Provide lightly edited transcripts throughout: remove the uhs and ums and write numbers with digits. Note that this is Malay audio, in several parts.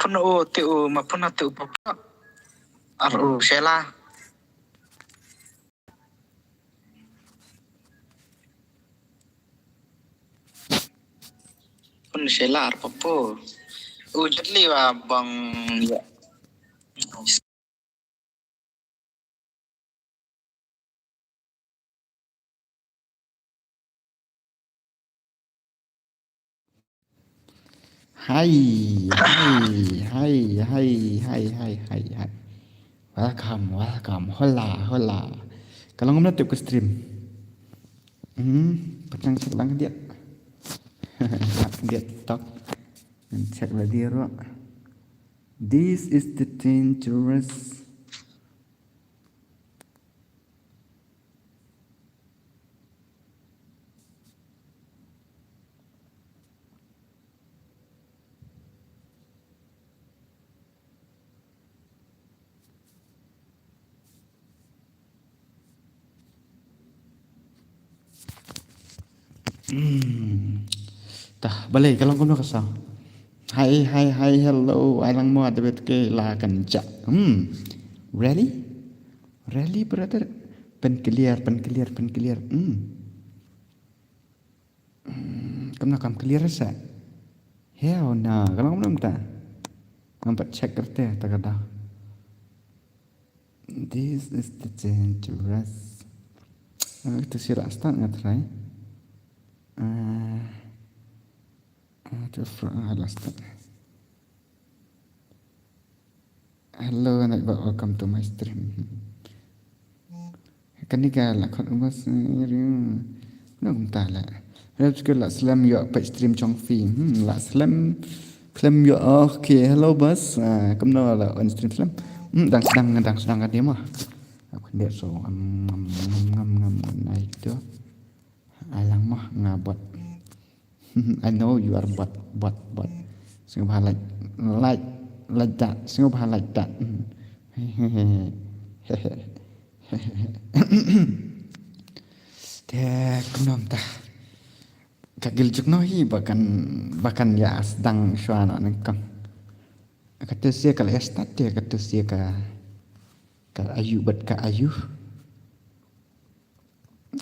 mapun o te o mapun ate o papa ar o shela pun shela ar papo o jatli wa bang ya Hai, hai, hai, hai, hai, hai, hai, hai. Welcome, welcome. Hola, hola. Kalau ngomong tuh ke stream. Petang selang dia. Dia TikTok. Cek lah dia roh. This is the dangerous. Tah, balik kalau ngomong kesal. Hai, hai, hai, hello. Alang mo ada bet ke la kanca. Really? Really, brother? Pen clear, pen clear, pen clear. Kamu nak clear sa? Hell no. Kalau ngomong tak? Nampak check kerja tak ada. This is the dangerous. Itu si rasta nggak try. Itu rasta. Hello, anak bawa welcome to my stream. Kan ni kan lah kan umas ni. Nak minta lah. Hello sekali lah slam yo pak stream chong fi. Lah slam yo okay. Hello bos. Kamu nak lah on stream slam. Sedang kan dia mah. Aku lihat so ngam naik tu. Alang mah ngabot. I know you are but. Singapore like that. Singapore like that. Dia kenom tah. Kagil juk nohi bahkan ya sedang suana nengkang. Kata sia kalau estat dia kata sia ka ayu bat ka ayu.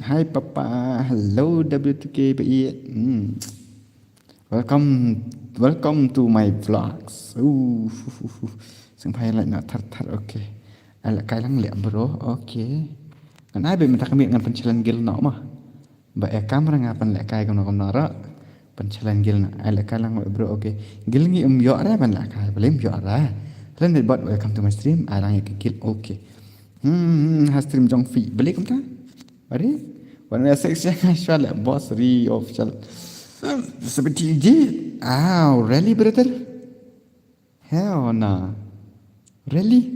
Hai papa, hello W2K baik. Welcome to my vlogs. Sampai lah nak tar okay. Alak kailang lihat bro, okay. Kan ada minta kami dengan pencalan gil nak mah. Ba kamera ngapan lek kai kono nara. Pencalan gil nak alak kailang bro, okay. Gil ngi yo ara ban lek kai, belum yo ara. Lan buat welcome to my stream, alang ya gil okay. Has stream jong fi. Beli kum ta? Ari? Warna seksi actual boss re official. Seperti je. Really brother? Hell no. Really?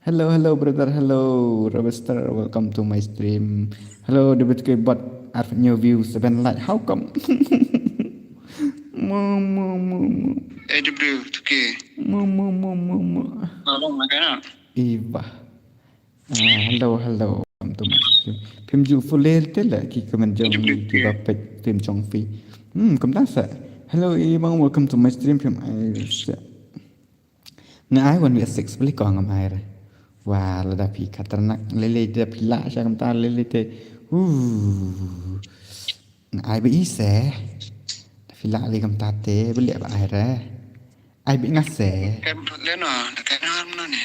Hello brother. Hello Robuster. Welcome to my stream. Hello WTK bot. I've new views 7 like. How come? AW2K Abang makan Iba. Hello. Welcome to my stream. Phim ju full te la ki comment jong ki ba pet stream chong fi. Kom ta sa. Hello Ibang, welcome to my stream phim Ngai wan wi 6 beli ko ngam ai re. Wah, lada pi katernak lele de pila sya kam ta lele te. Ngai bi se. Pila le kam ta te beli ba ai re. Ai bi ngase. Kan leno kan mana ni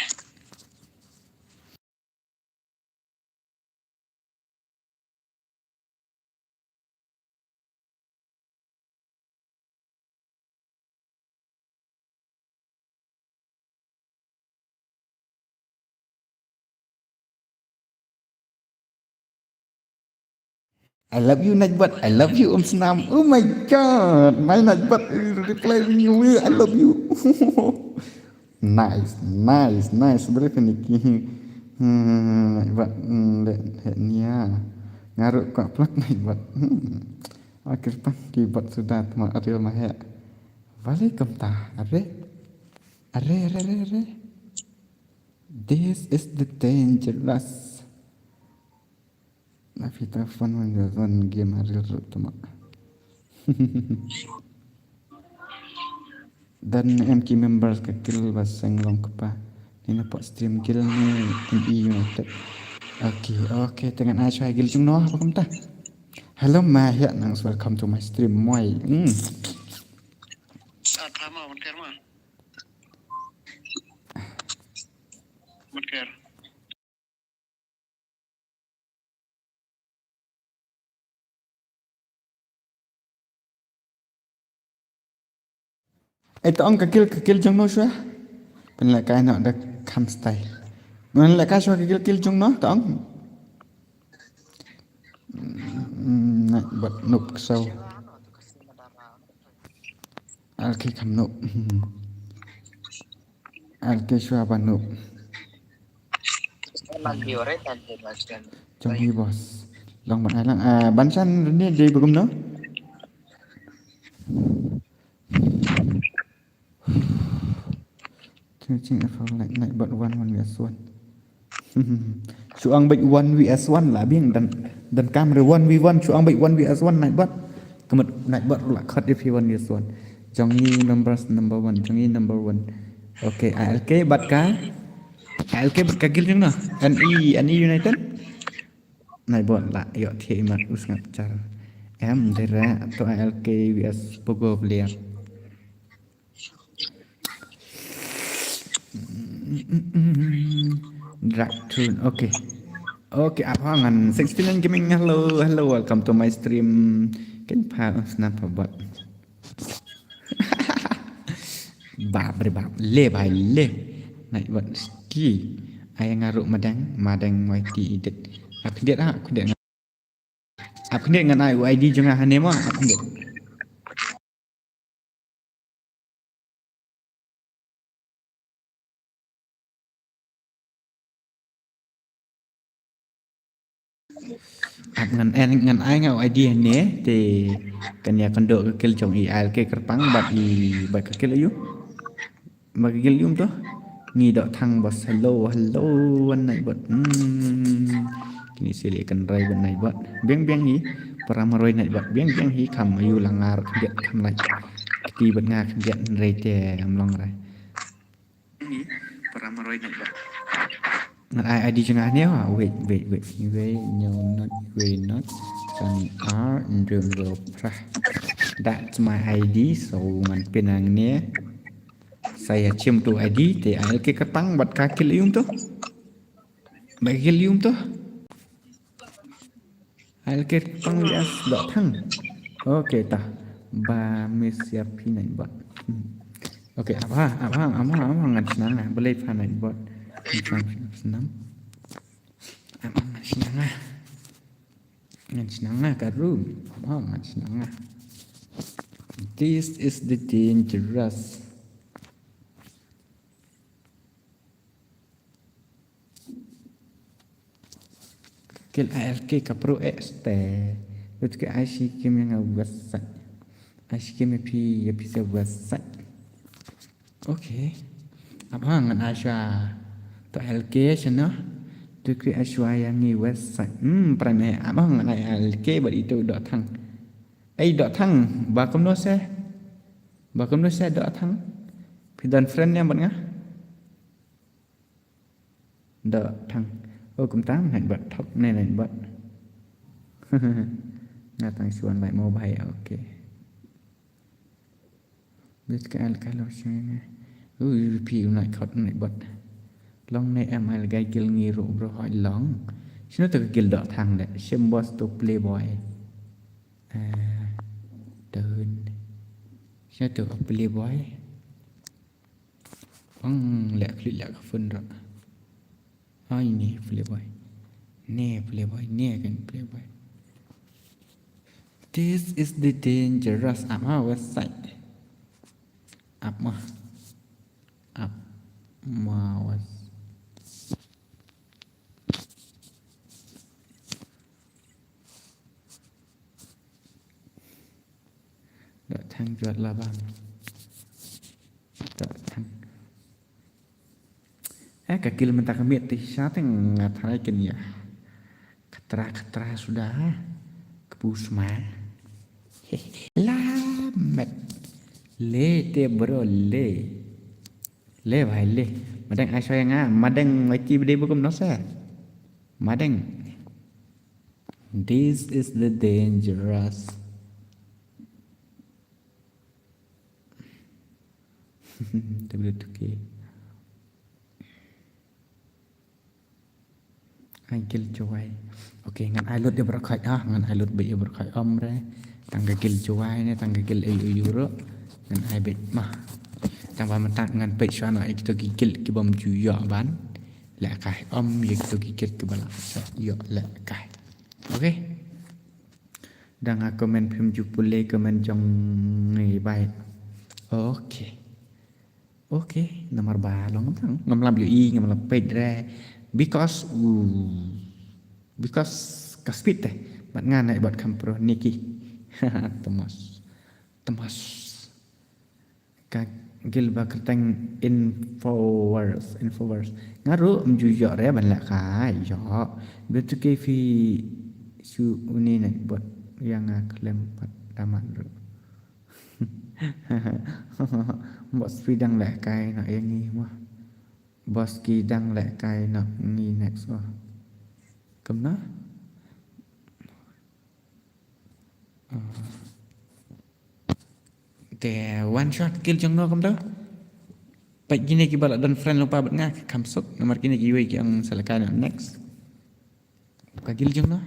I love you Najbat. I love you Senam. Oh my god. My Najbat reply you. I love you. Nice. Berapa ni? Najbat nia. Ngaruk kok plak Najbat. Akhir pan keyboard sudah teman Ariel Mahya. Waalaikum tah. Are. This is the dangerous. Nafi telefon menjalan game Ariel teman. Dan em key members ka kil basang long kepa. Ni na pot stream kil ni ME United. Okay, dengan ai choi gil chung no apa kum ta. Hello ma ya nang welcome to my stream moi. Sama bener mah. Bener. Ai tong ka kil chung no shwa. Pen la kai no da kam style. Ngan la ka shwa ka kil chung no tong. Nak buat noob kesau. Alki kam noob. Alki shwa ba noob. Lagi orang tadi macam. Trong hi boss. Long ban ai lang. Ban chan ni di begum no. Ching apa like buat 1 vs 1. Chuang baik 1 vs 1 lah biang dan kamera 1v1 chuang baik 1 vs 1 naik buat kemet naik buat lah cut if 1 vs 1 Jongi numbers number 1 Jongi number 1 okay ALK bat ka gil jeng nah NE United naik buat lah yuk thiệt mà usngat char em dera atau ALK vs Pogo player Dractune, okay, apa ngan 69 gaming hello, welcome to my stream. Kan pa snap bot. Bab le bai le. Naik bot ski. Ai ngaruk madang YT edit. Aku dia ngan ai ID jangan hane mah aku dia. Ngan ai ngau idea ni thì kan ya kan do kil trong AI ke kerpang bat ka kil ayu ma kil yum to ngi do thang bos hello an nai bot kini sili kan rai ban nai bot biang ni paramaroi nai bot biang hi kam ayu langar dia kam lai ti bat nga dia rai te am long rai paramaroi nai bot ngan ai ID jengah ni wait no not san R đường rồi that's my ID so ngan pinang ni saya cium tu ID te ai ke katang bat ka kilium tu bagilium tu ai ke pang lias dot thang okay ta ba siap pinai bat okay apa ngan senang boleh panai bot senang ngan senang karu ngan senang this is the dangerous kil ALK kapro este ut ke aishi kim yang website aishi kim pi website okay apa ngan Aisha to ALK sana tu ke Aisha yang ni website pernah apa ngan ALK bari itu dot thang dot thang ba kom no se dot thang pi dan friend yang bạn ngah dot thang cũng 8 hạnh bật thọc này này bật nga tăng xuân lại mobile ok biết cái lo xem piu lại khot này bật long này em hay gai kil nghi rụ rồi hỏi long nó từ kil đỏ thằng đấy xem boss to playboy đơn nó từ playboy lẹ click lẹ phân rồi ai ni playboy kan playboy this is the dangerous ama website apa was đợi thang chuột là bằng đợi thang cả kil mentak kami tisha teng ngatai ken ya ketra sudah kepusma ले ते bro ले भाई ले madang aso yang madang ngaji bede bukum nosa madang this is the dangerous W2K ai gil cuai okay ngan ai lut dia berkai ngan ai lut be berkai re tangga gil cuai ne tangga gil euro ngan ai bet mah tang ba man ngan pe shana ik to gigil ki bom ju yo ban la kai ye to gigil ki bala yo la kai okay đang comment phim chụp pule comment trong ngày bài okay nomor ba lo ngam lam yo i ngam lam pe ra because kaspit teh bat ngan ai bat kampro niki Thomas ka gil ba kertang infowars ngaru mju yo re ban la kai yo betu ke fi su uni nak bot yang klaim pat daman ru bos pidang la kai nak yang ni mah bos kidang la kai nak ni next wah kemnaแต่ one shot kill jong no kam dah pak gini ki balak dan friend lupa bat ngak kamsuk nomor kini ki we ki ang salakan next ka kill jong no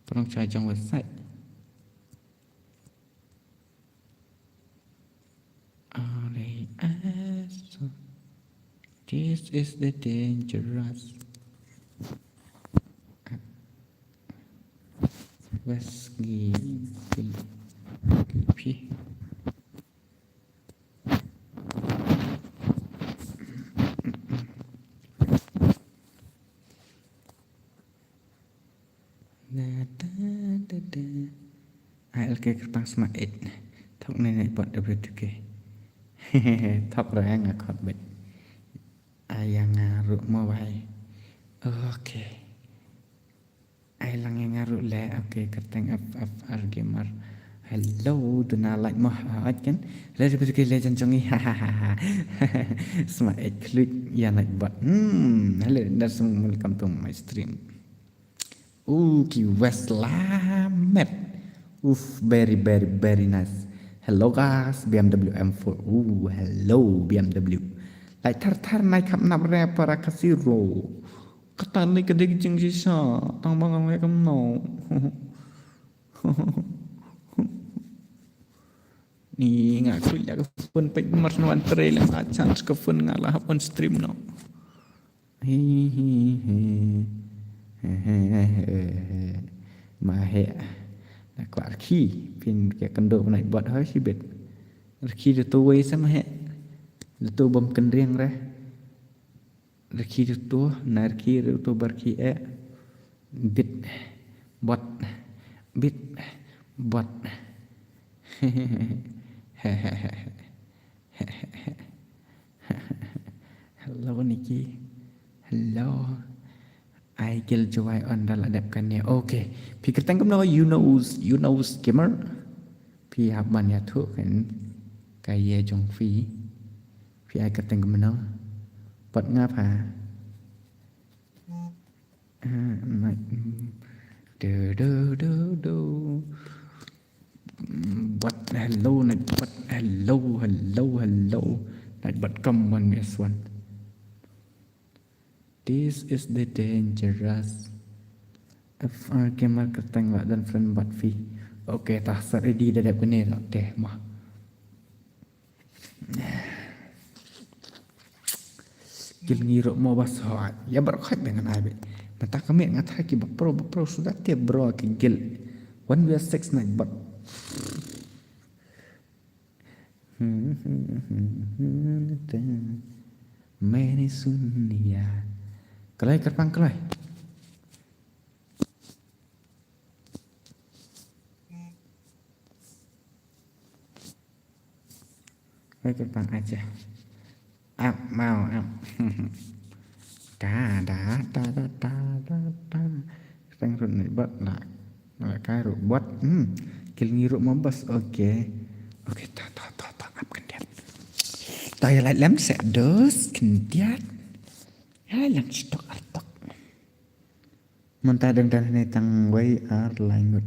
tolong cari jong website this is the dangerous Weski P ALK kertang smart 8 thok nenek buat W2K thok rang akot bet ayang ngaruk mobile okay ai lang yang ngaruk le okay kertang FFR gamer hello duna like mah kan le W2K legend jongi smart 8 klik ya like buat hello dan semua welcome to my stream ki Westlamet very nice hello guys BMW M4 hello BMW like tar naik kap nap re para kasiro kata ni kedek jeng sisa tang bang ngai kam no ni ngak kuy ya pun pe mar nuan trailer acan ke pun ngalah pun stream no mahe nak arki pin ke kendo naik buat hai si bet arki tu wei sama he tu bom kendriang re arki tu narki tu barki bit bot hello Niki hello I kill Joy on the ladapkannya. Okay. Pikir tangkap nama you know skimmer. Pi haban ya tu kan kaya jong fi. Pi ai ketangkap mana? Pat ngap ha. Do. But hello nak but hello. Nak but come one yes one. This is the dangerous FR gamer ketang lah dan friend buat fee. Okay, tak ready dah kena tak teh mah. Gil ngiruk mau basah. Ya berkait dengan ai. Mata kami ngatai ki bapro sudah tiap bro ki gil. 1v6 naik bot. Many sunia. Kelai kerpang kelai. Kelai kerpang aja. Mau. Da. Kerang run ni buat lah. Cái rồi buat. Gil ngiruk mambas. Okey. Okey, tak upkan dia. Tak ya lem set dos kendiat. Ya lang stok atok. Mentah dan ni tang wai ar laingut.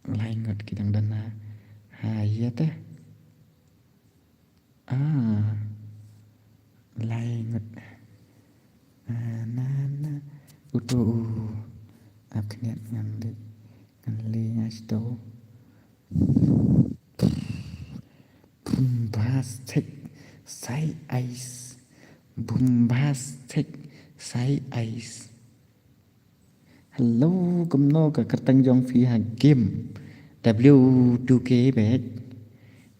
Laingut kidang dana. Ha iya teh. Laingut. Na utu upkan dia nganli ngasdo. Bombastic side ice. Bombastic side ice. Hello, cầm no cả kertang jong phi ha game. W2K bet.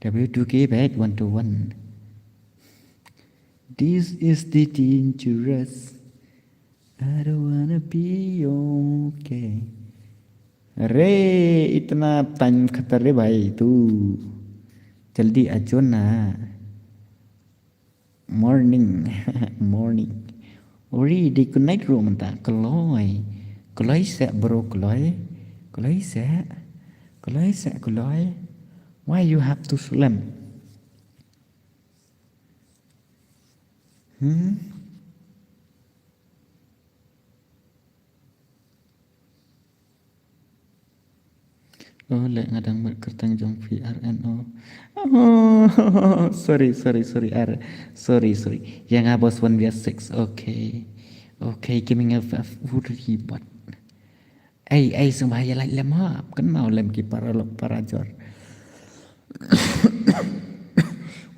W2K bet 1-1. This is the dangerous. I don't wanna be okay. अरे इतना टाइम खतर रे भाई तू जल्दी आजो ना morning ori di connect room ta koloi se bro koloi se why you have to slam Oh, lek ngadang kertang jong VRNO. Oh, sorry. Yang abos 1v6. Okay, giving a fury bot. Ay, sembahaya like lem hap. Kenal lem ki para jor.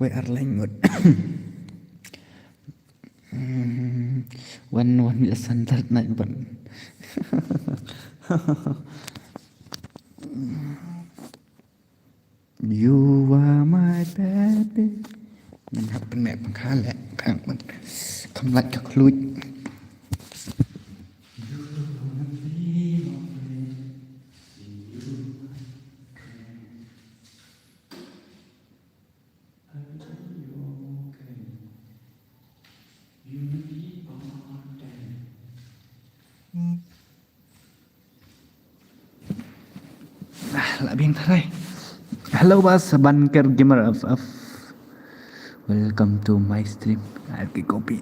We are langut. One standard night ban. You are my baby. Mình học bên mẹ bằng khá lẹ càng mình không lạnh các lùi. Lại biên thay. Hello bas banker gamer of welcome to my stream. Cái copy.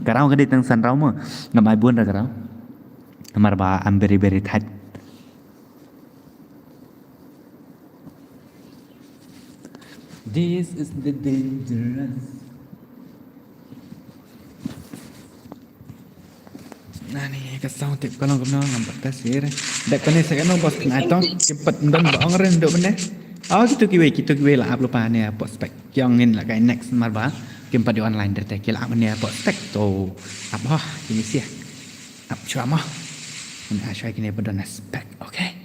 Karau cái tang san rau mà ngam ai buôn ra karau. Amar ba I'm very tight. This is the dangerous. Nani kasau tip kalau kena nampak tasir. Dak kene sakno bos natong cepet ndon bong ren dok bene. Oh kita kiwe lah lupa ni prospek. Yang ngin lah kai next marba kimpa di online dete kila bene prospek to apa ini sih. Up cuma. Ini asal kini berdana spek. Okay.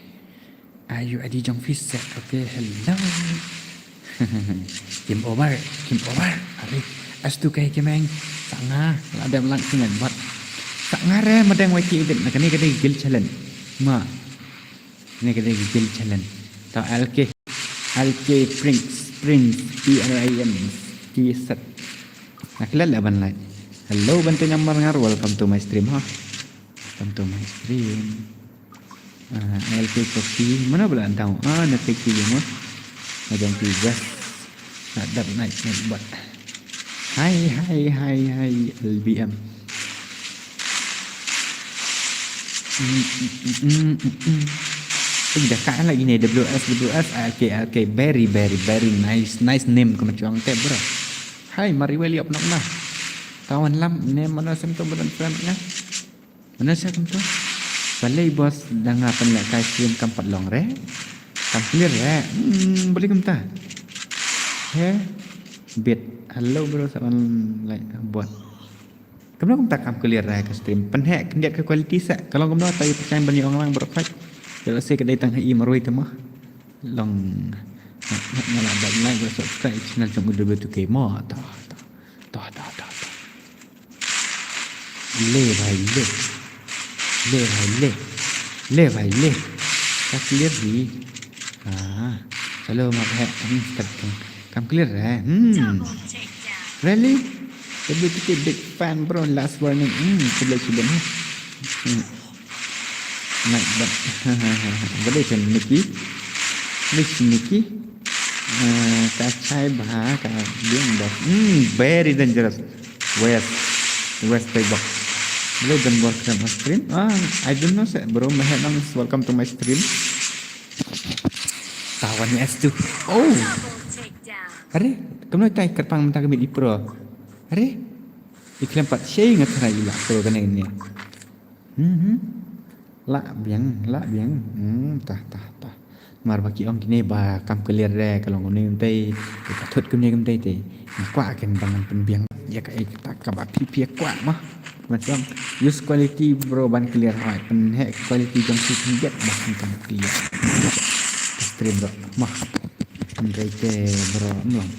Are you ready jong fish set? Okay, hello. Game over. Ari astu kai kemeng sanga ada langsung buat tak ngare madang waki idin nak ni kadai gil challenge ma ni kadai gil challenge ta LK Prince PRIN set nak lala ban lai hello bantu nyamar ngar welcome to my stream LK Coffee mana pula tahu nak pergi je mah macam pizza nak dah naik buat hai LBM dah kan lagi ni WS okay very nice name kamu cuang teh bro. Hai mari weli apa nak kawan lam name mana sem tu bulan friendnya mana saya kamu tu balai bos dah ngapan nak kai stream kampat long re kam clear re boleh kamu ta he bit hello bro sawan like buat kamu tak kam clear rai ke stream penhek dia ke quality set kalau kamu tahu percaya banyak orang berfak kalau saya kedai tang hai maroi tu mah long nak dak like subscribe channel jong W2K mo ta le bhai le ta clear di hello mak hai kam clear rai really WTK big fan bro last warning sudah Naik bat. Boleh kan Nikki? Nikki. Kacai bah ka biang dah. Very dangerous. West table. Boleh dan welcome to my stream. I don't know sir. Bro, mahal welcome to my stream. Tawannya S2. Oh. Are, kamu nak tay kerpang mentah kami di pro. Are, iklan pat shay ngat rai lah pro kan ini. Lạ biếng tah mar baki ong kini ba kam clear re kalau ngone untai ka thot kum ne kum tai te kwa ken bangan pen biang ya ka tak ka ba pi kwa mah macam use quality bro ban clear hai pen he quality jong si get bah kan clear stream bro mah andai te bro mlong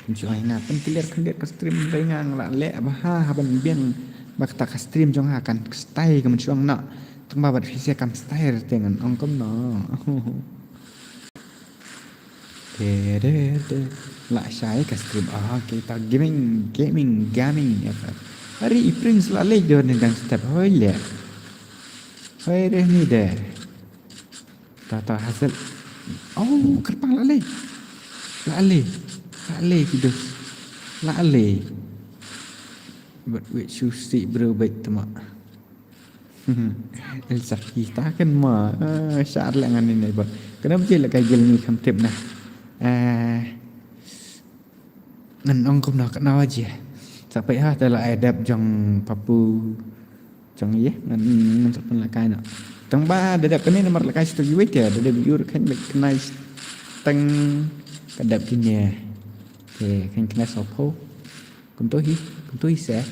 enjoy na pen clear ka stream dai ngang la le ba ha ban biang bak tak stream jong ha kan stay ka chuang na tengah buat visi kam style dengan ongkom no. Lah saya ke stream kita gaming ya kan. Hari Prince lah lagi dia dengan step hoile. Hoile ni deh. Tata hasil. Oh kerpang lah le hidup. Lah le. But wait susi bro baik temak. Elsa kita kan mah syarat lengan ini bah. Kenapa je lah kayak gini kam tip nah. Ngan ongkom nak kenal aja. Sampai telah adab jong papu jong ye ngan sampai lah kain nak. Tang ba adab kan ni nomor lah kain setuju ya. Adab biur kan kenal tang adab kini. Kan kenal sopo. Kuntuhi saya.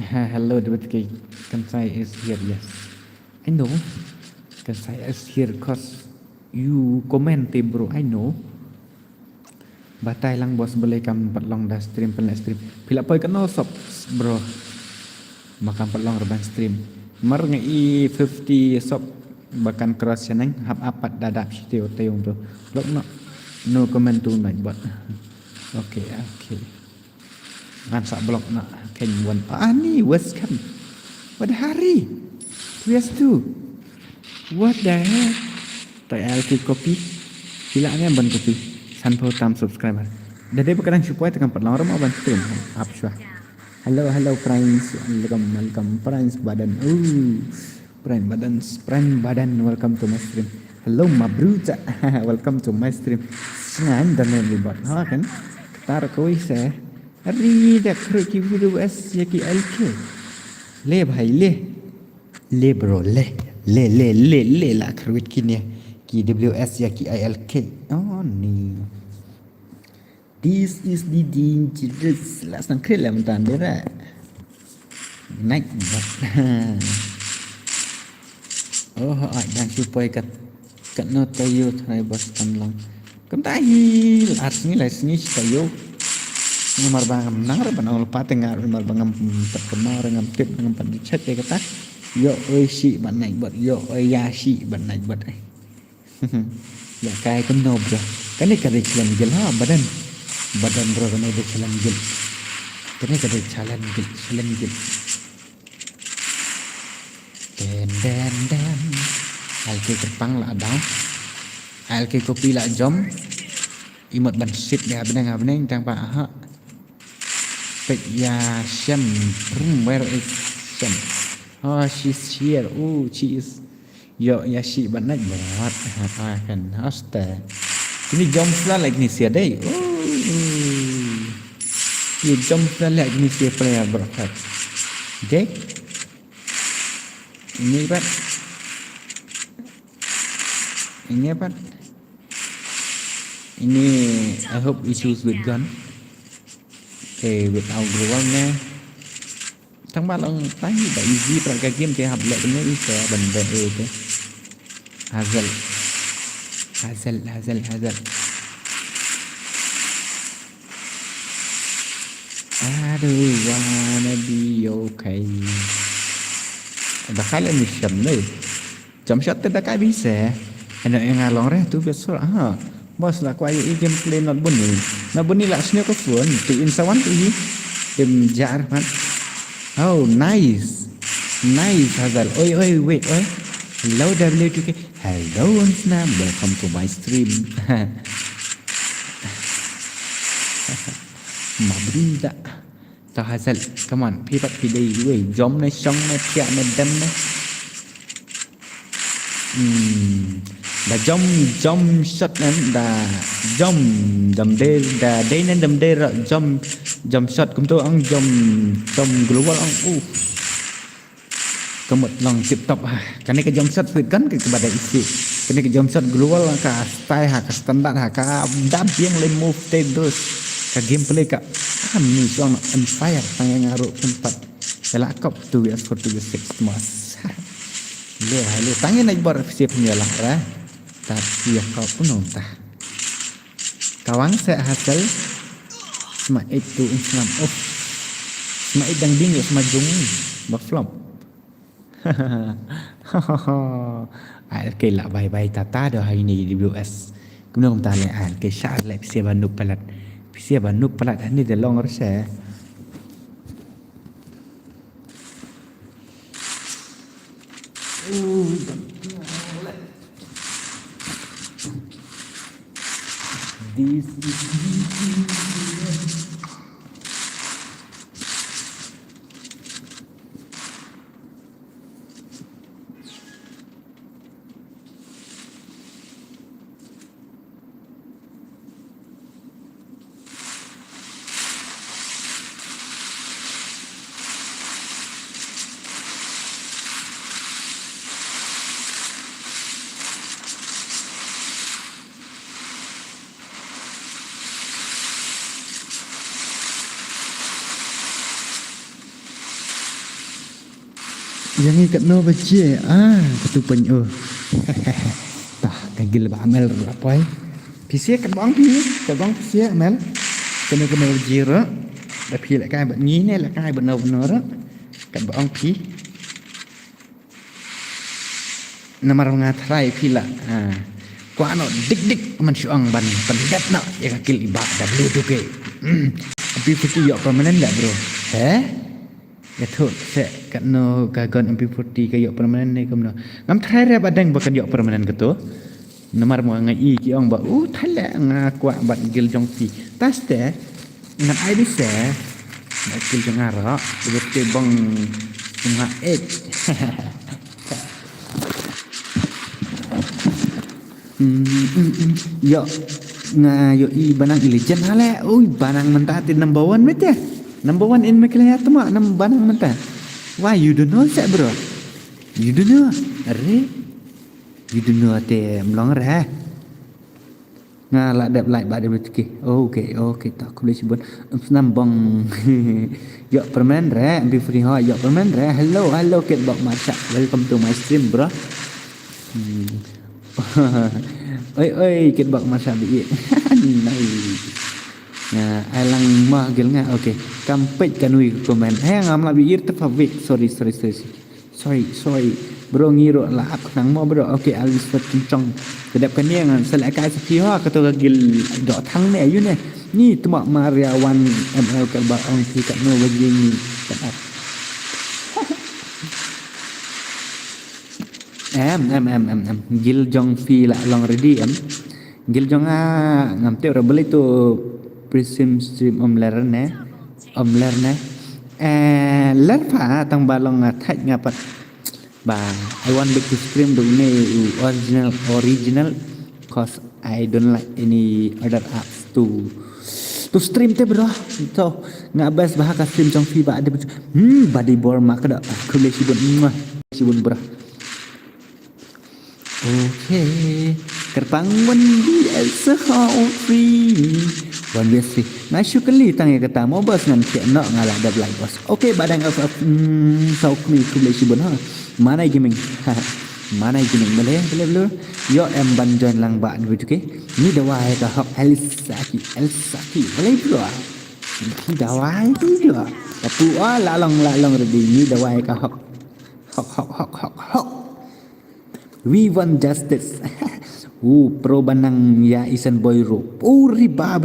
Hello, Debit Kansai is here, yes. I know. Kansai is here because you comment, bro. I know. Batai lang bos boleh kam long dah stream pen stream. Pila poi kan sop, bro. Makan long reban stream. Mar ngai 50 sop bahkan cross nang hap apat dadap sitio teung tu. Lok no comment tu naik buat. Okay. Ngan sak blok nak kenyuan. Ni West Camp. Pada hari. PS2. What the heck? Tak LK kopi. Hilangnya ban kopi. Sanpo tam subscriber. Dah dia berkadang supaya tekan 4 orang mau ban stream. Up syah. Hello Prince. Welcome Prince badan. Prince badan. Welcome to my stream. Hello Mabruza. Welcome to my stream. Senang dan lebat. Ha kan? Ketar koi saya. Hari dah kerja ki video S ya ki LK. Le bhai le bro le lah kerja kini ki WS ya ki ILK. Oh ni. This is the dangerous. Last nang kerja lah mentan dia. Naik bat. Dan supaya kat no tayo try bos tanlang. Kam tahi art ni lah sini tayo. Nomor bangam nangar banang lupa tengah nomor bangam terkenal dengan tip dengan pandicet ya kata yo si ban naik buat yo ya si ban naik buat ya kayak kena bro kan ni kada jalan gel badan bro kan ada jalan gel kan ni kada jalan gel dan alke terpang lah ada alke kopi lah jom imut ban sit dia benang tang pa But yeah, Shem, where is Shem? Oh, she's here. Oh, she is. Yo, ya she banyak banget. Kan, hoste. Ini jom lah lagi ni siapa deh? Oh, ini jom lah lagi ni siapa ya berkat? Okay. Ini apa? Ini I hope issues with gun. Without global nè thằng ba long tay đã easy para cái game chơi học lại cái này sẽ bần về thế Hazel I don't wanna be okay. Đã khai lên mission này chấm shot tới đã cái bí sẽ anh ấy ngà lòng ra tu biết số hả bos lah kuai gameplay not bunyi lah sini kau phun tu insawan tu hi dem jar man. Oh nice Nice Hazal. Oi, wait, oi. Hello W2K. Hello Onsnam. Welcome to my stream. Mabrinda. So Hazal, come on. Pick up today. Wait, jom na song na tiak na dam na. Da jom shot nan da jom day da day nan dam day ra jom shot kum tu ang jom global ang Kemut long tip top kan ke jom shot fit kan ke kepada isi kan ke jom shot global ka style ha ka standard ha ka dam yang le move te dos ka gameplay ka ni song on fire tang yang ngaruh tempatela kop 2 for 6 mas le tangin naik bar siap menyalah ra tapi ya kau pun nonton kawang saya hasil sma itu Islam sma idang dingin sma jung bakflom Alke lah bye tata dah hari ni di US kemudian kita lihat alke syar lek siapa nuk pelat ni dah long rasa this is yang ikat no baca ketupan tah kagil ba amel apa PC kat bang PC amel kena jira dah pi lek kai bat ni lek kai benar kat bang pi namar ngatrai pi la kwa no dik man syuang ban pendat nak ya kagil ibadah dulu tu ke tapi fikir yo permanent dah bro ya tu saya kat no kagon MP40 kayak permanen ni kamno ngam thai re badang bakan yok permanen ketu nomor mo ngai ki ong ba thala nga kwa bat gil jong pi tas te ngat ai di se bat gil jong ara betul bang nga yo nga yo i banang legend hale banang mentati number 1 mete Number 1 in Mekelaya tu mak nam banang mentah. Why you don't know that bro? You don't know. Are? You don't know te melong re. Ngala dap like ba de ke. Okay, tak boleh sebut. Nam bang. Yo permen re, ambil free ha. Yo permen re. Hello kid bak masak. Welcome to my stream bro. Oi kid bak masak bi. Nice. Alang mah gel nga okay kampet kanui komen ngam la biir tafawik sorry bro ngiro la ak nang mo bro okay alis pencong kedap kan yang selak kai sepiha kata gil dok thang ne ayu ne ni tuma mariawan ml ka ba ong si kat no bagi ni kat gil jong fi la long ready gil jong ngam te ora beli tu Prism stream omler ne lerpa tang balong thaj ngapat ba I want back to stream do ne original cause I don't like any other apps to stream te bro so ngabas bahaka stream jong fi ba ada body bor mak da kule sibun bro okay kerpang wendi else how free Wan biasa. Nah syukali tang ya kata mau bos ngan cek nak ngalah dah belai bos. Okey badang sauk ni kulai sibun ha. Mana gaming? Mana gaming boleh? Yo em ban join lang ba ni tu ke. Ni dawai ka hok Elsaki. Boleh bro. Ni dawai tu dia. Tapi lalong ready ni dawai ka hok. We want justice. Pro banang ya isan boy ro. Ribab.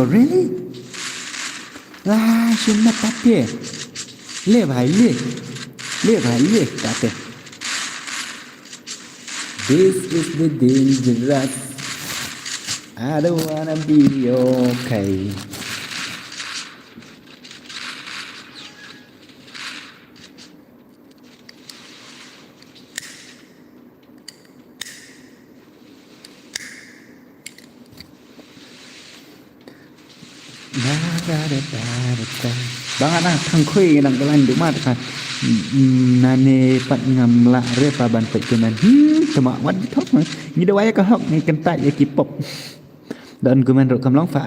Really? Lah, cuma tapi. Le bhai le. Lihat lah, lihat kata. This is the dangerous. I don't wanna be okay. Bangat lah thằng khuy nang kalan du mat kan nane pat ngam la re pa ban pet kenan tama wat thok ni da waya ka hok ni kan ta ya ki pop dan gumen ro kam long fa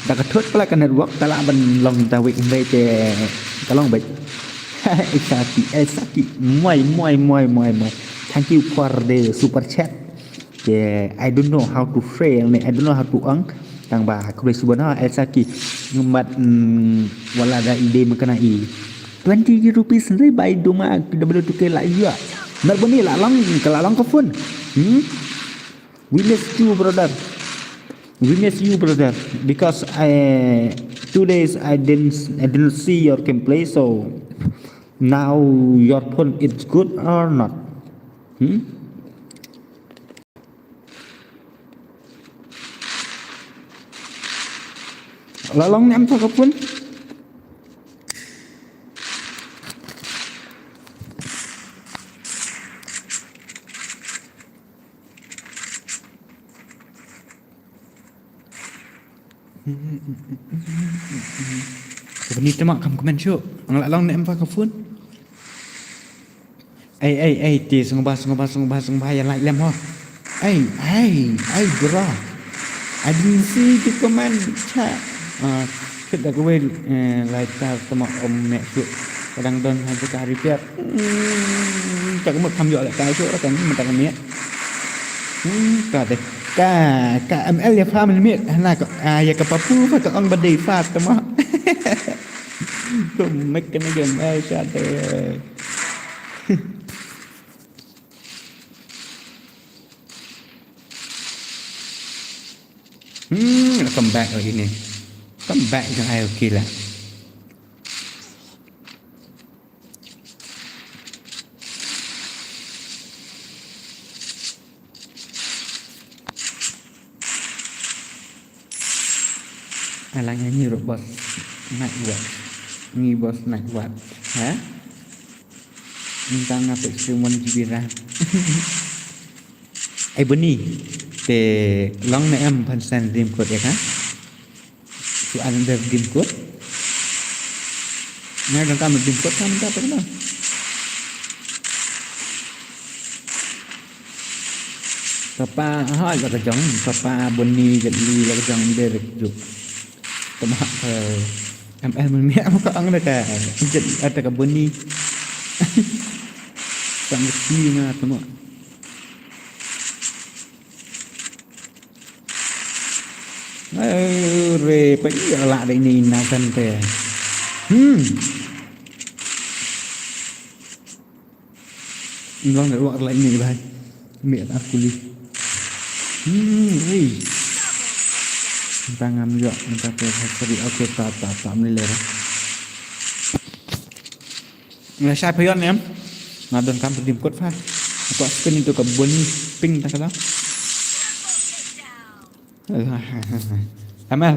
da ka thot pala kan network ta la ban long ta wik ve che ka long bai Esaki moi thank you for the super chat yeah I don't know how to frame I don't know how to ang tang ba aku boleh sebut Esaki ngumbat wala ada ide mengenai 20 rupees sendiri by doma kita boleh tukar lah juga nak bani lah lang kalau lang ke phone we miss you brother because I 2 days I didn't see your gameplay so now your phone it's good or not Lalong ni apa pun Benita mak kamu komen syuk Ang lalong ni apa pun Ti sungguh yang like lem ho bro I didn't see the comment chat kita gue like ta sama om mẹ syuk kadang don hai ka repair tak có một tham dự lại cái chỗ đó kan mình tak mẹ ka ML ya faham ni lah ya ka papu fa ka on badai fa tama tu make kena game chat come back lagi ni come back cho hai ok lah alang nyanyi robot naik buat ni bos naik buat minta ngapa semua jibiran beni te long na em pan san dim kot ya kan tu under dim kot ngay đang kam dim kot kan ta pernah papa hai là jong papa beni jadi la jong der juk tama ML mình mẹ có ăn được cả jadi ada ka beni sangat tinggi tama re pe lạ đây ni na thân te long để gọi lại ni bài miệng aku li ta ngam dọn ta pe hari okay ta ni le nggak sai pyon em ngadon kam dim kot fa apa spin itu ke boni ping ta kala ML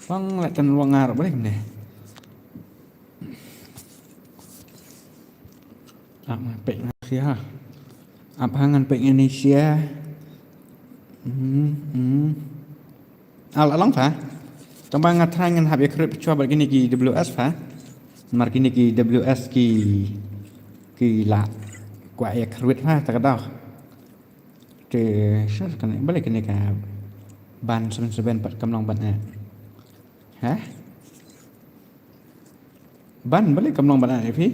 Bang lại cần luang ngarep boleh ni. Pek Indonesia. Apa hangan pek Indonesia? Alang fa. Tambah ngatran ngan hab ya krip coba begini ki WS fa. Mar kini ki WS ki la. Kwa ya krip fa tak tahu. Saya kan balik ni ka ban seben pat kamlong ban ban balik kamlong ban fi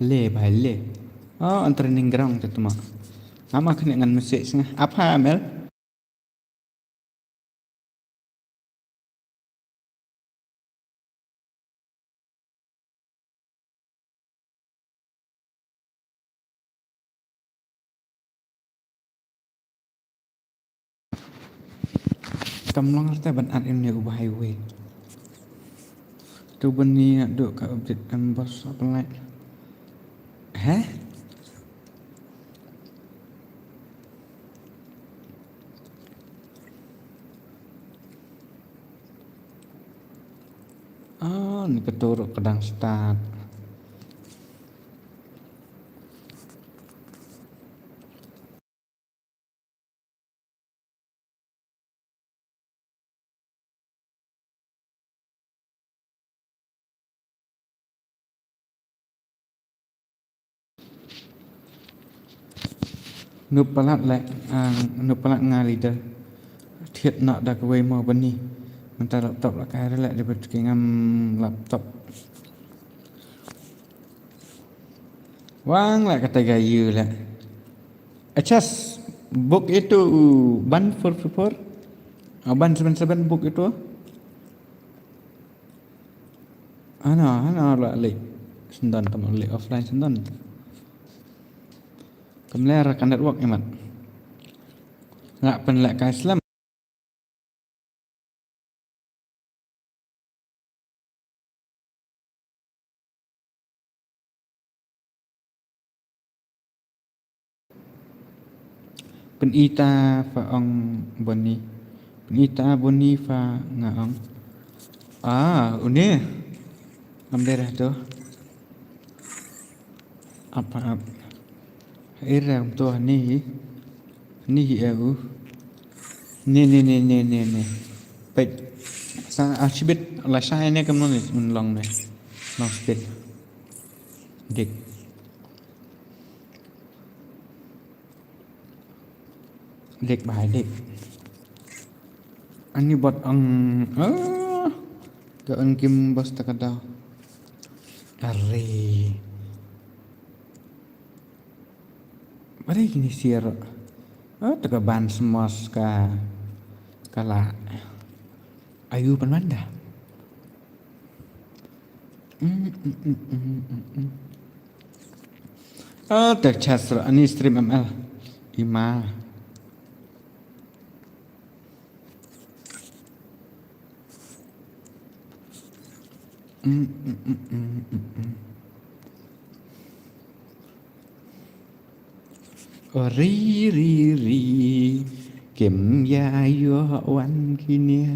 le bhai le on training ground tu mak ama kena ngan message ngah apa Mel Kamlong harta ban at ini ubah highway. Tu beni nak duk kat update bos apa lain. Heh? Oh, ni keturuk kedang start. Nup palat lek nup palat ngali dah. Thiệt nọ dak way mo bani. Mentah laptop lah kai lek dia ngam laptop. Wang lek kata gaya lek. Achas book itu ban 444. Ban 77 book itu. Ana lah lek. Sendan teman lek offline sendan. Kemeler akan network emat. Ngak pen lek kai Islam. Penita fa ong boni. Penita boni fa ngaong. Ini. Ambil tu. Apa? Ira tu ni. Ni aku. Ni. Baik. Sa archibit la sai ni kamu ni long ni. Long speed. Dik. Dik bahai dik. Ani buat ke kim bos takadau. Arre. Mari gini siar. Tegaban semos kala ayu penmanda. Tercasra ani stream ML. Ima. Ri Kim ya yo wan kini.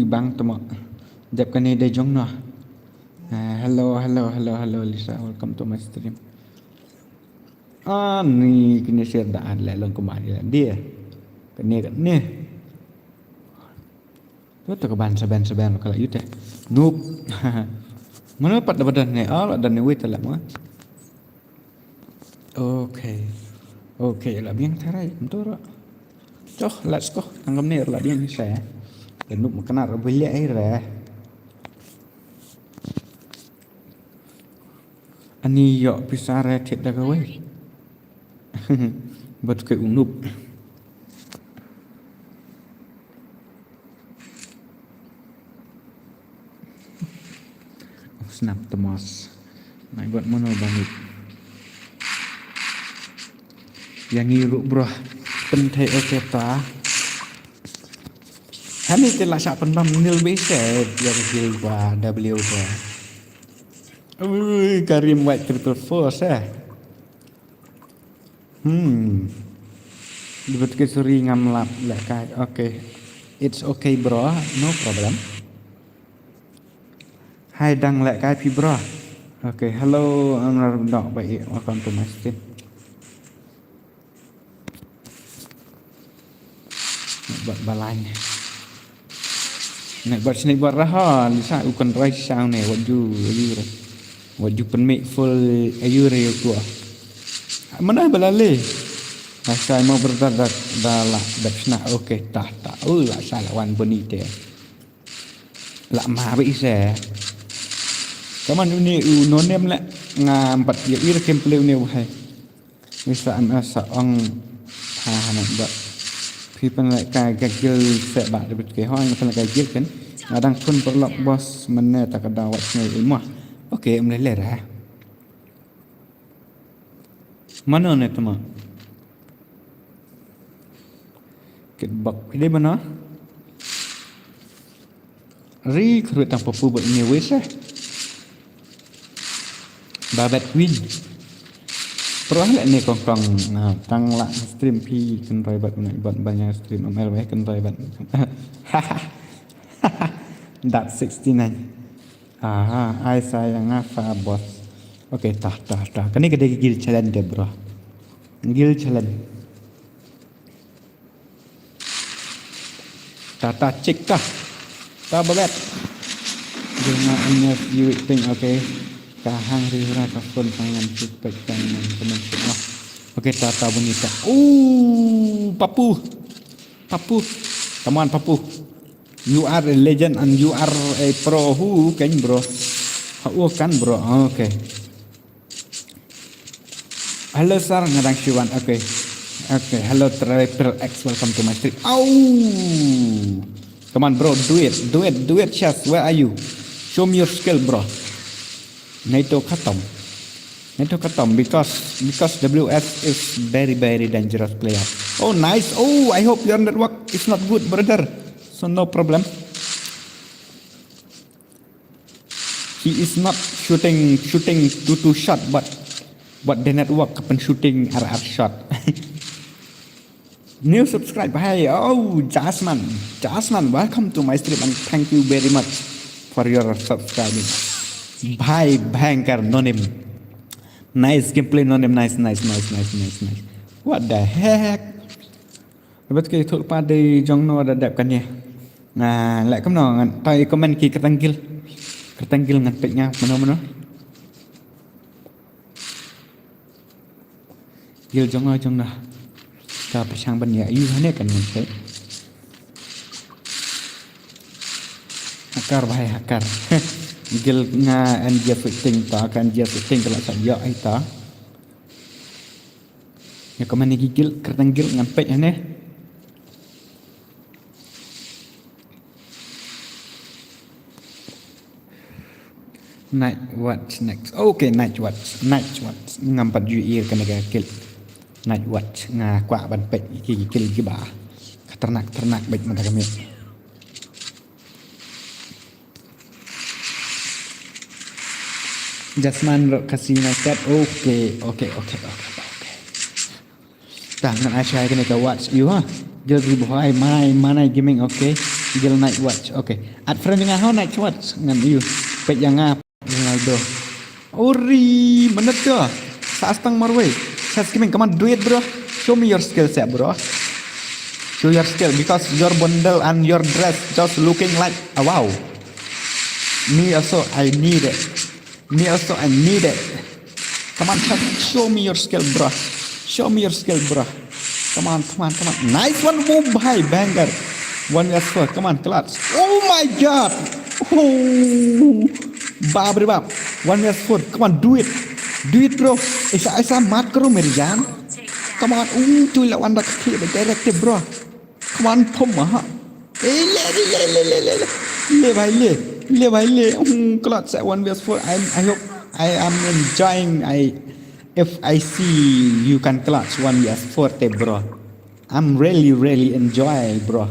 Ibang temo. Jap kani de jong no. Hello Lisa, welcome to my stream. Ni kini share dah le long kemari dia. Kini. Tu tak ban saban kalau itu teh. Noob. Mana dapat badan ni? Dan ni wait lah mah. Okay, lah biang tarai betul. Let's go. Tanggam ni lah biang ni saya. Noob makan nak beli air lah. Ani yok pisare thiệt dah kowe. Bat ke noob. Snap temas. Nak buat mana banget. Yang ngiruk bro. Pentai okey ta. Hani telah sak penbam nil bese dia kecil gua W tu. Karim White Triple Force Dibut ke suri ngamlap lekai. Okay. It's okay bro, no problem. Hai dang lekai pi bro. Okay, hello, dok baik, welcome to my stream. Buat balai ni. Nak buat sini buat raha, Lisa ukon rice sound ni, waju penmik full ayure tua. Mana balale? Saya mau berdadak dalah dapsna okey tak. Lah salah wan bonite. Lah ma be ise. Kaman ini nonem la ngampat ya ir kemple ni wahai. Bisa asa ong hanan ba. People like gagil set ba de ke hoang people like gagil kan. Kadang pun perlok bos mana tak ada wat ni imah. Okey, mlele dah. Mana ni teman? Bak ini mana? Recruit tanpa buat ini wes Babet win. Perah lek ni kong tang la stream pi kan roi bat banyak stream ML weh kan roi bat. Dat 69. I sayang apa bos. Okey, tah. Kan ni kedai gil challenge dia bro. Gil challenge. Tata cek kah? Ta babet. Jangan hanya view thing okey. Kahang rira kafon tangan cipek tangan teman semua. Okey, tata bonita. Papu. Come on, Papu. You are a legend and you are a pro. Who kan bro? Kan bro. Okay. Hello sir, ngadang Shiwan. Okay. Hello Triple X. Welcome to my stream. Come on bro, do it. Chess, where are you? Show me your skill bro. Naito khatam because WS is very dangerous player. Oh nice. I hope your network is not good brother. So no problem. He is not shooting two shot but the network kapan shooting RR shot. New subscribe. Hi. Jasmine, welcome to my stream and thank you very much for your subscribing. Bye banker nonim. Nice gameplay nonim. Nice. What the heck? Bất kỳ thuộc pa đi trong nó đã đẹp cả nhỉ. Lại có nó tay comment kỳ cái tăng gil ngặt bệnh nhau mana gil trong nó ta phải sang bên nhà yêu hết cả nhìn thấy hakar gil nga and dia fitting ta kan dia fitting kalau tak ya ai ta ya comment ni gil kertang gil ngan pek ne. Night watch next. Okay, night watch. Ngampat UAE kan negara kill. Night watch ngakwa ban pek kill giba. Ternak baik mata kami. Jasman kasih nakat. Okay. Tangan Aisyah kan negara watch you ha. Gil ribu hai mana gaming okay. Gil night watch okay. At friend dengan how night watch ngan you. Pek yang ngap Ronaldo. Ori, bener ke? Saastang marway. Saya skimming, come on, do it bro. Show me your skill set bro. Show your skill because your bundle and your dress just looking like wow. Me also I need it. Come on, show me your skill bro. Come on. Nice one, move by banger. One last four. Come on, clutch. Oh my god. Bab. One last four. Come on, do it bro. Isa mat karo मेरी जान. Come on, chui lawan dak kiri directive bro. Come on, phom ha. Le bhai. Clutch at one last four. I hope I am enjoying. If I see you can clutch one last four bro. I'm really enjoy bro.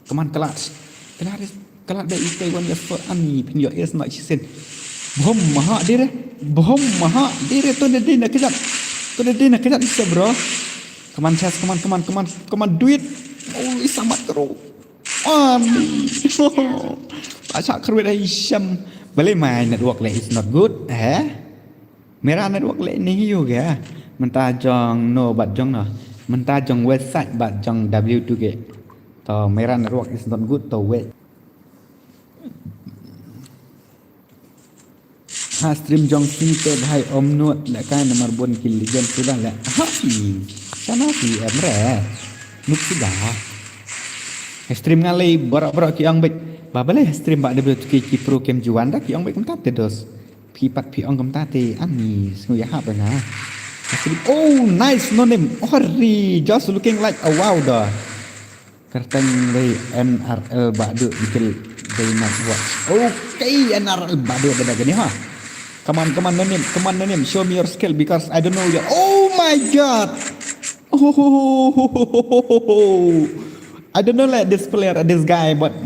Come on, clutch. Kalau ada ikai one year for ani pin your ears nak sen. Bohong maha dire tu dia nak kejap bisa bro. Come on, chess, come on, do it. Samat kero. Acha kerwet Hisham. Boleh main network le is not good. Merah network le ni juga. Mentajong no bat jong no. Mentajong website bat jong W2G. To merah network is not good to wait. Stream jong sini bhai om nuat lekai nomor bon kill legend sudah le. Sana si emre. Nuk sudah. Stream ngalai borak-borak ki ang baik. Babale stream bak W2K ki pro game juan dak ki ang baik kem tate dos. Pipat pi ang kem tate amis nguya hap na. Stream nice no name. Just looking like a wow dah. Kerteng dari NRL badu bikin dari night watch. Okay, NRL badu ada gini ha. Come on, no name. Show me your skill because I don't know your. Oh my god. Oh, I don't know like this player, this guy, but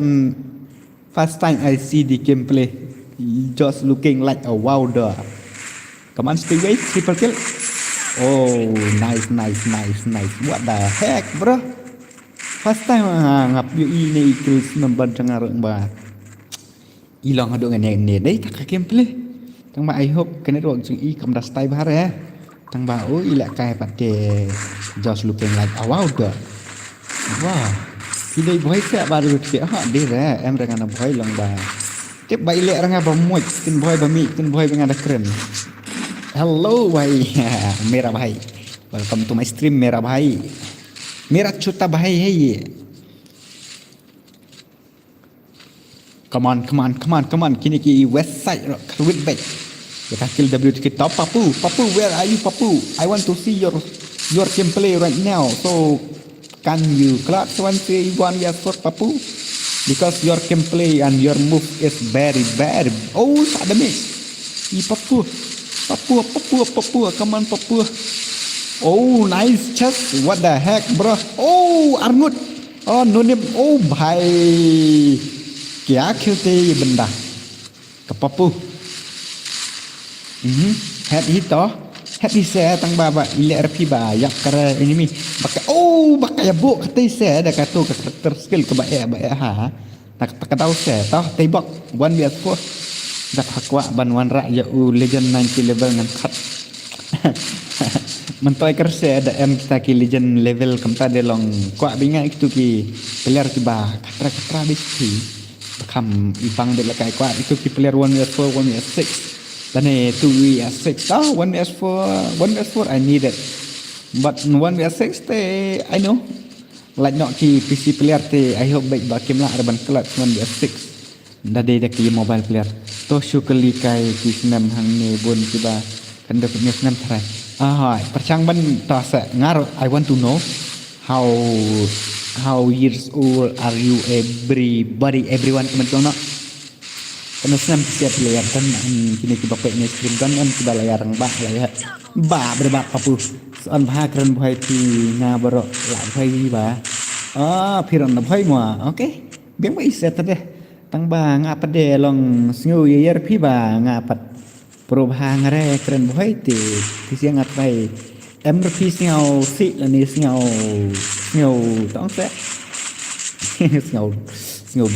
first time I see the gameplay, he just looking like a wow dog. Come on, Stevie, triple kill. Oh, nice, nice, nice, nice. What the heck, bro? First time ngap yu ini kill number jangan ba. Ilang hadu ngan ne dai tak gameplay. Tang ba I hope kena ruang chung I kam da style bahar ya. Tang ba oh ila kai pate just looking like a wow dog. Wow. Ini boy sẽ baru dia ha dia em dengan boy long ba. Tiếp bay lẹ rằng ba muat kin boy ba mi kin boy dengan ada keren. Hello bhai. Mera bhai. Welcome to my stream mera bhai. Mera chota bhai hai ye. Come on, come on, come on, come on. Kini ki west side with back. Kita kill WTK top Papu. Papu, where are you Papu? I want to see your gameplay right now. So can you clap 1-1 for Papu? Because your gameplay and your move is very bad. Oh, ada miss. Papu. Papu, Papu, Papu. Come on Papu. Oh, nice chest. What the heck, bro? Oh, Arnut. Oh, no name. Oh, bhai. Kya khilte ye banda? Ke Papu. Head hit toh. Head hit saya tang baba ile RP ba yak kara enemy. Baka oh baka ya bu kata saya ada kata karakter skill ke ba ha. Tak tahu saya toh tebak 1v4. Dak hakwa ban wan ra ya legend 90 level ngan khat. Mentoy kerse ada M kita ki legend level kamta de long kwa binga itu ki player ki ba katra biski. Kam ibang de la kai kwa itu ki player 1v4 1v6. Dan 2v6 1v4 I need it but 1v6 te I know like not ki PC player te I hope baik bakim lah ada ban kelat 1v6 dade de ki mobile player to syukali kai ki senam hang ne bon ki ba kan de punya senam try perchang ban ta sa ngar I want to know how years old are you everyone comment nak kena senam siap layar kan kini ki bapak ni stream kan kita layar ba layar ba berbak Papu soal bah keren boy ti nga baro la boy ba piron na boy mo okay biang ba iset deh tang ba nga pade long sngu yer pi ba nga pat pro ba ngare keren boy ti siang at bay em pi sngu si la ni sngu tong se sngu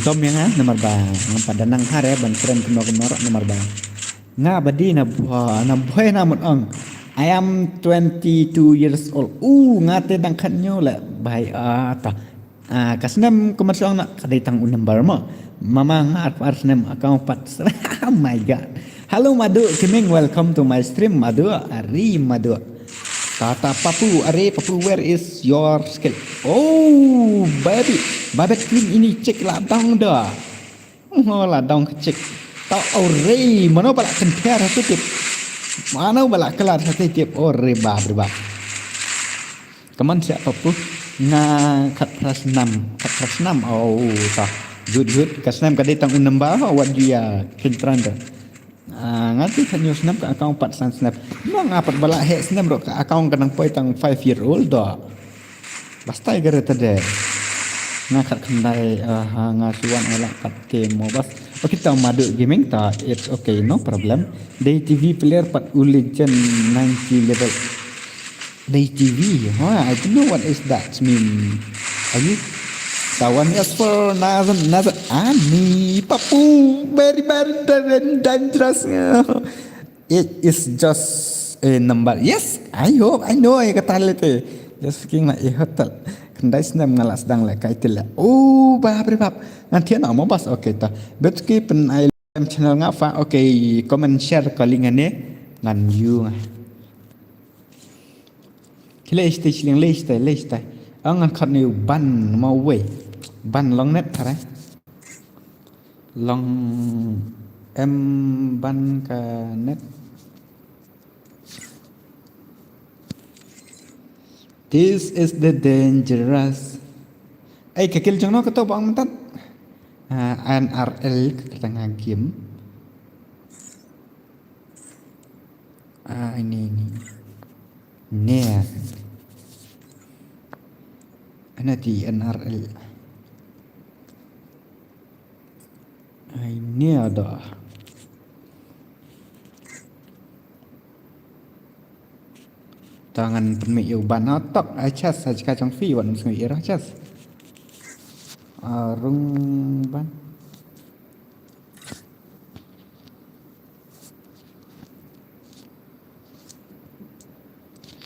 dom yang nomor ba pada nang hare ban keren kenor nomor ba nga badi na boy na mon ang I am 22 years old ngate dang khanyo la bai kasnam komersial nak kadai tang number mo mama ngat arsnem account pat oh my god hello Madu Kiming welcome to my stream Madu Ari Madu Tata Papu, Papu, where is your skill? Oh, baby, babet clean ini cek lah dong dah. Oh lah dong cek. Tau ore, mana balak kenter satu tip. Mana balak kelar satu tip. Ore berba. Kaman siap Papu? Nga kat kelas 6. Oh, tah. Good. Kelas 6 kadai tang unamba what dia kentran dah. Ngati kan news snap ka account 4 snap mo nga pat bala he snap ro ka account kanang poi tang 5-year-old do basta igare tade nga kat kandai nga suwan ala kat ke mo bas okay ta Madu gaming ta it's okay no problem day TV player pat legend 90 level day TV I don't know what is that mean are you Tawan as for another Ani Papu very dangerous. It is just a number. Yes, I hope I know I kata lete. Just speaking like hotel. Kendai senam ngalas dang like kaitil. Oh, bab. Nanti nak mau bas okay ta. Betki pen I channel ngapa okay comment share kalingane ngan you. Kile stage ling leste. Angan kat ni ban mau we. Ban long net thare long em ban ka net this is the dangerous kekil jong no keto bang mentat NRL ketengah game ini Ana di NRL. Ini ada. Tangan permit yêu ban otak achas sajka trong phi wan sung ira chas. Rung ban.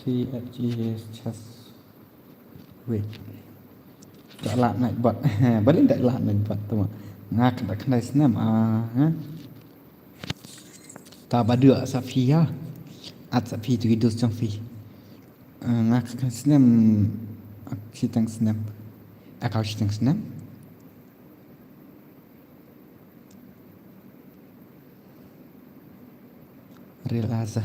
CFGS chas. Wait. Tak lak naik bot. Balik tak lak naik bot tu. Ngak tak kena snap Ta bada Safia. At Safi tu hidup trong phi. Ngak kena snap. Sitang snap. Akau sitang snap. Realize.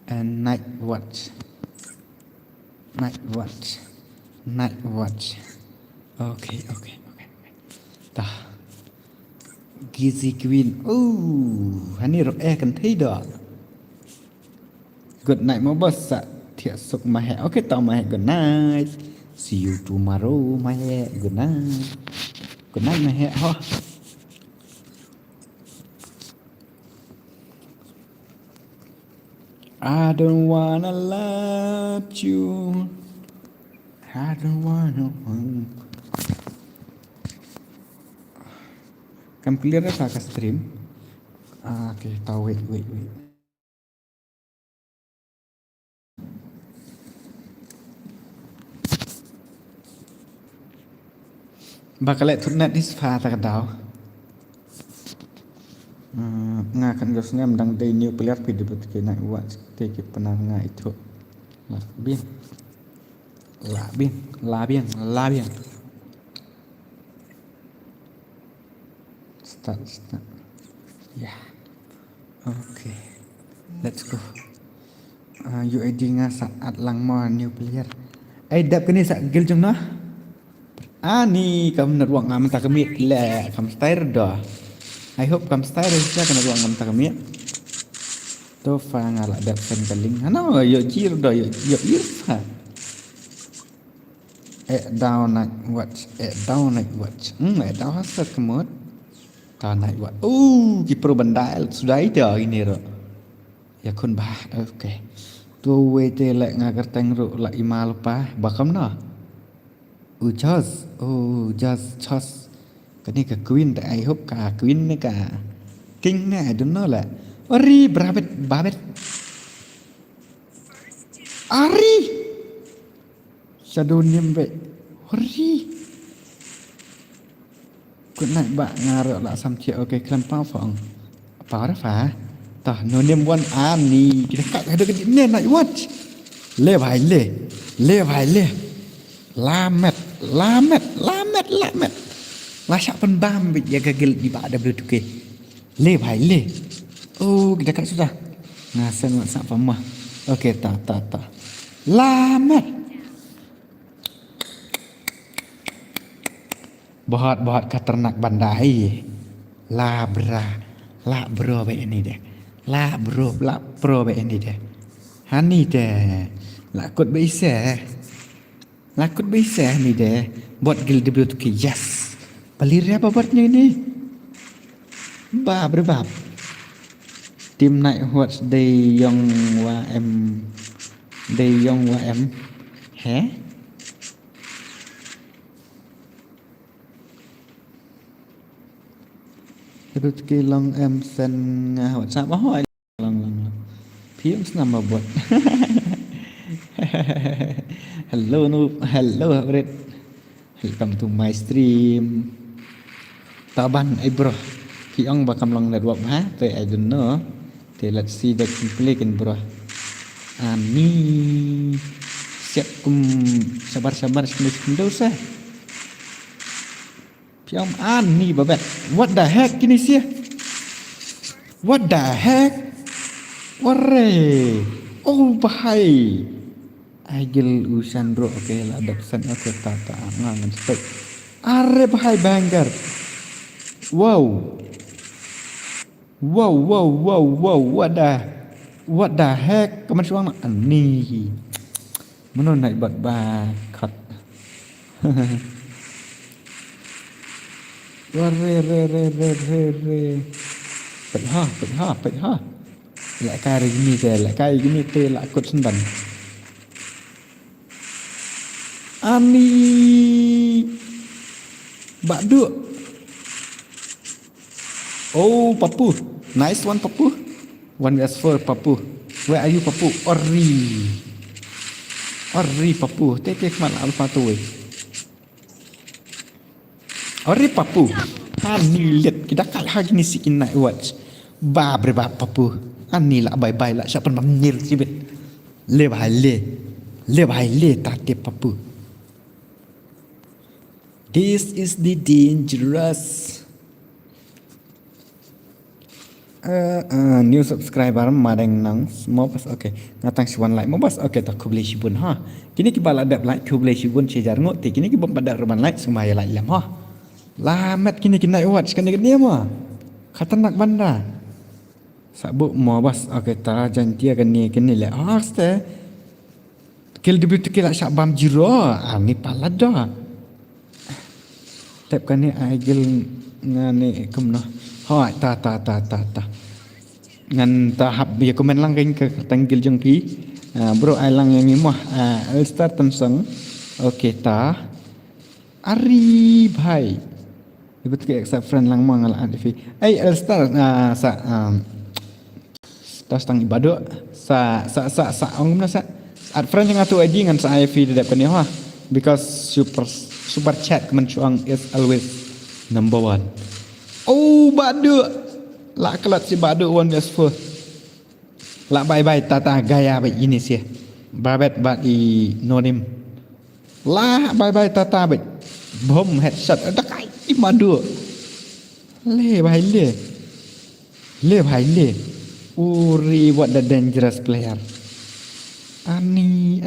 And night watch. Okay. Dah. Gizi Queen. Hani rồi kan thấy đó. Good night my boss. Thiệt sục my hair. Okay, tao my hair. Good night. See you tomorrow my hair. Good night. Good night my hair. Ho. I don't wanna love you. I don't wanna. Kan clear dah ke stream. Okay, tahu wait. Bakal let net ni sefa tak tahu. Ngakan gosnya mendang day nuclear video betul nak buat teki penanga itu. Labing. Start. Yeah. Okay. Let's go. UAD nga saat lang mo nuclear. Ay dap kini sak gil jong nah. Ni kamu naruang ngam tak kemit le kamu style dah. I hope kamu style dah kena ruang ngam tak kemit. To fa ngala dap sen kaling. Hana yo jir dah yo irfa. Down night watch. Down hasat kemut. Down night watch. Kiper bandai sudah ada ini ro. Ya kun bah. Okay. Tu wete lek ngagar tengru la imal pa bakam na. Just cái cái queen tại I hope cả queen này cả king này I don't know là Ari babet Ari shadow niệm vậy Ari cái này bạn ngờ là xăm triệu cái clam bao phòng bảo đó phải ta nó niệm one ani kita kat ada cái điểm này này watch le vai lamet Lasak penbam ya gagal di bawah W2K. Le. Kita kat sudah. Ngasan WhatsApp pamah. Okey, ta. Lamet. Bahat katernak bandai. La bro baik ini deh. La bro baik ini deh. Hani deh. Lakut bisa ni deh. Buat gil W2K. Yes. Pelirnya apa buatnya ini? Berbab. Tim night watch day young em. Heh? Terus ke long em sen WhatsApp apa? Long. Phim nama buat. Hello Noob. Hello Red. Welcome to my stream. Taban bro. Piang bakam long network I don't know. Let's see the gameplay kan bro. Ani siap sabar sebentar usah. Piang ani babet. What the heck ini sih? What the heck? Wore. Bahai. Agil usan bro. Okay lah adaptation okay tata ngangan stop. Are bahai banggar. Wow. What the heck? Kaman suang ni. Mana nak buat cut. Wah re. Pet ha. Lại cài gini ke, lại cài gini te lại kut sendan. Ani Bakdu. Oh, Papu. Nice one, Papu. 1v4, Papu. Where are you, Papu? Ori, Papu. Take man alpha tu. Ori, Papu. Ani lihat kita kalah gini si kena watch. Berapa Papu. Ani lah bye-bye lah. Siapa menir sibit. Le bahai le tatip Papu. This is the dangerous. New subscriber madeng nang mau pas okay ngatang siwan like mau pas okay tak kubli sibun ha kini ki bala dap like kubli sibun cejar ngot ti kini ki bom pada ruman like semaya like lam ha lamat kini kena watch kan dia mah khatanak banda sabuk mau pas okay ta jantia kan ni le aste kel debut kel sak bam jiro ani palada tap kan ni agil ngane kumno ha ta ngan tahap ya komen lang ke tanggil jeng pi bro ai lang yang imah start tenseng okey ta ari bhai ibut ke accept friend lang mang ala fi ai start sa tas tang ibado sa ong na sa at friend yang atu aji ngan sa fi dedak kan ha because super chat kemencuang is always number 1. Oh, Badu. Lah kelat si Badu 1v4. Lah bye-bye tata gaya baik ini sih. Babet bat I nonim. Lah bye-bye tata baik. Bom headshot. Dekai I Badu. Le bhai le. Uri what the dangerous player. Ani.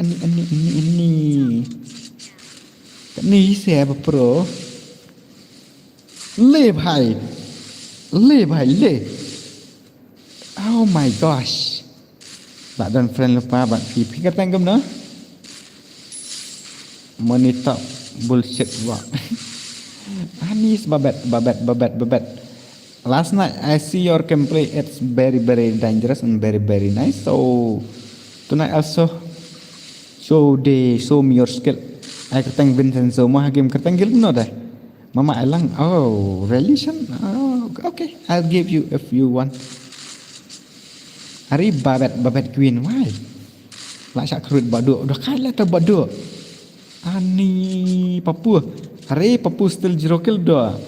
Ni siapa pro? Le bhai. Oh my gosh. Bạn dan friend lupa bạn pi kata ngam no. Monitor bullshit wa. Anis babet. Last night I see your gameplay. It's very dangerous and very nice. So tonight also show me your skill. I ketang Vincenzo mah game ketang gil no dah. Mama Elang, oh, relation? Oh, okay, I'll give you if you want. Hari babet queen, why? Lah sak kerut badu, udah kalah tu badu. Ani Papu, hari Papu still 0 kill doa.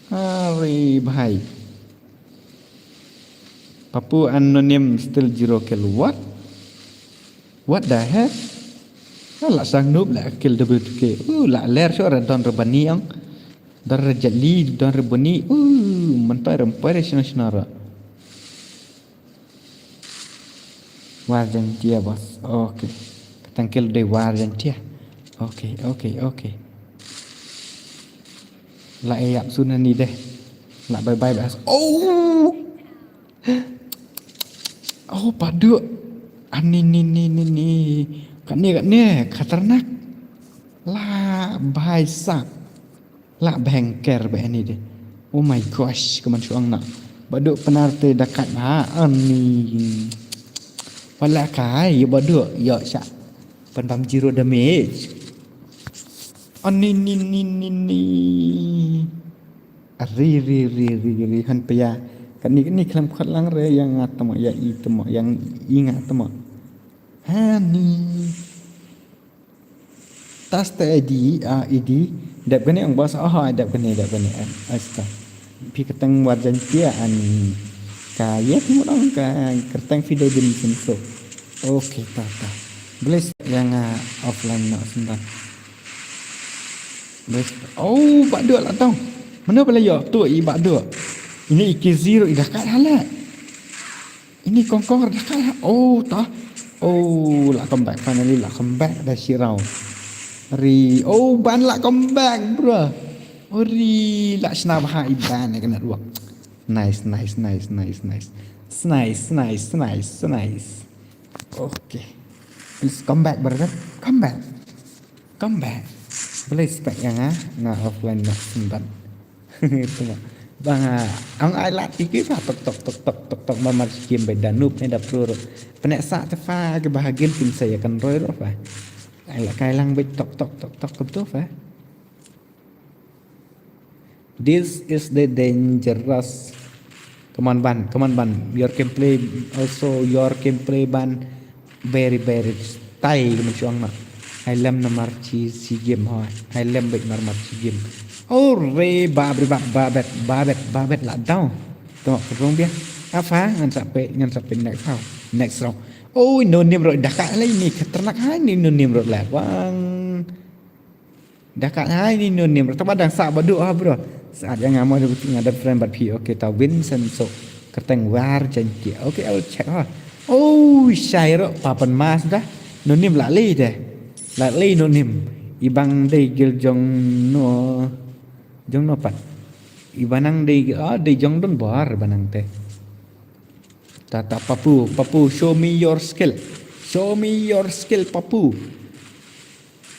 Hari bhai. Papu anonym still 0 kill. What the heck? Lah sang noob lah kill WK. Lah ler syora don rebani ang. Don rejali don rebani. Menpai senara. Warjan dia bos. Okay. Katang kill de warjan dia. Okay. Lah ayap sunan ni deh. Lah bye bas. Oh, padu. Ni. Kat ni khatarnak. Lah baisak. Lah bengker be ni deh. Oh my gosh, kemancuang nak. Baduk penarte dekat ani. Wala kai baduk ya syak. Penpam 0 damage. Ani ni. Ri han paya. Kan ni kelam khalang re yang ngatamo ya itemo yang ingat temo. Hani tas tadi dap gani ang bos dap gani asta pi ketang warjan dia an kayet mudang ka kertang video din senso okay tata bless yang offline nak sebentar bless bakdo lah tau mana pala yo tu bakdo ini IK0 dah kat halat ini kongkong dah kat tah lah comeback finally lah comeback dah sirau. Ban lah comeback bro. Lah senab hai ban kena dua. Nice. Okay. Let's come back brother. Come back. Come back. Boleh spek yang offline nak sempat. Itu mah. Bang ang ai latih ke tok mamar game by Danube ni dapur. Penek sak tefa ke bahagian pin saya kan roy roh fa. Ai la kai lang by tok betul fa. This is the dangerous. Come on ban. Your gameplay also your gameplay ban very style macam nak. Hai lem nomor si game ha. Hai lem baik nomor si game. Oh re babet lah down. Tengok kerong dia. Apa ngan sampai next round. Oh no name road dekat lah ini keternak hai ni no name road lah bang. Dekat hai ni no name road. Tepadang sak baduk ah bro. Saat yang ngamu ada friend but P. Okay, tau Vincent so kerteng war janji. Okay, I'll check ha. Oh, syairok papan mas dah. Nonim lali deh. Lali nonim. Ibang dei gil jong no pat. Ibanang dei dei jong don bar banang teh. Tata papu show me your skill. Show me your skill papu.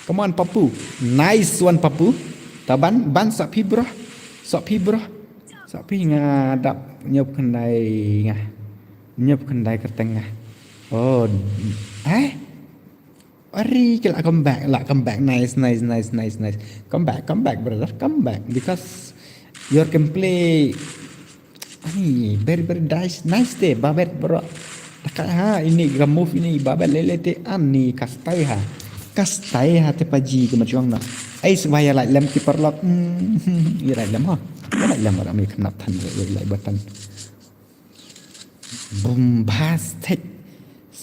Come on papu. Nice one papu. Taban ban sapi bro. Sapi ngadap nyop kendai kerteng ngah. Oh, Ari ke come back. Nice. Come back brother. Come back because your gameplay ani very nice deh babet bro. Dekat ha ini move ini babet lele te ani kastai ha te paji ke macam nak. Ai supaya like lem keeper lock. Ira lem ha. Like lem orang ni kenap tan like button. Bombastic.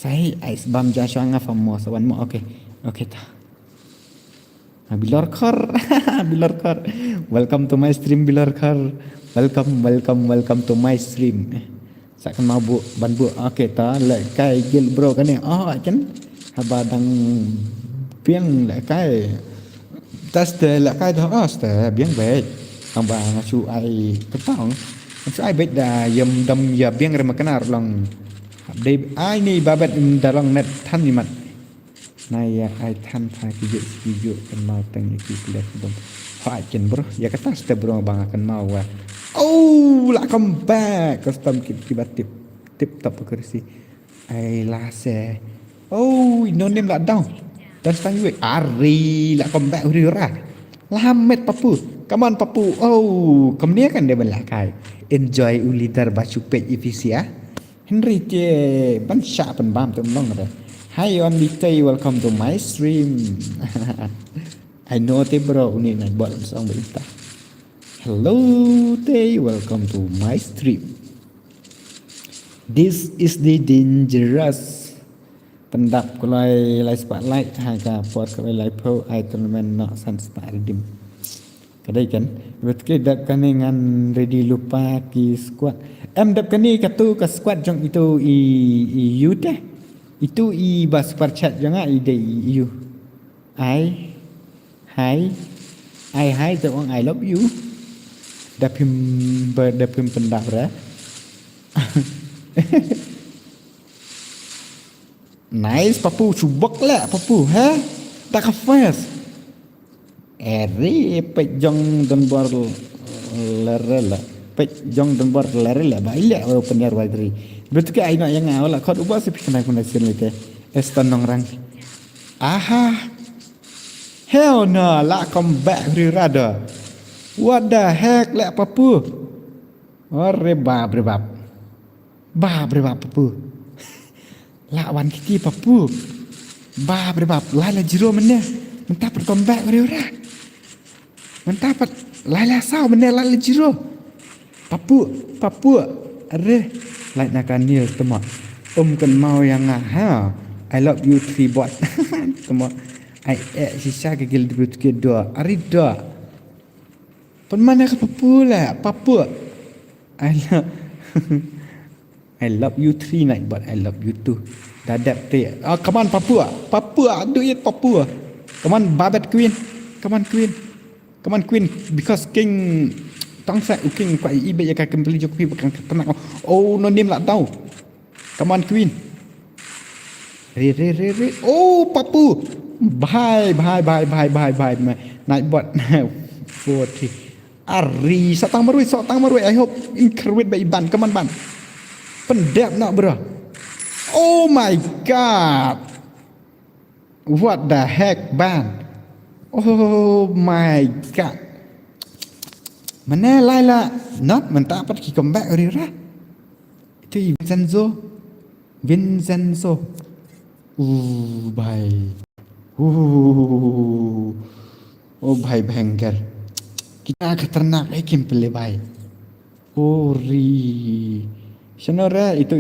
Saya ice bomb Joshua famous one more. Okay ta. Bilor Khor. Welcome to my stream Bilor Khor. Welcome to my stream. Saya akan mabuk banbu. Okay ta. Like kai gil bro kan ni. Oh kan. Habadang piang like kai. Tas de like kai dah asta biang baik. Abang acu ai petang. Acu ai baik dah yam dam ya biang rem kenar long. Đây ai ni babet dalam net tan ni mat. Nai ai tan fa video kan mau teng iki lihat dong. Fa ken bro. Ya kata step bro bang akan mau. Oh, lah come back. Custom kibat tip top kursi. Ai lase. Oh, no name lah down. Dan stang we ari lah come back ura. Lamet papu. Come on papu. Oh, kemudian kan dia belakai. Enjoy ulidar bacu page EVC ya. Henry je bansha pen bam tum long ada. Hi on Bitay, welcome to my stream. I know te bro ni nak buat song berita. Hello te, welcome to my stream. This is the dangerous. Pendap kulai live spotlight hai ka pot kulai live pro I tournament nak san stadium. Kadai kan betul dak kan dengan ready lupa ki squad em dap kan ni katu ka squad jong itu you teh itu bas super chat jong ai de you I hi tu orang I love you dapim pendap ra. Nice papu cubak lah papu ha tak fast. Eri pejong dan bor lerela pejong dan bor lerela baile open air wadri betul ke aina yang awak kau ubah sih kena connection lite estan nongrang hell no la come back rirada what the heck la papu ore bab papu la wan kiki papu bab la jiro meneh mentah per come back rirada mentah pat lala sao benda lala jiro papu are like nak kanil temo kan mau yang ha I love you three bot temo ai sisa ke gil debut ke doa arida pen mana ke papu lah papu I love you three night but I love you too dadap te come on papu do it papu come on babet queen come on queen because king tong sa king kwa ibe ya ka kembali jokowi bukan tenang oh no name lah tahu come on queen Re. Oh, papu. Bye. Naik buat 40. Ari, satang marui. I hope incredible by ban. Come on, ban. Pendap nak bro. Oh my god. What the heck, ban? Oh my god. Mana Laila? Not mentah apa ki comeback rira. Itu Vincenzo. Bhai. Oh bhai भयंकर. Kita खतरनाक है game play bhai. Oh ri. Sonora itu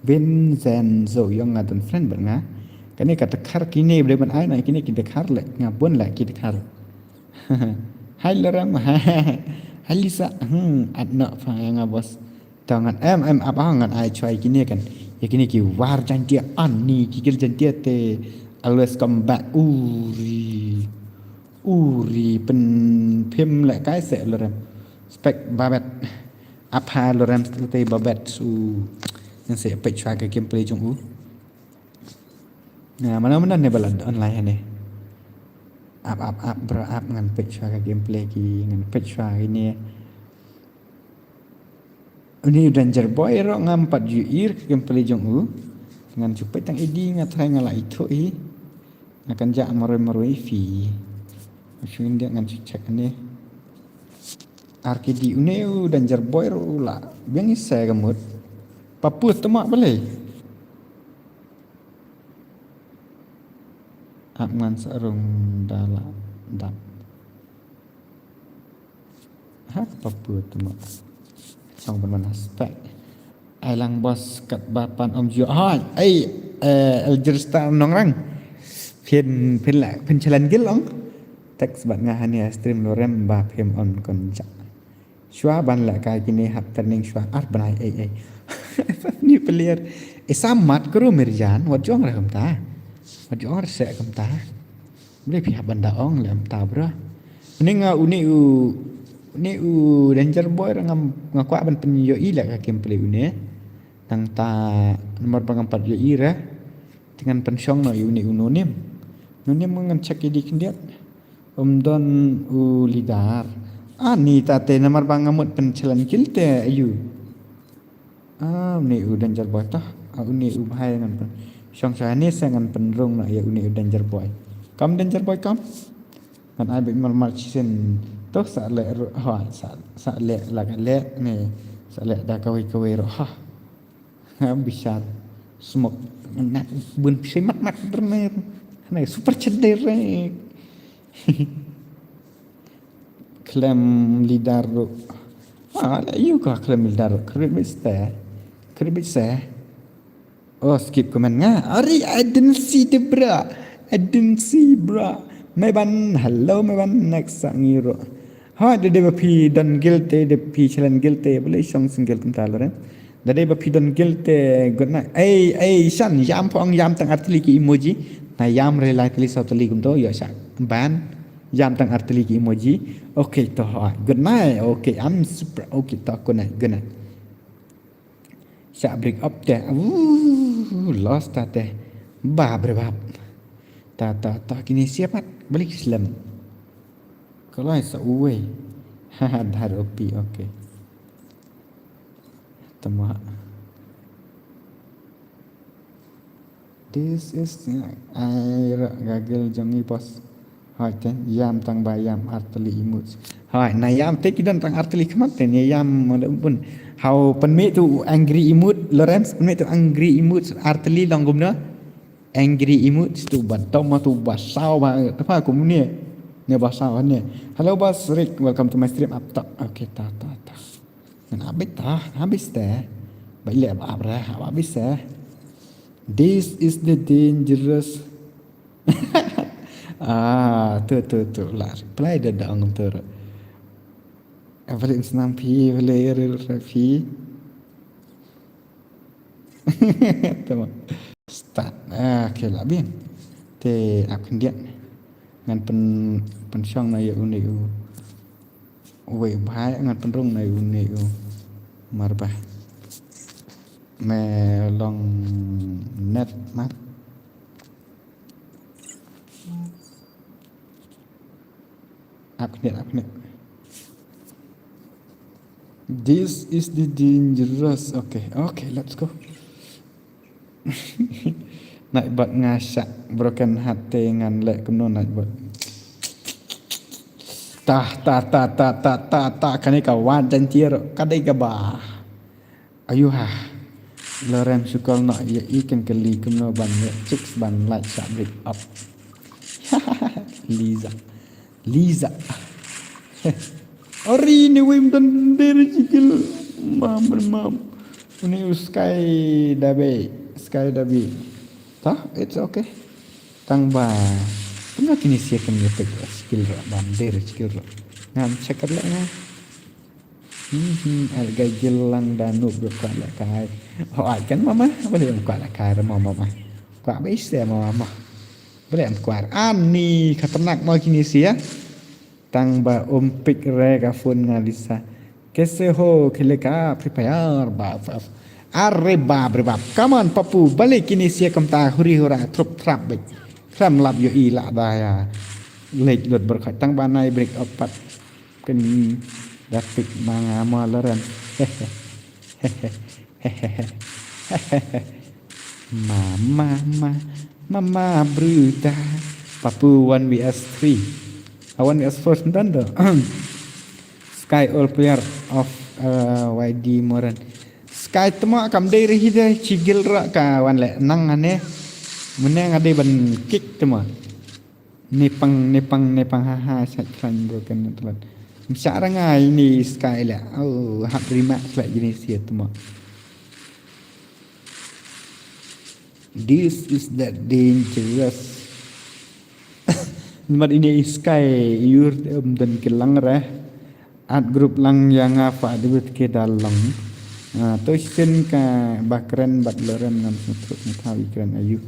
Vincenzo yang ngadon friend bernga. Kini kata kar kini boleh ben ai na kini kita kar le ngabun la kita kar. Hai Loram. Hai Lisa. Adna fa yang bos. Tangan em apa ngan ai choi kini kan. Ya kini ki war jantia ani kikil jantia te always come back. Uri pen phim lại cái sẽ Loram. Spec babet. Apa Loram strategi babet yang saya pecah ke gameplay jong nah mana-mana ne balad online ne up bro up ngan pecah ke gameplay ki ngan pecah ini danger boy ro ngam 4 juir ke gameplay jong ngan cupai tang edi ngatrai ngala itu akan jak maroi fi mungkin dia ngan cek ne RKD une danger boy ro la biang saya gemut Papus temak boleh. Akman sarung dalam dap. Papus temak. Song bermana spek. Ailang bos kat bapan om jo. Eljerstar nongrang. Pen challenge gil ong. Teks bat ngahan ya stream lorem ba pem on konja. Shua ban la ka kini hap turning shua art banai Ni player samat kru Mirjan wat jong ra ta wat jong se kam ta boleh pihak banda ong le ta bro ni u danger boy ngam ngakwa ban penyo i la ka gameplay une tang ta nomor bang 4 yo ira dengan pensyong no uni unonim ngan cek di kendiat don u lidar ni tate nomor bang ngamut pencelan kilte ayu ni u danger boy tah ni u bahaya ngan pen syong ni sangan penrung na ya ni u danger boy kam danger boy kam kan ai be mal chisen toh sa le sa le la ka le ni sa le da kawi ro bisa smoke nak bun pisai mat berner ni super cedera klaim lidar ro you ka klaim lidar Kribit saya. Oh skip comment nga. Ari I didn't see bra. May ban hello may ban next ngiro. Ha de bapi dan guilty de pi challenge guilty boleh song single kental ren. Dade bapi dan guilty good night. Shan yam pong yam tang artili ki emoji. Na yam relay tili sotali kumto yo sha. Ban yam tang artili ki emoji. Okay to ha. Good night. Okay I'm super okay to good night. Sa break up teh lost teh berbab ta kini siap balik Islam kalau sa uwe dar opi okay tama this is air gagal jangi pos hai ten yam tang bayam arteli imut hai na yam te kidan tang arteli kematen yam pun how penmi tu angry imut Lorenz penmi tu angry imut arteli langgumna angry imut tu batoma tu basau ba apa aku ni basau ni hello bos Rick welcome to my stream up top okay ta dan habis teh baik apa habis this is the dangerous tu lah reply dah dang tu Evelyn senang pi player Rafi teman start okay lah bien te akan dia ngan pen syong na yu ni wei bai ngan pen rong na yu ni yu marbah melong net mat up net. This is the dangerous. Okay, let's go. Nak buat ngasak broken hati ngan lek kuno nak buat. Ta kani kawan dan tiar kadai gaba. Ayuha. Lorem sukal nak ya ikan keli kuno ban chicks ban like sak break up. Liza. Ori ni wim dan dari cikil mam. Ini sky dabe. Tah, it's okay. Tang ba. Tengah kini siakan ya pek skill ra bandir skill ra. Ngam cekar lah ngam. Harga jelang danub berkuat lah kai. Oh, kan mama boleh berkuat lah kai mama. Kuat bisa mama. Boleh berkuat. Ani katanak mau kini sia. Tang ba umpik re ka phone ngalisa. Kese ho keleka prepare ba. Arrebab. Come on papu balik kini sia kamta huri hura trup trap baik. Kram lap yo i la daya. Lek lot berkat tang banai break up pat. Ken dapik manga malaran. Mama bruta. Papu 1vs3. 1vs4 dando. Sky all player of YD Moran. Sky temo kam dari hida cigil ra ka wan le nang ane. Menang ada ban kick temo. Nepang haha sakran broken telat. Sekarang ini Sky lah. Oh, hak terima selak jenis dia temo. This is that dangerous. Nomor ini Sky yur dan kelang reh. At grup lang yang apa debut ke dalam. Toisen ka bakren bat loren nam sutruk matawi kren ayu.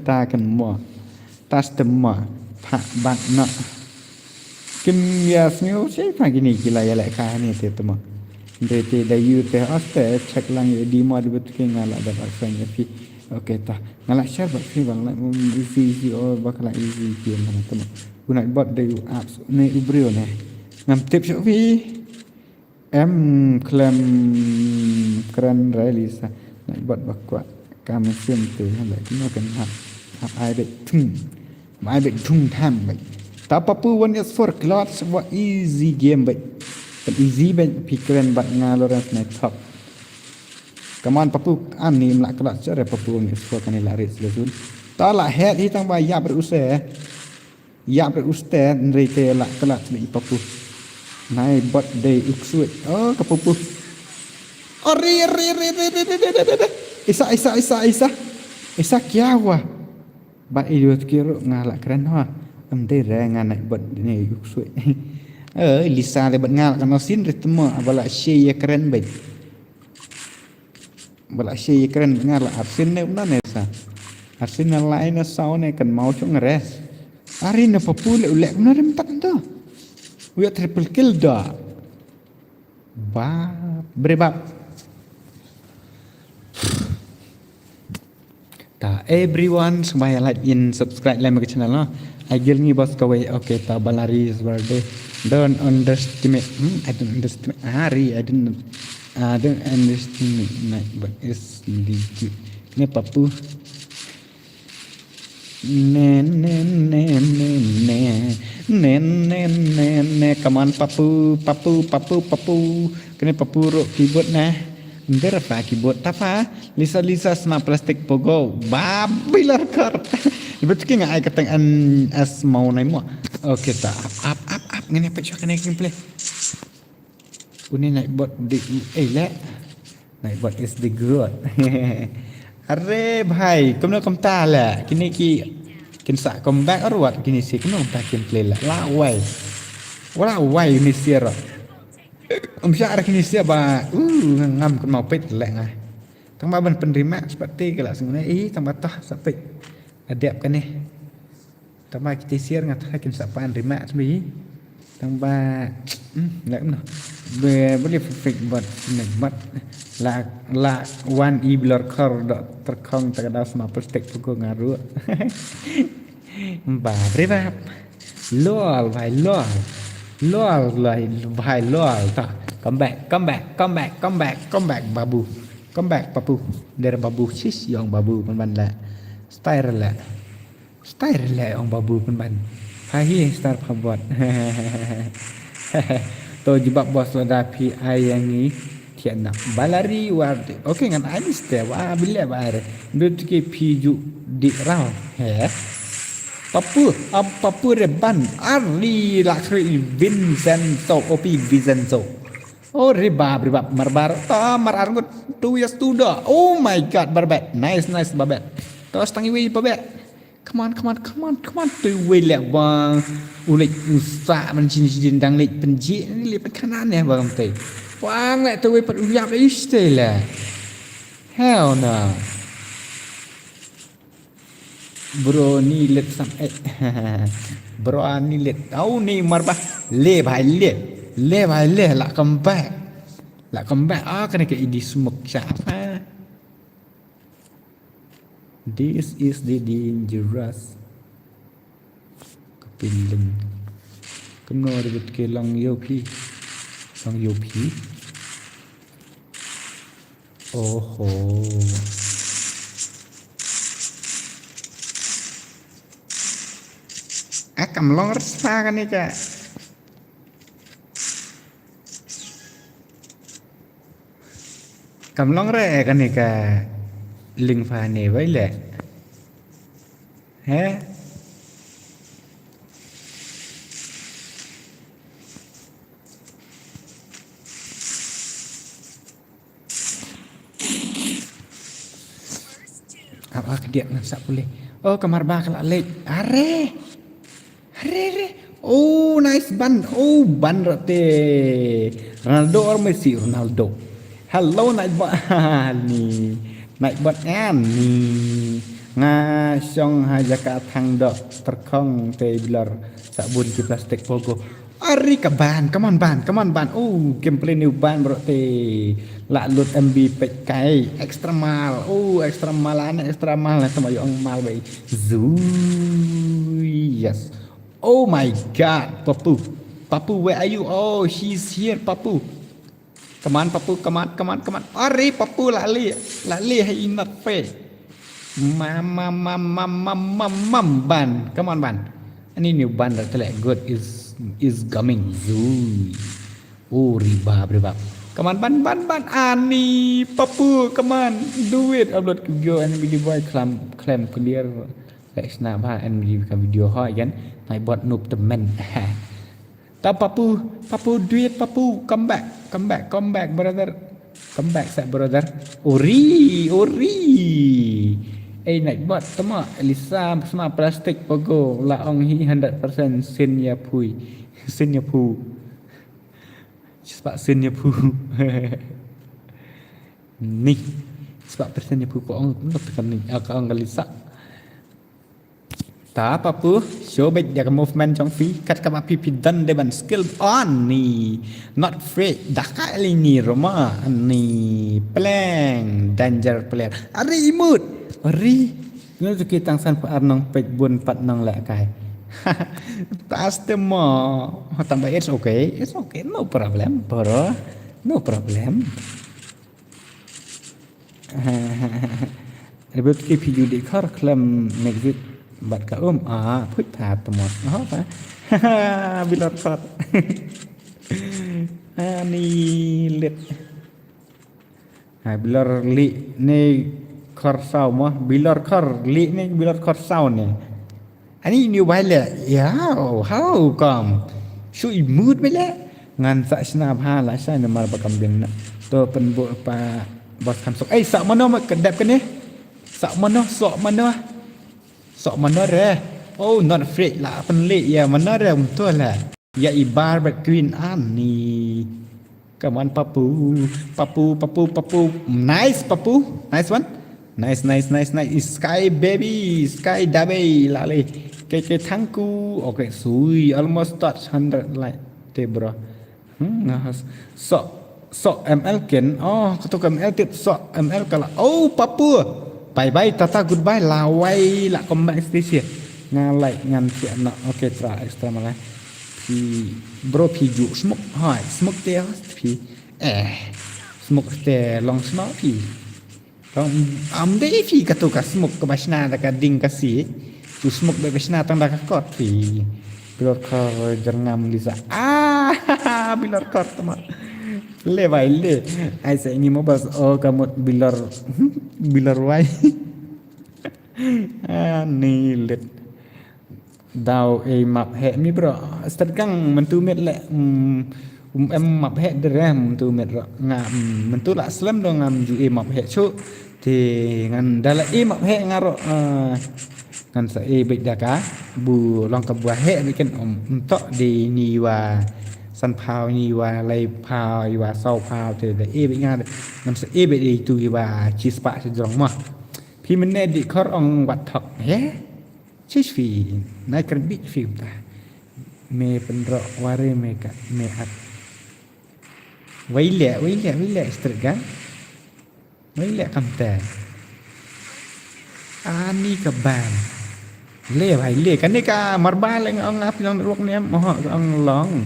Ta kan mo. Tas temo. Pak bak nak. Kim yasmio sei pagi ni gila ya lek ka ni te temo. Dete da yur te aste cek lang di mo debut ke ngala da bakren ya fi. Okay tah ngalak share buat fi bang like easy or bakal easy game mana teman guna buat dari apps ni ubrio ni ngam tips fi claim keren realisa nak buat bakwa kami simple like no kan hap ai bet tung tham baik tak apa pun is for clothes what easy game baik easy baik pikiran bat ngaloran na top. Kaman papu ani melak kelak cara papu ni sekolah kan laris lesun. Tala head hitang ba ya berusah. Ya berusah nrite lak kelak ni papu. Nai birthday uksut. Oh kapupu. Ori. Isa kiawa. Ba idiot kiro ngalak keren ha. Amde rengan naik birthday uksut. Lisa lebat ngalak kan sin ritme abala share keren baik. Balak sih keren dengar lah Arsenal mana nesa Arsenal lain saune kan mau cong ngeres hari ni popule ulek benar empat tu uya triple kill dah berebab ta everyone semua like in subscribe like my channel lah agil ni bos kawai okay ta balari birthday don't underestimate I don't underestimate hari I don't underestimate night but it's legit. Ni papu. Ne. Come on papu. Kena papu ro keyboard nah. Ndera pa keyboard tapa. Lisa smart plastic pogo. Babilar kar. Ibu tu kena ai katang an as mau nai mo. Okay ta up. Ngene pa chak kena gameplay. Uni naik bot di le naik bot is the good. Arre bhai kumna kumta la kini ki kinsa comeback arwat kini si kena ta kin play la wala wai ni sira syara kini sia ba ngam kun mau pet le ngah tang ba ban penerima seperti kala sengune tang batah sampai adap kan ni tang ba kita sir ngat kin sa pan terima smi Tambah Lek no boleh perfect buat nikmat la one e blur kor dok terkong terkadang sama plastik pukul ngaruh bare bab lol vai lol lai vai lol ta come back babu come back papu dari babu sis yang babu pan la style la yang babu pan hai style phabot to jebak bos lada pi ai yang ni tiana balari war okey ngan ai step bila bare dut ke pi ju di rau papu reban arli lakri Vincenzo opi Vincenzo oh ribab marbar ta marangut 2 years tuda oh my god barbet nice barbet terus tangi wi barbet come on tu wi lek bang ulik usak man jin dang lek penji ni lek kanan ya bang tei wang lek tu wi pat uyap istela hell no bro ni let sam bro ni let au ni marbah le bhai le la come back kena ke idi smoke siapa this is the dangerous kepiling kena ribet ke lang yopi oh cầm lon rất xa cái này kìa cầm lon rẻ cái này kìa linh pha này với lệ hả apa ke dia nak sak boleh oh kamar ba kelak lek are oh nice ban rote Ronaldo or Messi Ronaldo hello night bot ni night bot an ni nga song hajaka thang dok terkong tabler sabun ke plastik pogo ari ka ban come on ban oh gameplay new ban rote la lut MB pek kai extra mal sama yang mal bai zui yes oh my god papu where are you oh he's here papu come on ari papu lali hai not fair mam ban come on ban ini new ban terlek good is coming zui oh ribab come on ban ani papu come on do it upload video and video boy claim clear like snap and video hoi kan my bot noob temen ta papu do it papu come back brother come back set brother ori night bot tama Elisa sama plastik pogo la ong hi 100% senya pu sebab senya pu ni sebab persennya pu ko ong tekan ni ong Elisa ta papu show back dia movement trong fi kat ka pipi dan deban skill on ni not free daka ini roma ni plang danger player ari imut ari ni tu kita san par nong pej bun pat nong la kai Pasti mau tambah it's okay no problem bro no problem ribet ke video di kar klam exit bat ka phut thả tomot pa bilor kot ani lit bilor li ni kor sau mo bilor kor li ni bilor kor sau ni ani new bile ya how come shu mood bile ngan sa sna pha la sai nomor bakam bin to pen bo pa bos kam sok sak mano ma kedap ke ni sak mano sok mana re oh not afraid lah penlik ya mana re betul lah ya ibar but queen ani come on papu nice one nice sky baby sky dabe lale ke tangku okay sui almost touch 100 like te bro ngahas sok ml ken ketuk ml tip sok ml kala papua bye bye tata goodbye lawai la comeback station ngalai ngan si anak okay tra extra malah pi bro pi ju smoke hai smoke te pi smoke te long smoke pi Kong amde fi katu ka smoke ka basna da ka ding ka si tu smoke be basna tang da ka kot fi bilor kor jerngam lisa bilor kor tama le vai le ai sa ini mo bas kamot bilor wai ni let dau map he mi bro stat kang mentu met le em map he derem tu met ro ngam mentu la slam do ngam ju map he chu thì ngan dala map he ngaro ngan sa big daka bu long ka bua he mi ken to di ni wa san phao ni wa lai phao wa sau phao thì de be nga ngam sa be di tu wa chi spa si jong ma phi men ne di khor ong wat thok he chi fi nai kan bi fi ta me pen ro ware me ka me at Wai le istrigan wai le kamte ani ka ban le vai le kan ni ka marba le ngong ngap long ruok nem mo ong long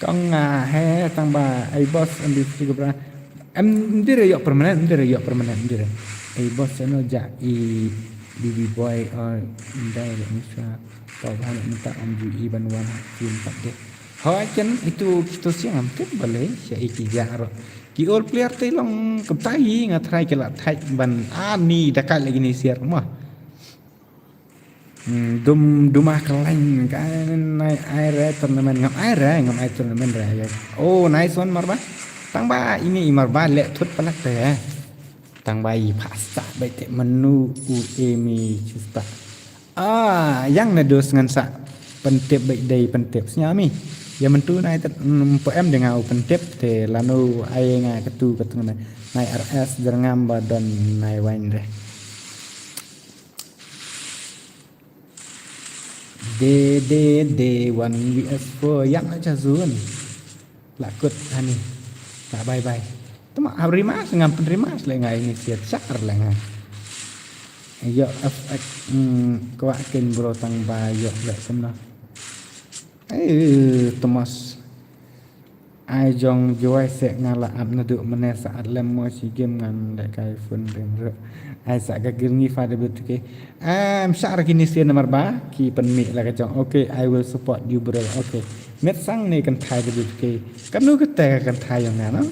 kong nga he tang ba ai boss andi sigabra em ndire yo permanent ndire ai boss no ja BB boy or dai le misra tau ban minta amju iban wan film tak de Hoacan itu kita siang amtet boleh saya ikijaro. Ki all player te long ketai ngatrai ke latai ban ani dekat lagi ni siar mah. Dumah kelain kan naik air turnamen ngam air turnamen raya. Oh nice one marba. Tang ba ini marba lek tut palak teh. Tang bai pasta bai te menu mi cista. Yang nados ngan sa pentip baik day pentip senyami. Ya mentu nai PM dengan open tip te lanu ai nga ketu nai RS derngam badan nai wain re D 1 VS4 yang aja zun lakut hani tak bye tuma harima ngam penerima le ngai ini siat sakar le ngai yo FX kwa ken bro tang ba yo le semna Thomas ai jong joy se ngala ap na du mane saat lem mo si game ngan de kai fun dem re ai sa ga girni fa de bet ke syar kini si nomor ba ki pen mi la ka jong okay I will support you bro okay met sang ni kan thai de bet ke kan nu ka te kan thai yang na no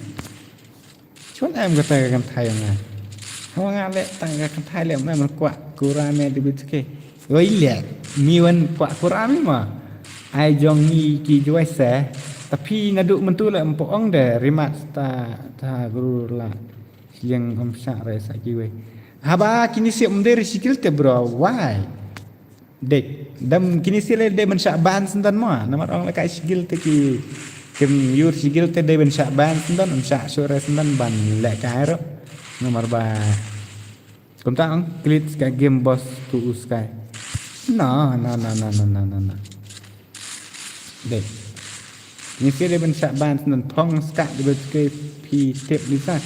chon em ka te kan thai yang na hawa nga le tang ka kan thai le ma man kwa kurame de bet ke oi le mi wan kwa kurame ma ai jong ni ki juai se tapi naduk mentu la empong de rimat ta guru la yang omsa re sa ki we haba kini siap menderi sikil te bro why dek dam kini sile de men syaban sendan ma namar ong la kai sikil te ki kem yur sikil te de ben syaban sendan omsa sore sendan ban le kai ro nomor ba kom ta ong klit ka game boss tu uskai no Dek, ni kira ben Syaban dan pong skat di ke pi tip ni sah.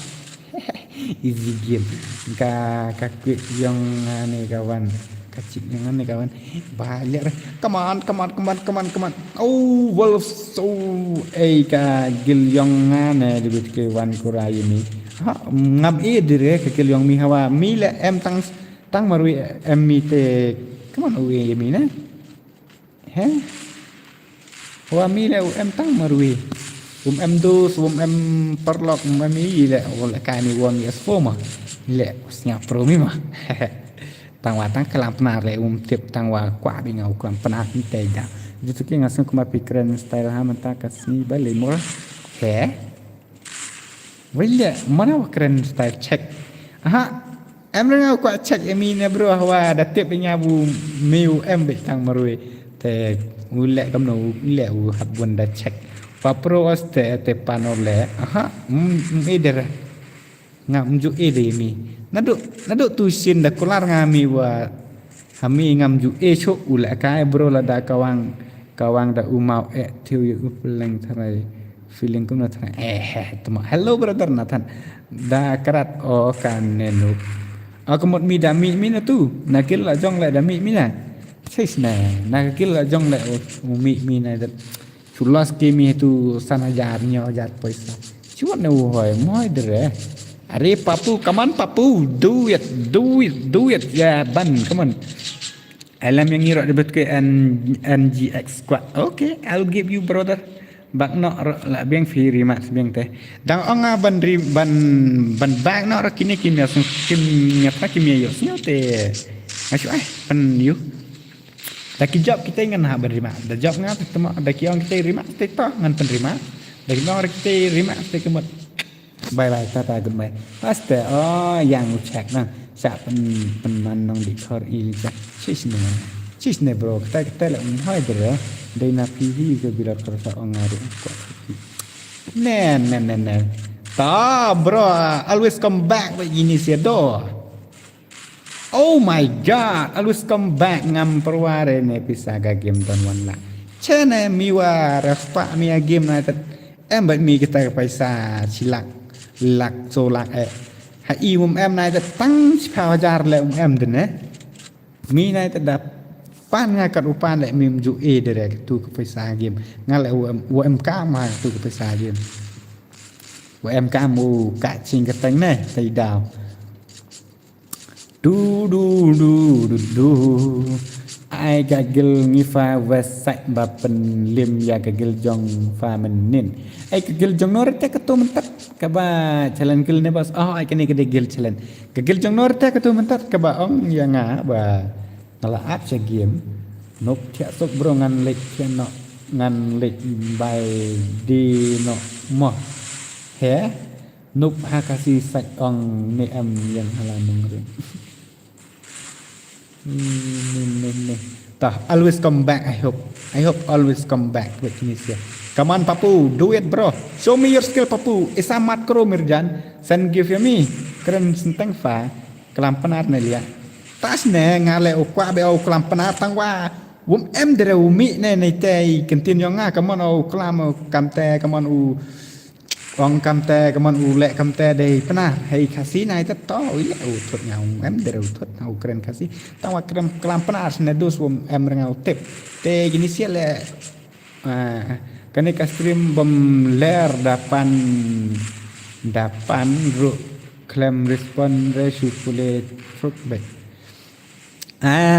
Easy game. Ka kuit yang ni kawan, kacik yang ni kawan. Balik. Come on. Oh, Wolves. Oh, ka gil yang ni di ke wan kurai ni. Ngam dire ke gil yang mi hawa mi le em tang marui em mi te. Come on we mi na. Wa mi le em tang marui em dos em perlok mi le wala ka ni won yes fo ma le snya pro mi ma tang wa tang kelam penar le tip tang wa kwa bi ngau kelam penar mi te da jitu ki ngasang kuma pikiran style ha mata kasni bale mo wala mana wa keren style check em ngau kwa check mi ne bro wa da tip nya bu miu em be tang marui te ule kam no le u habun da check pa pro oste te panole eder ngam ju ede mi nadu tu sin da kular ngami wa Kami ngam ju esok ula kai bro la da kawang kawang da umau tiu yu peleng tharai feeling kum na tharai tuma hello brother Nathan da karat o kan nenu aku mot mi da mi na tu nakil la jong la da mi na sis na nakil la jong la mi na da chulas ke mi tu sana jar nyo jar paisa chuat na hoy moi dere are papu come on papu do it ya ban come on alam yang ngira debat ke NGX squad. Okay, I'll give you brother. Bak no la biang free mat biang teh. Dang onga ban ban bag no kini kimia pa kimia yo snyo te. Asu pan you. Daki job kita ingan ha ban rima. Da job nga temo daki ong kita rima te to ngan penerima. Daki no kita rima te kemot. Bye bye tata goodbye. Paste oh yang ucak nang sa penman nong di khor i ja. Cisne bro kita la hai dere dai na pihi ke bila kerasa ongaru ko. Nen ta bro always come back with initiator. Oh my god always come back ngam perware ne pisaga game ton wan la. Chene miwa raspa mi game na tet em bat mi kita paisa silak lak so lak ha i em na tet tang pa jar le em den mi nai tadap pan nga kat upan le mim ju direct tu ke pesa game ngal UMK ma tu ke pesa game UMK mu ka ching kateng ne tai daw du ai gagil ngifa website ba pen lim ya gagil jong fa menin ai gagil jong nor te ketu mentat ka ba challenge gil ne bas ai kene gede gil challenge gagil jong nor te ketu mentat ka ba ong ya nga ba ngala at cha game nok thia sok bro ngan lek no ngan lek by di no mo he nup hakasi sak ong ne am yang hala mengrin tah always come back I hope always come back with Tunisia. Come on papu do it bro, show me your skill papu isamat kro mirjan sen give me keren senteng fa kelam penar ne lia tas ne ngale ukwa be au kelam penar tang wa wum em dere umi ne nei te kentin yo nga come on au kelam kam te come on u ong kam te come on u le kam te dei penar hei kasi nai te to ile u thot ngau em dere u thot ngau keren kasi tang wa krem kelam penar ne dus wum em ngau tip te gini sia le kane ka stream bom ler dapan ru klem respond ratio pule fruit back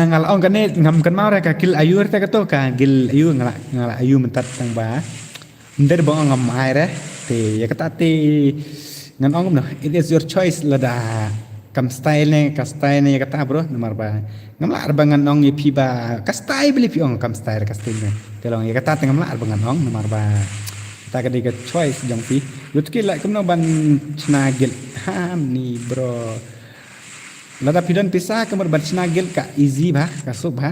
ngal ong kane ngam kan mau ka kil ayu te ka to ka gil ayu ngala ayu mentat tang ba nder bong ngam ai re te ya kata te ngan ong no it is your choice lada kam style ne ka style ne ya kata bro nomor ba ngam la arbangan ong ye pi ba ka style beli pi ong kam style ka style ne te long ya kata ngam la arbangan ong nomor ba ta ka diga choice jong pi lut ki la kum no ban snagil ham ni bro lada pidan pisa kamar ban snagil ka easy ba ka sub ba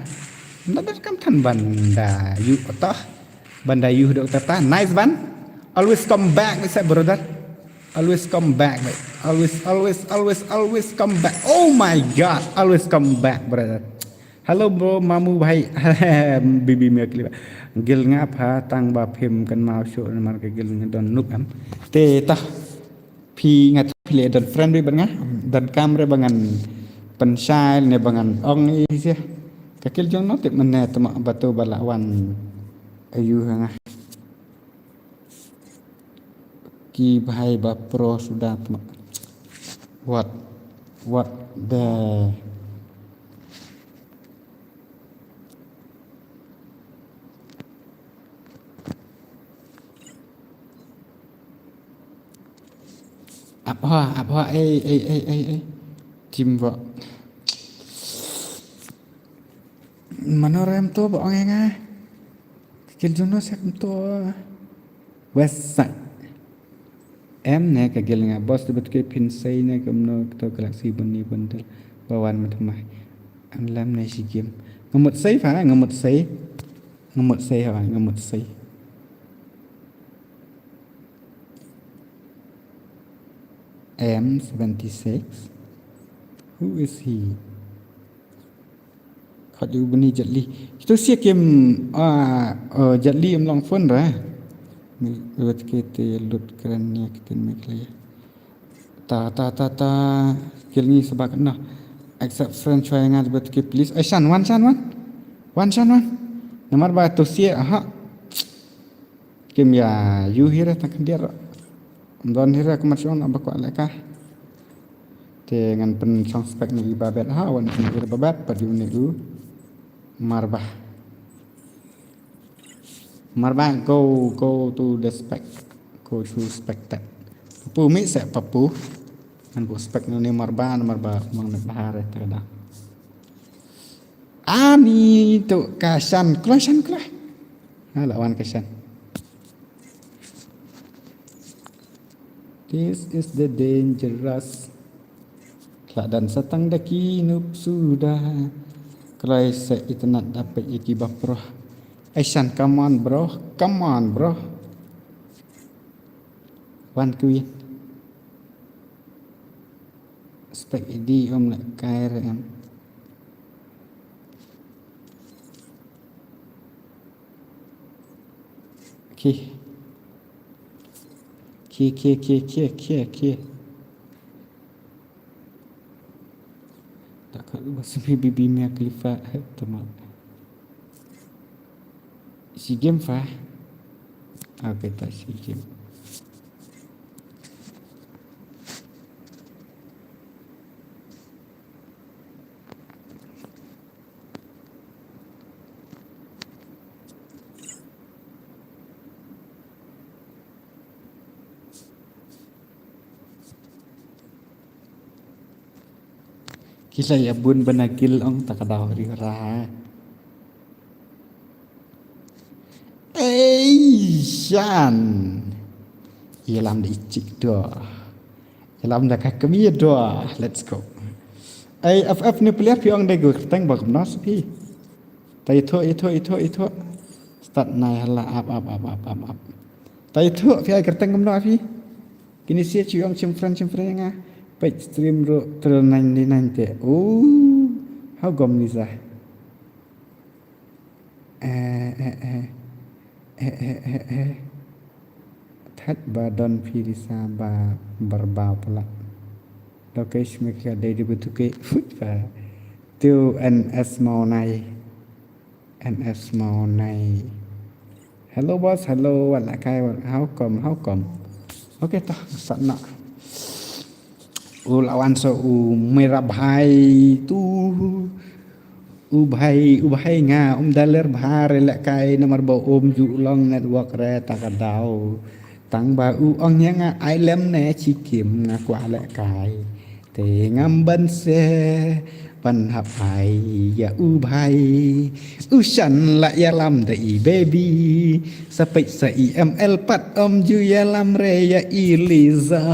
lada kam than banda yu toh banda yu do ta nice ban always come back my brother always come back mate. always come back oh my god always come back brother hello bro mamu bhai bibi mekli gil ngap ha tang ba phim kan mau show mar ka gil don nup am te ta phi ngat phle don friend bi ban nga dan kamera bangan pensai ne bangan ong i sia ka kil jong no te mane tama batu balawan ayu nga ki bhai ba pro sudah tama what the apa tim vợ manorem to vợ nghe nga kil jono sak to west side em ne ka gil nga bos debut ke pin sei ne kamno to galaxy bunni bundel bawan ma thamai an lam ne si game ngamut sei fa ngamut sei ha ngamut sei M76 who is he Khot yu bani Jet Li. Kita sia game Jet Li long phone ra. Ni buat kita loot kerannya kita make lah. Ta skill ni sebab kena accept friend try ngat buat kita please. Shan one. Nomor ba tu sia game ya you here tak dia. Don here aku macam nak bakal lekah. Dengan pen song spek ni babet wan ni babet pada unit tu marbah go to the spec go to spec that papu mi se papu an bu spek ni marbah mang bahar tak ada ani tu kasan kelah lawan kasan. This is the dangerous dan satang daki nup sudah kelai se itu nak dapat iki baproh. Aisan come on bro one queen spek idi om nak KRM okay tak bas bibi Mia Khalifa teman si game fa tak si game kisah ya bun benakil ong tak ada hari ra. Shan ialam di cik doa ialam dah kami doa let's go FF ni player piong dai gu teng bak nas pi tai tho start nai hala up tai tho pi ai kerteng gam pi kini sia ciong cimfran nga page stream ro 99 te how gom ni sah That badan pirisa ba berbau pula. Lokesh mereka dari betul futbal. Tu NS mau naik. Hello boss, hello. Wala kai. How come? Okay tak sana. Lawan so merah bahai tu. Ubhai nga daler bahar lek kai nomor ba ju long network re takadau tang ba ong nga ailem ne chikim nga kwa lek kai te ngamban se pan hapai ya ubhai usan la ya lam dai baby sapek sa IML pat ju ya lam re ya iliza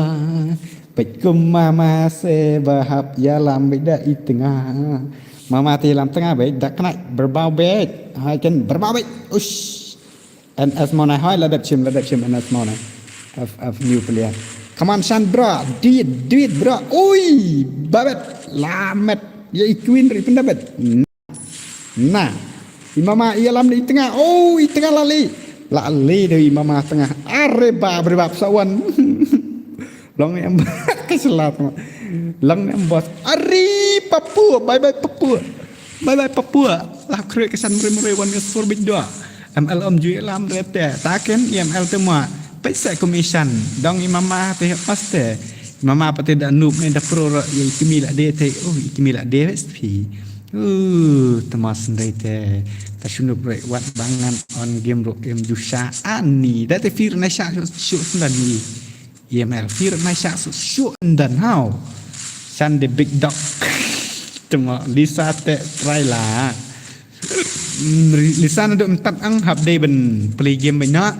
pek mama se bahap ya lam beda i tengah Mama ti lam tengah baik dak kena berbau baik. Hai kan berbau baik. Ush. NS mau naik hai ladap chim NS mau naik. F new player. Come on Shan bro. Do it bro. Oi, babet lamet. Ya queen ri pendapat. Nah. Mama ia lam di tengah. Oh, di tengah lali. Lali dari mama tengah. Areba berbab sawan. Long yang keselat. Lang nembos Ari Papua bye Papua lah krek kesan mure wan ke sorbit doa ML om ju lam rete taken ML temua pesa commission dong imama te paste mama pate da noob ne da pro ya ikimila de te ikimila de sp temas ndete ta shunu break wat bangan on game ro em jusha ani da te fir na sha shoot ndani ML fir na sha shoot ndan how San the big dog cuma Lisa te try lah Lisa ada 4 ang hab day ben play game banyak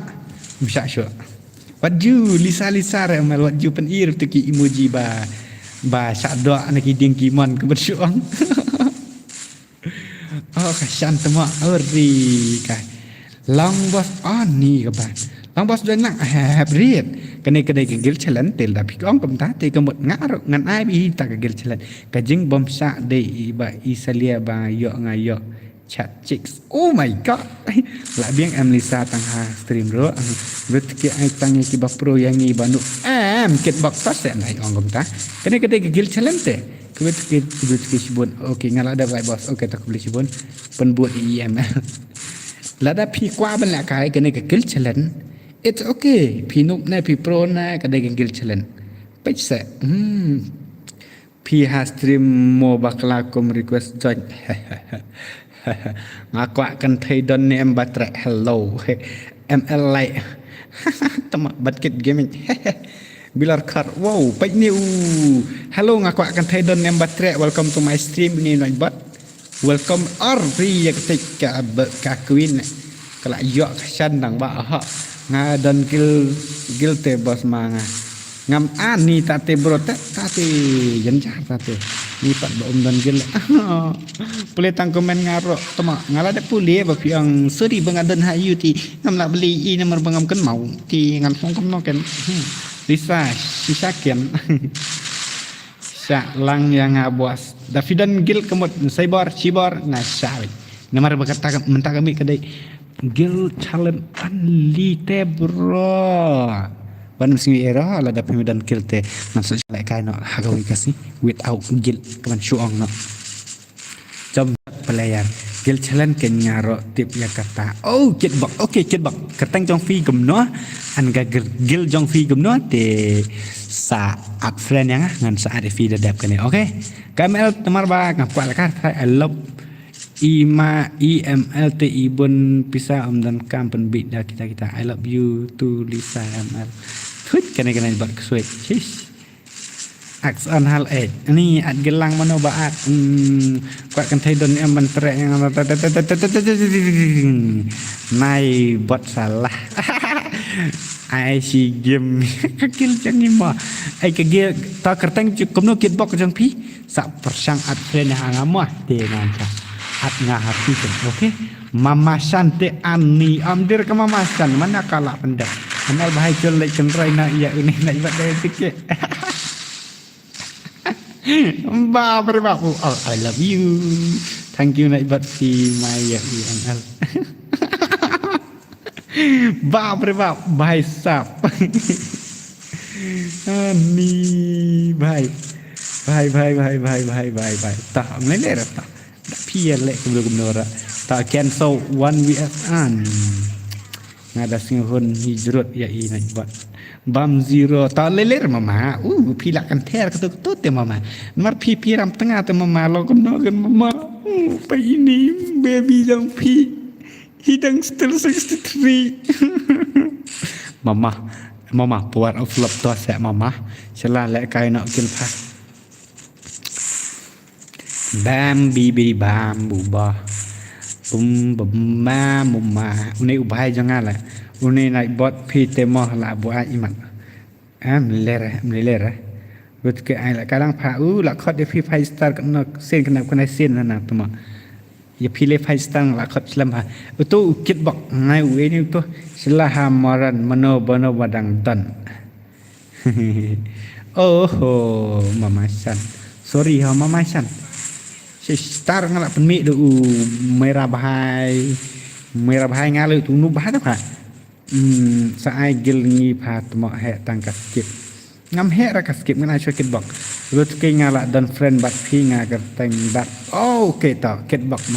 bisa sure what you Lisa remel what you pen ir tu ki emoji ba syak doa nak ding kimon ke bersyuang kasihan semua ori kai long bos ni ke ban Bang bos dan nak hybrid. Kene kedai kegil challenge tel dah pik ong kem ta te kemut ngar ngan ai bi ta kegil challenge. Kajing bom sa de ba isalia ba yo ngayo chat chicks. Oh my god. La biang am Lisa tang ha stream ro. Bet ki ai tang ki ba pro yang ni banu. Kit box ta se nai ong kem ta. Kene kedai kegil challenge te. Kebet ki sibun. Okey ngala ada baik bos. Okey tak beli sibun. Pen buat EML. Lada pi kwa ban la kai kene kegil challenge. It's okay. Pinup na pi pro na kadai gengil challenge. Page set. Pi has stream mo bakla kom request join. Ngakwa kan thai don ni em batre hello. ML like. Tama batkit gaming. Bilar kar. Wow, page ni hello ngakwa kan thai don ni em batre. Welcome to my stream ni noi bot. Welcome Arri ya ketika kakuin. Kala yok san nang ba ha. Nga dan gil te bos manga ngam ani tate bro tate jenjah tate ni pat ba dan gil boleh tang komen ngaro tama ngala de puli ba piang suri bangadan hayu ti ngam la beli i nomor bangam kan mau ti ngam song kom no ken Lisa sisa ken sa lang yang bos Davidan gil kemut cyber cibor na sawi nomor berkata mentah kami kedai Gil challenge anli te bro. Ban mesti era la da pemedan gil te masuk like kai no hagawi kasi without gil kaman syuong no. Jom player gil challenge ken nyaro tip ya kata. Oh kit bak. Okay kit bak. Kertang jong fi gemno an ga gil jong fi gemno te sa at friend yang ngan sa ada fi dadap kene. Okay. KML temar ba ngapal kan I love Ima IML te ibun pisa dan kam penbit dah kita I love you to Lisa ML. Tweet kena buat kesuai. Hish. Aks on hal ni at gelang mano baat. Kuat kan thai don em bantrek yang nai bot salah. Ai si game kekil jangi ma. Ai kegil ta kertang cukup no kit bok jang pi. Sak persang at friend yang ngamah dengan at nga hati kan okey mamasan te ani amdir ke mamasan mana kalah pendak anal bahai jelek kendrai nak ya ini nak ibat dari tiket ba berba oh I love you thank you nak ibat si Maya anal ba berba bahai sap ani bahai tak meleleh tak Pier lek sebelum menora tak cancel one vs an ngada singhun hijrut ya ini buat bam zero tak leler mama pilakan ter ketut te mama nomor pi ram tengah te mama lo kan mama apa ini baby yang pi hidang still 63 mama power of love to sa mama sela lek kai nak kin pas Bam bibi bam buba bum bama mumma uni ubahai jangan lah uni naik bot pi temoh lah buat iman meleleh bet ke ai la kadang pha la khot de pi 5 star kena sen kena sen na tuma ya pilih 5 star la khot selam ha tu kit bok ngai we ni tu selah maran mano bano badang dan oh mamasan sorry ha mamasan star ngalak penmik do merah bahai ngalu tu nu bahai tu ha sa ai gil ngi phat mo he tangkat skip ngam he ra ka skip ngana show kit box rut ke ngalak dan friend bat phi nga ka tang bat okay ta kit box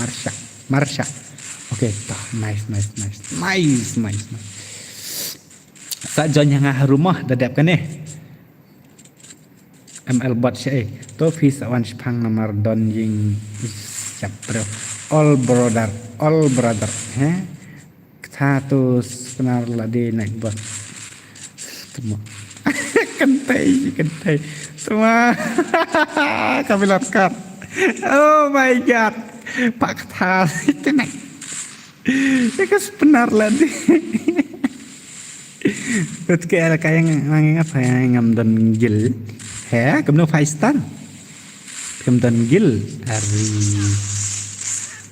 marsha okay ta nice sa jon yang rumah dadap kan ML bot sye to fis awan spang nomor don ying chapter all brother tha tu senar la de naik bot semua kentai semua kabilat kar oh my god pak tha itu naik itu sebenar lah de bet ke ala kaya ngapa ngam don gil he kemno 5 star kem dan gil hari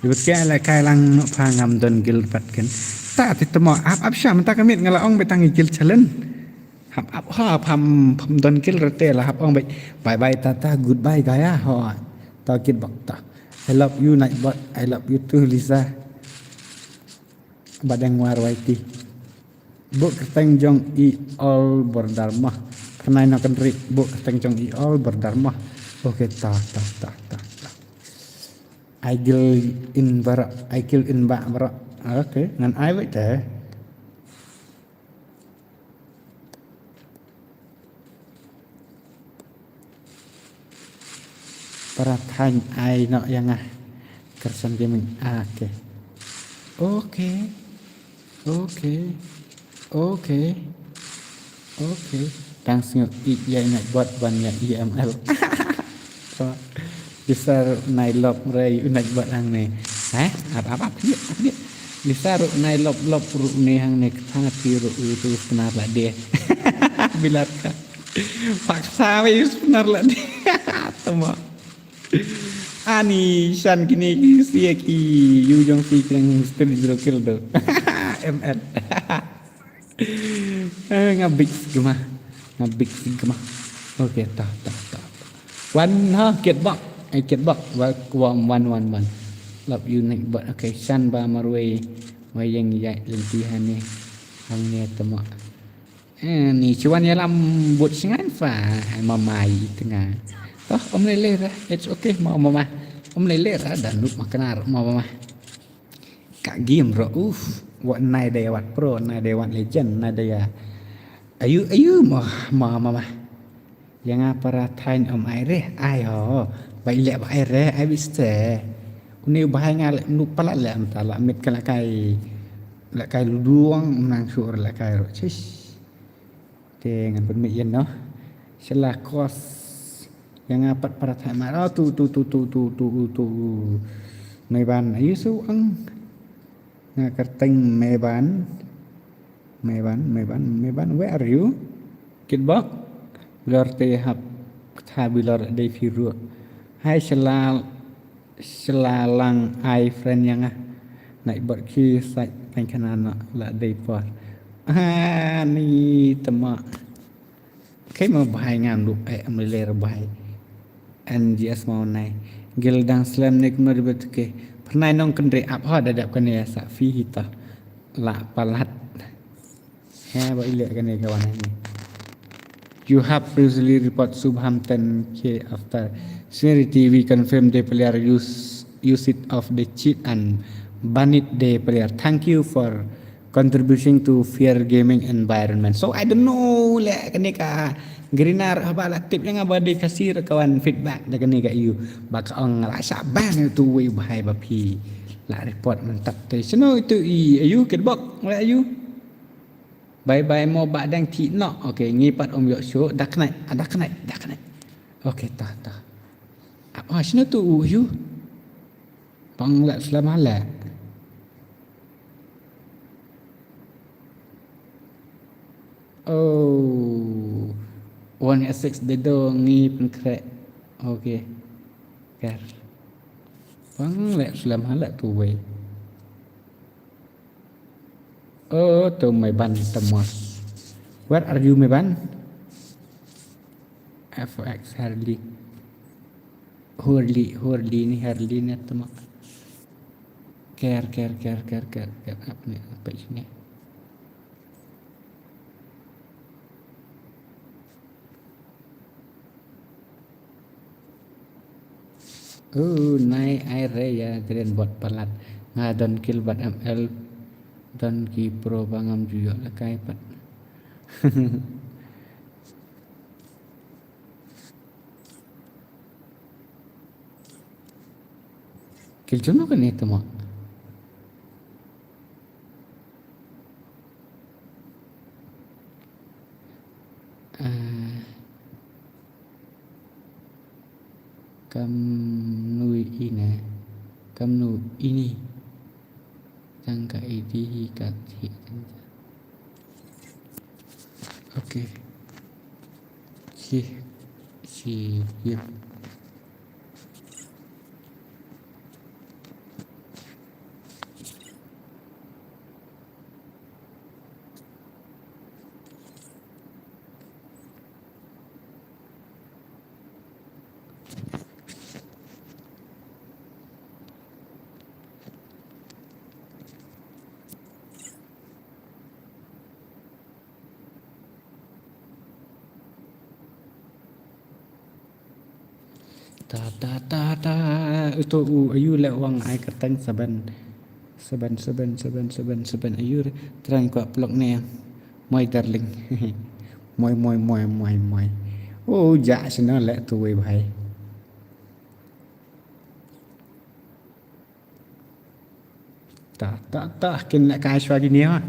Ibut ke ala kai lang no pangam don gil pat kan. Ta ti temo ap syam ta kamit ngala ong betangi gil chalen. Ap ha pam don gil rete lah ap ong bye bye tata goodbye gaya ho. Ta kit bak ta. I love you Nightbot. I love you too Lisa. Badang war waiti. Buk keteng jong i all berdharma. Kenai nak kendri buk keteng jong i all berdharma. Oke ta. I kill in barak. Oke, ngan ai vậy thế. Para thanh ai nọ yang kersan gaming. Oke. Tang singok i yai nak buat banyak IML. Bisa nai lop ray nak buat hang ni. Apa dia. Bisa nai lop ru ni hang ni sangat tiru itu benar lah dia. Bilar ka. Paksa wis benar lah dia. Temo. Ani shan kini sia ki yu jong si keng stri zero kill do. ML. Ngabik gemah. Oke, ta. One get back. I get back. One. Love you Nightbot. Okay, shan ba marway. Wayang yai lentihan ni. Hang ni temo. Ni cuan ya lambut singan fa mamai tengah. Toh om lele dah. It's okay mau mama. Om lele dah dan lup makan mau mama. Kak game bro. Wat nai daya wat pro, nai daya wat legend, nai daya. Ayu mau mama. Yang apa ratain om aire? Ayo. Baik lek aire, ai biste. Uni bahai ngal nu pala lek antala mit kala kai. Lek kai luduang menang sur lek kai ro. Cis. Dengan pemikir no. Selah kos yang apat para tamat tu meban ayu su ang ngakerteng meban where are you kit bok bilar te hap tha bilar dei firu hai selalang ai friend yang naik bot ki sai kan kanana la dei por ni tema kai mau bahai ngam lu amler bahai NGS mau nai gil dang slam nek no ribet ke pernah nong kendre ap ha dadap kan ya sa fi hita la palat ba ile kan ya kawan ini you have previously report Subhampton K after Siri TV confirmed the player use it of the cheat and ban it the player. Thank you for contributing to fair gaming environment. So I don't know lek kene ka Grinar apa tip yang abadi kasih kawan feedback dengan ni kat you. Bak ang rasa ban itu we bahai bapi. La report mantap te. Seno itu ayu kedbok la ayu. Bye mau bak dang ti no. Okey ngipat om yok show dak naik. Okey tah. Apa seno tu ayu? Bang la selama la. Oh. 1 dedo ngi penkrek. Okey. Ker. Bang lek selam halak tu we. Oh, tu mai ban temos. Where are you mai ban? FX Harley. Hurli ni Harley ni temak. Ker apa ni page ni. Naik air ya keren buat pelat ngadon kill buat ML dan ki pro bangam juga lah kai pat. Kill jono kan itu mak. Kamnu ini jangka ini kati. Okey. Si ya. ta itu ayu le wang ai katang saban ayu terang ko plok ne my darling moi oh dạ sino le tu we bhai ta kin le kai shwa gini ha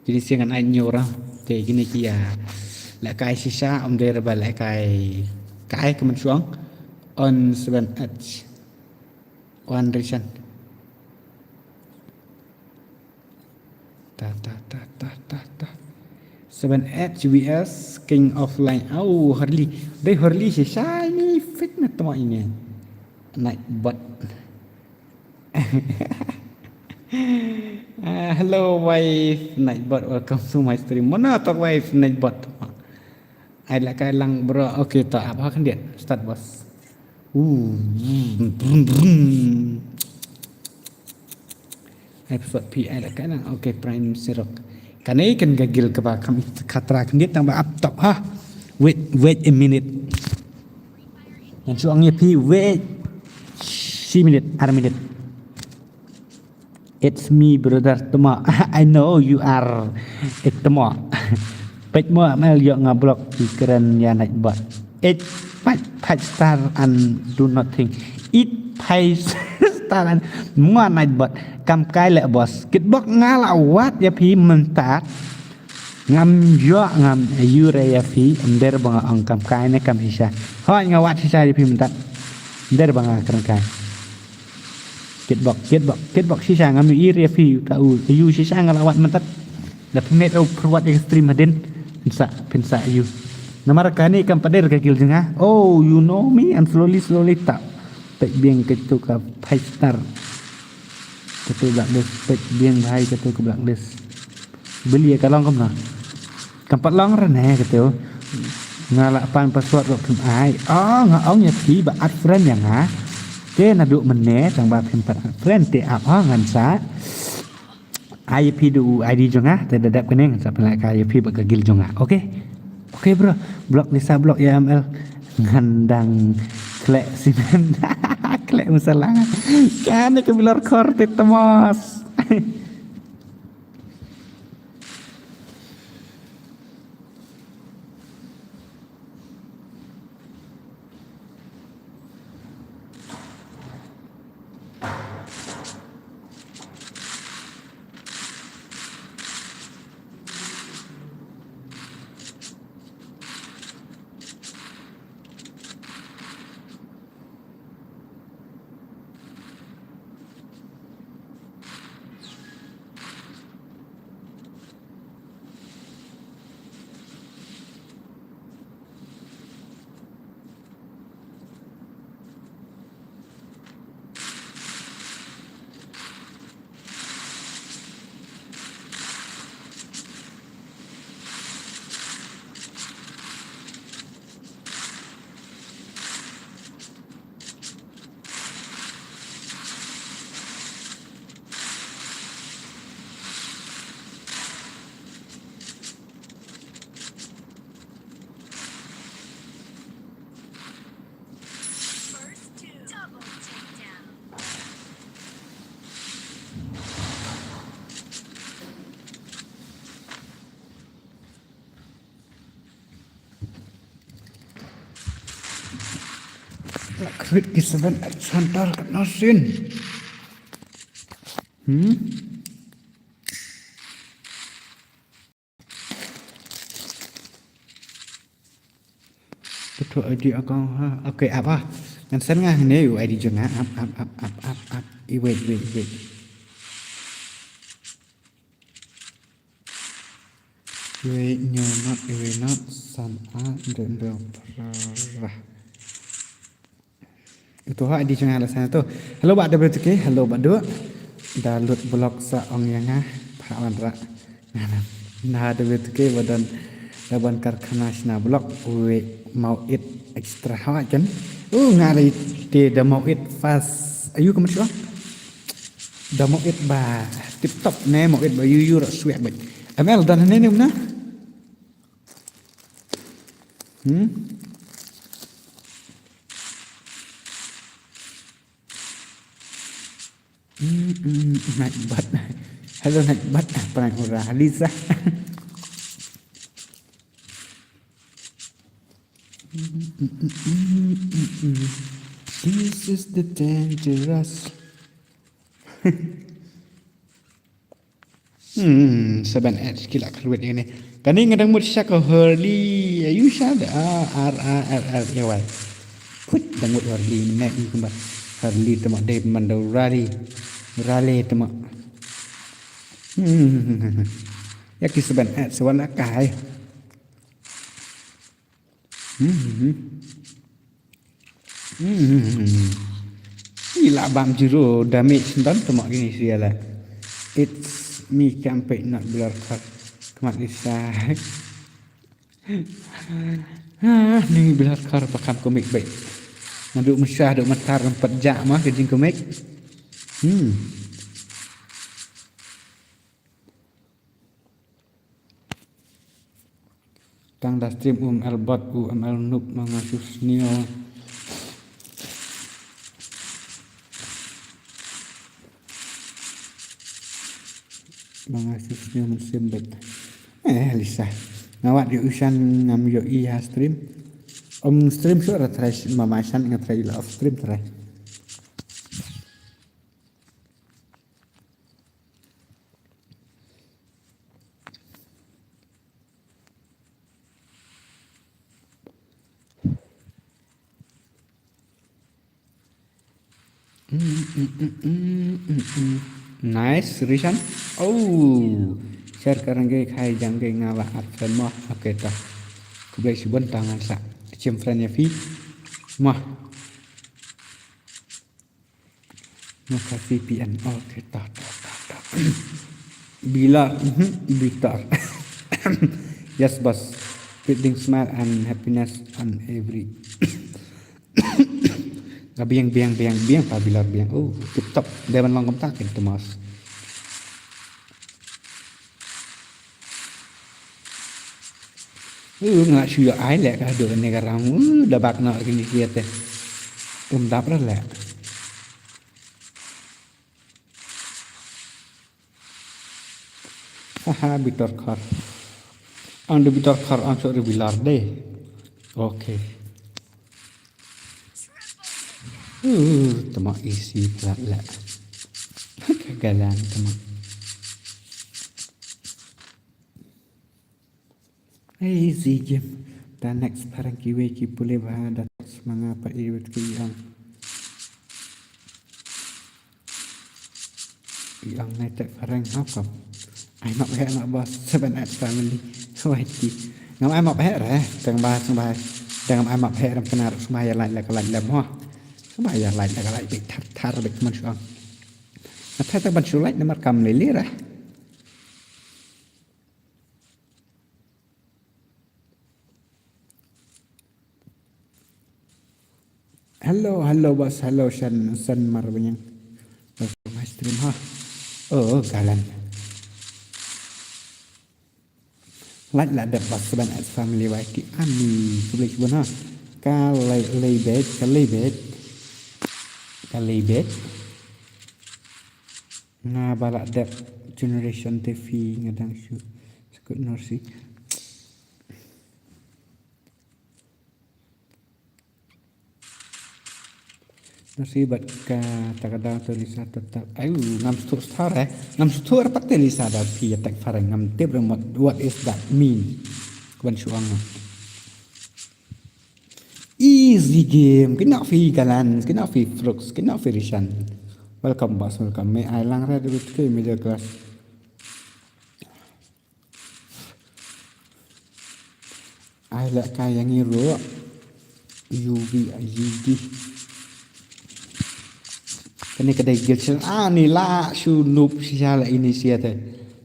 jadi siangan ai nyora te gini kia le kai sisa om de ba le kai kemen suang on 7h one reason ta 7h GBS King of Line Harley sisa ni fit na tama ini Nightbot hello wife Nightbot, welcome to my stream. Mana tak wife Nightbot? Ai lại cái lăng bro. Okay, tak apa kan dia? Start bos. Episode P ai lại cái lăng. Okay, Prime Syrup. Cái này kan gagil ke ba kami katra kan dia tambah up top ha. Wait a minute. Yang suangnya P wait 1 minute, ada minute. It's me brother Temo. I know you are Temo. Page mo mel yo ngablok pikiran ya Nightbot. It page star and do nothing. It page star and mua Nightbot. Kam kai le bos. Kitbok ngalawat ya pi mentat. Ngam yo ngam yure ya pi ender bang ang kam kai ne kam sisa. Ho ngawat sisa ya pi mentat. Ender bang kan kai. Kitbok sisa ngam iri fi tau yu sisa ngalawat mentat la pnet au perwat ekstrim hadin pensa yu namar kani kam pader gagil jenga oh you know me and slowly tak pek bieng ketu ka 5 star ketu blacklist pek bieng bhai ketu ka blacklist beli ka long kam na kam pat long rene ketu ngala pan password ro kem ai ngaong ya pi ba ad friend yang ha ke na duk mene tang ba pem pat friend te apa ngan sa IP du ID jonga te dadap keneng sa pelak IP ba gagil jonga okay bro blok Lisa blok YML ngandang klek simen klek masalah kan ke bilor korte temos Lakrit kisaban santar nasin. Betul ID akang ha. Okay, apa? Ngan sen ngah ne you ID jonga up. Wait. We not san a den parah. Itu ha di channel sana tu. Hello Pak WTK, hello Pak Duk. Dalut blog sa ong yang Pak Wandra. Nah WTK badan laban karkhana sina blog we mau it extra ha kan. Ngari te da mau it fast. Ayu kamu sih? Da mau it ba tip top ne mau it ba yu ro suek ba. ML dan ne ni mana? Naik bat. Hello naik bat. Pernah kurang Lisa. This is the dangerous. Seban ad kila keluar ini. Kani ngadang mut syak Hurley. You shall R. Put dang mut Hurley nek kumba. Hurley temak dai mandau rally temak. Ya ki seban ad sewan akai. Gila bang jero damage ntan temak gini sialah. It's me campaign not blur cut. Kemat Lisa. Ni blur cut pakam komik baik. Manduk mesah duk metar 4 jam mah kejing komik. Tang dah stream albot al noob mangasus nio. Mangasus nio musim bet. Lisa. Ngawat di usan ngam yo iya stream. Stream suara try mamasan ngatry off stream try. Nice, Rishan. Oh, share karang gay khai jang gay ngala at friend mo. Okay ta. Kublai subon tangan sa. Cim friend ya fi. Mah. Maka VPN. Okay ta. Bila bitar. Yes, boss. Feeling smile and happiness on every. Biang Pak Bilar biang. Oh, tip-top. Dewan long kontak itu mas. Nggak suyo ai lek kado ni karang. Dah bak nak kini dia teh. Dap dah lek. Haha, bitor kar. Anda bitor kar ansur Bilar deh. Okay. Temak isi pula. Kegagalan temak. Easy game. Dan next parang kiwe ki boleh bahada semangat pak iwet ki yang netek parang apa? Ai mak bahaya nak bos 7 family. Waiti. Ngam ai mak bahaya teng bahas teng ai mak bahaya kenar semaya lain la lem ho. Semaya lain la lain bik tar bik man syang. Atha tak ban sulai nomor kam lelira. Hello bos, hello San marbanyang. My stream ha. Oh, galan. Like là đẹp bos ban as family waiti ami public bon ha. Kalay bet. Nga balak đẹp generation TV ngadang shoot. Sekut norsi. Nasibat ka takada to lisa tetap ayu ngam star ngam star pat lisa da pi tak farang ngam teb remote what is that mean kwan suang easy game kena fi galan kena fi fruits kena fi rishan welcome boss welcome me I lang red with ke middle class I like kaya ngiro UV Kini kedai gilcil ni la su nup siala ini siate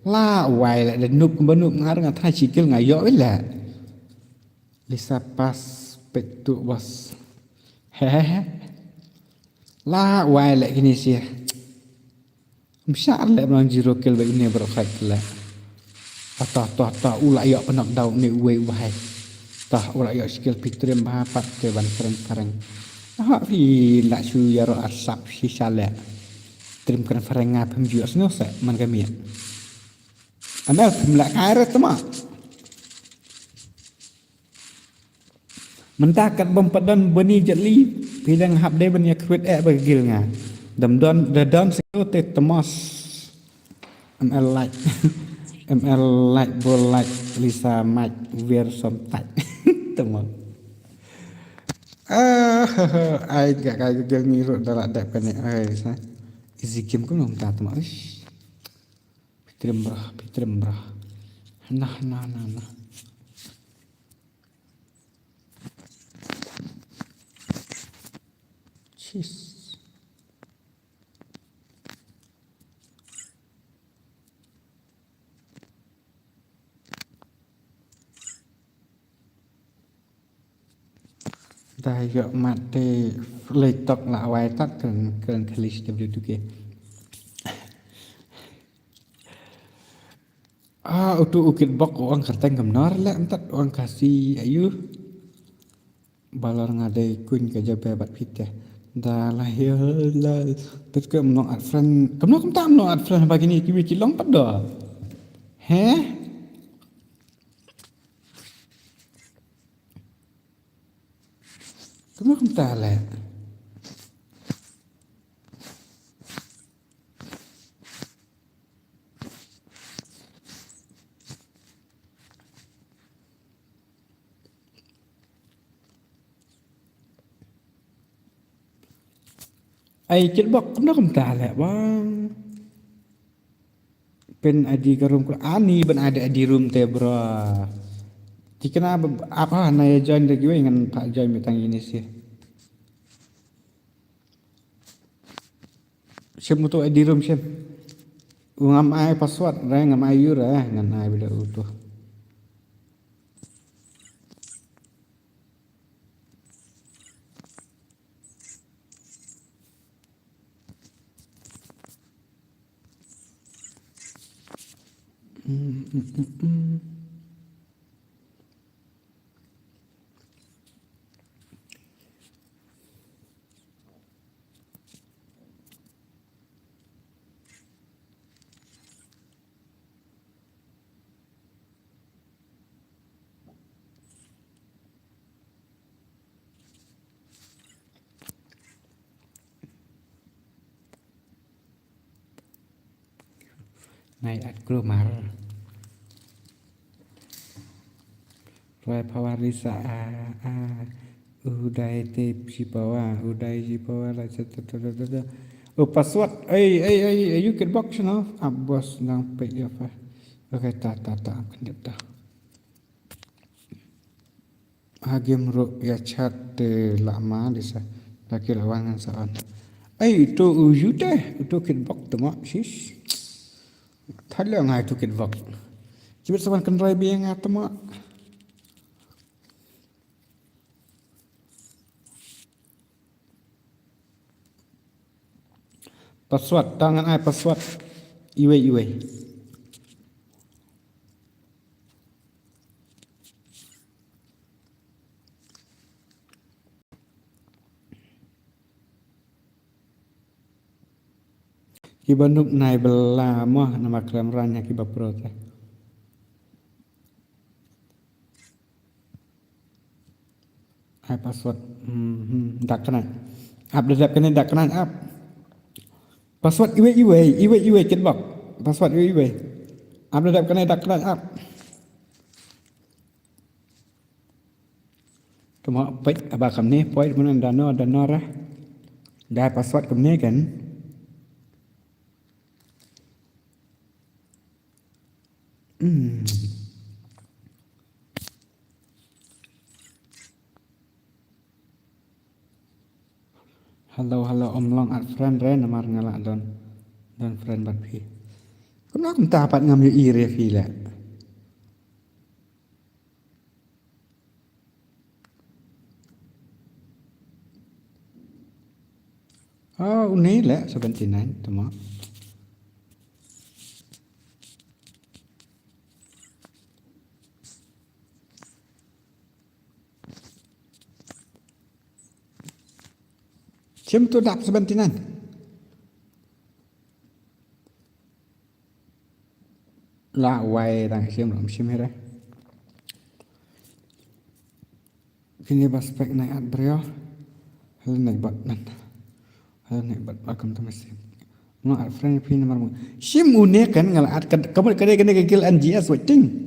la wai la dan nup benup ngar ngat cikil ngayo la lisa pas petu bos hehehe la wai la ini sia msyar la bang jiro kil ba ini berkhat la ta ula yo penak dau ni we wai ta ula yo skill pitrim ba pat ke ban kareng ha fi la su yaro asap si sala Terima kasih ferengah pemjual seno se man kami. Amel pemlak kairat tama. Mentakat bempadan beni jeli pidang hab de benya kwet bagil nga. Damdon dadon seno te temos. ML like ML like bol like Lisa Mike wear some tight. Tama. Ai gak kayak gel ngirut dalam dap kan ai sa. Easy game ko nung tama. Pitrim brah. Nah. Cheese. Dah yok mate letok la wai tak keren kelis W2K. Untuk ukit bok orang kerteng gemnar lah entat orang kasih ayu balor ngadai kun ke jabe bat piteh. Dah lah ya lah terus ke menong at friend. Kamu tak menong at friend bagi ni kiwi kilong pada. Heh? Kamu tak lah. Ai kit bok kamu tak lah bang. Pen adi karum ani ben ada adi room te bro. Jika apa naya join lagi dengan Pak Join metang ini sih. Siap untuk adi room siap. Ngam ai password rai ngam ai yura ngan ai bila utuh. Naik at krumar. Roy Pawarisa udai tip sipawa lah cata. Oh password you can box now bos nang pek ya apa. Okay tak kendap dah. Hagim ro ya chat lama desa laki lawangan saan. Itu uju deh itu kit box tu mak sis. Thalia ngai tu kit box. Cibet saban kendrai biang ngata mak. Password tangan ai password iwe. Kibanuk nai bela mah nama kram ranya kibab prota. Ai password dak kena. Up dah kena dak kena up. Password iwe kit bak. Password iwe. Up dah kena dak kena up. Tuma pek abah kamne point mana dano rah. Dah password kamne kan. Halo Om Long at friend re namar ngalak don friend bat pi. Kena aku tak dapat ngambil ire fi lah. Ini lah 79 tuma. Cem tu dap 79. la wai tang sim ram sim here kini baspek naik at brio hal naik bat nan hal naik bat akam tu mesin no at friend pin nomor mu sim une kan ngal at kamu kade kene kekil NGS waiting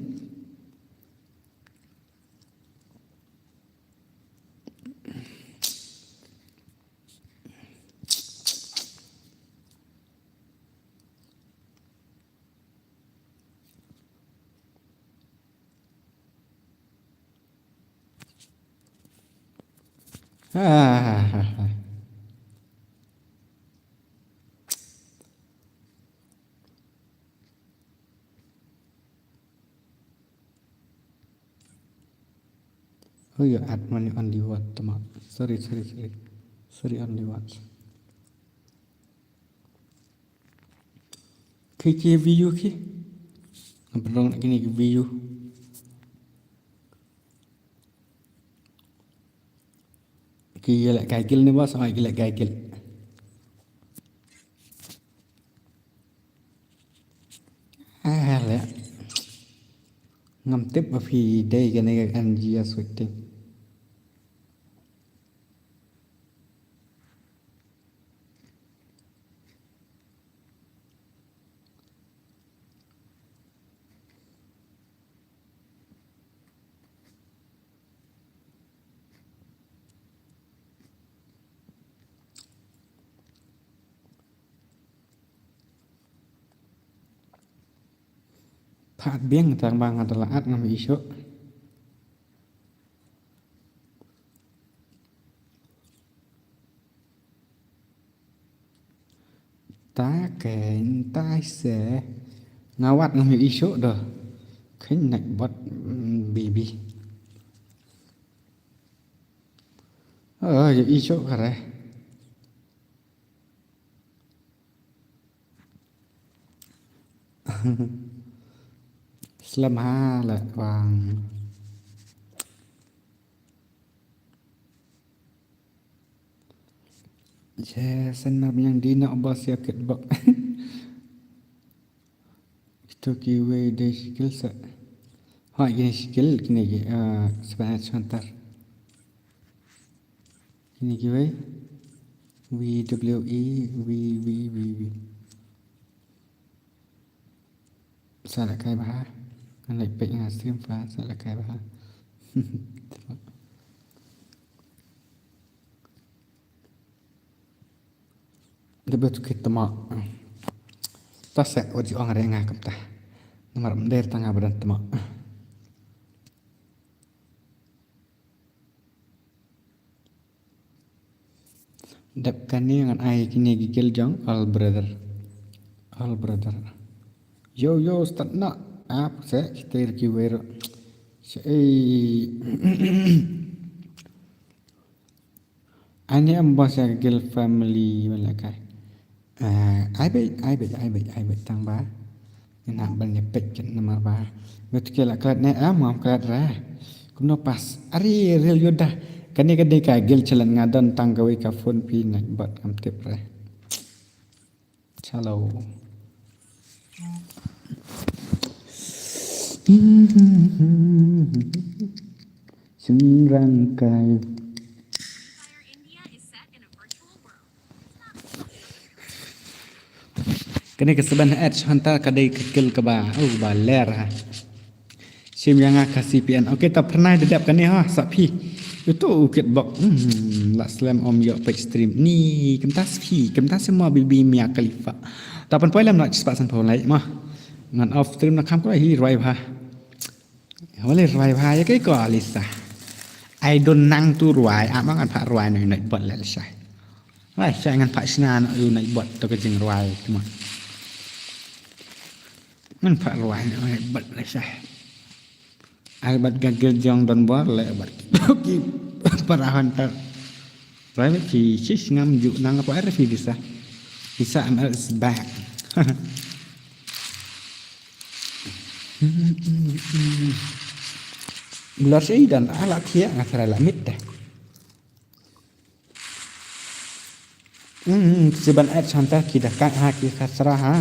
Oh ya at money only what teman sorry only what kiki view ki belum nak gini view ki lại gagil ni bos ai gila gagil le ngam tip mà phi đây cái này anh gia switching Pat biang terbang adalah at ngam isu ta kèn tai sẽ ngawat ngam isu dah khen nak bot bibi ya isu kare Selama là vàng senam yang di nak bos ya ketbok itu kiwe de skill sa gini skill kini sebanyak sebentar kini kiwe VWE V salah kai bah anh lại bệnh là stream phá salah kai bah Dapat kita mak tas saya wajib orang ada yang ngakap tah nomor mender tangga badan temak dapkan ni dengan ai kini gigil jong all brother yo start nak apa saya kita irki wero saya ani ambas ya gigil family malakai ai bet tang ba nak banyak pek nama ba betul lah kelat ne mam kelat ra kuno pas ari real yoda kani kadai ka gil chalan ngadan tang gawe ka phone pi nak bat kam tip ra chalo Rangkai kini keseban ad hantar kadai kekil ke ba baler ha sim yang kasih CPN okey tak pernah dedap kan ni ha sapi itu ukit bok la slam om yo page stream ni kemtas semua bibi mia khalifa tapan poilam nak cepat san polai mah ngan off stream nak kam ko hi roi ha boleh roi ha ya kai ko alisa I don't nang tu roi amang an pha roi noi noi bot la sai wai sai ngan pha sna no noi bot to ke jing roi cumaมันผ่านวันอะไรบัดเลยใช่ไอ้บัดกันเกิดจองดอนบอลเลยบัดกี่perahan ter private fee sih ngam ju nang apa RF bisa ML is back belar sih dan alat dia ngasar lamit deh seban ad santai kita kan haki kasrah ha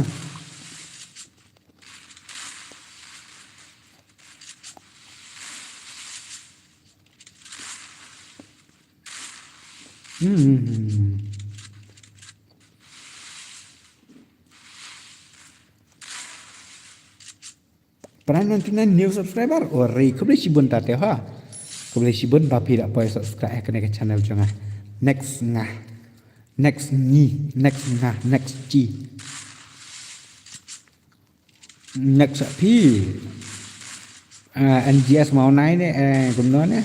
Pernah nanti new subscriber, ori kau boleh sibun tak teh ha? Kau boleh sibun tapi tak boleh subscribe ke channel jangan. Next next next G, next P, NGS mau naik ni, gimana ni?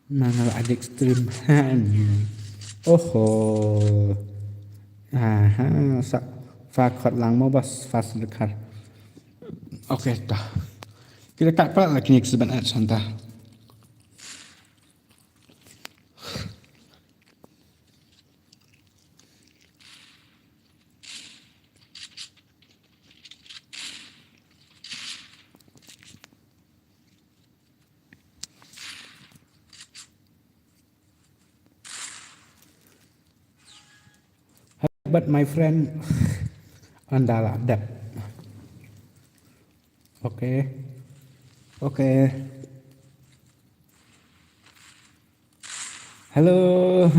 Mana ada ekstrim oh fakot lang mo bas fast dekat. Oke dah. Kita kat pula lagi ni sebenarnya santai. But my friend anda lah that. Okay. Hello,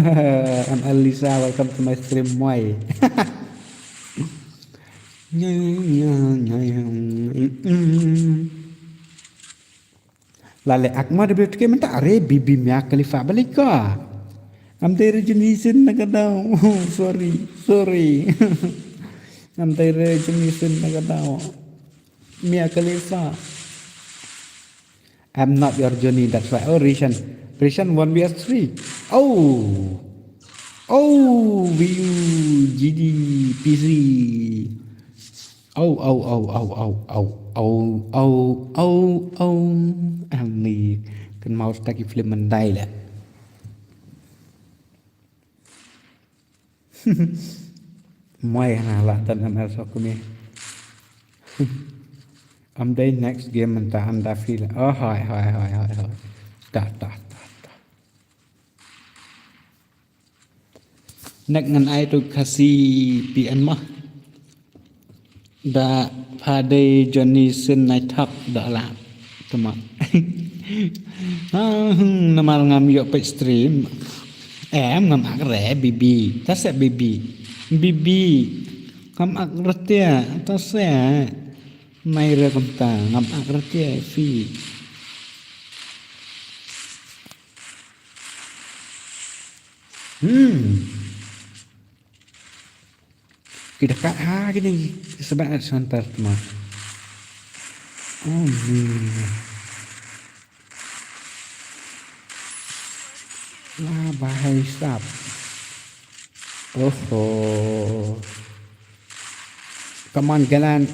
I'm Elisa. Welcome to my stream, Moy. Lale akma de betke menta are bibi mya khalifa balik ka. Am tere jenisin nagadao. Sorry. Am tere jenisin nagadao. Mia khalifa. I'm not your Johnny, that's why. Oh, Rishan 1vs3. Oh, VU, GD, PC. Oh. Ni kan mau staki film mendai lah. Mai lah dan ML aku ni. Am day next game entah anda feel. Oh, hai. Dah. Nak ngan ai tu kasih PN mah. Da pada Johnny Sin night talk dah lah. Teman. Nama ngam yo pe stream. Em ngam ak re bibi. Tas bibi. Ngam ak retia. Tas mai re konta ngam ak retia fi. Kita kat gini sebab nak santar teman. Lah bahaya sap. Come on, galan.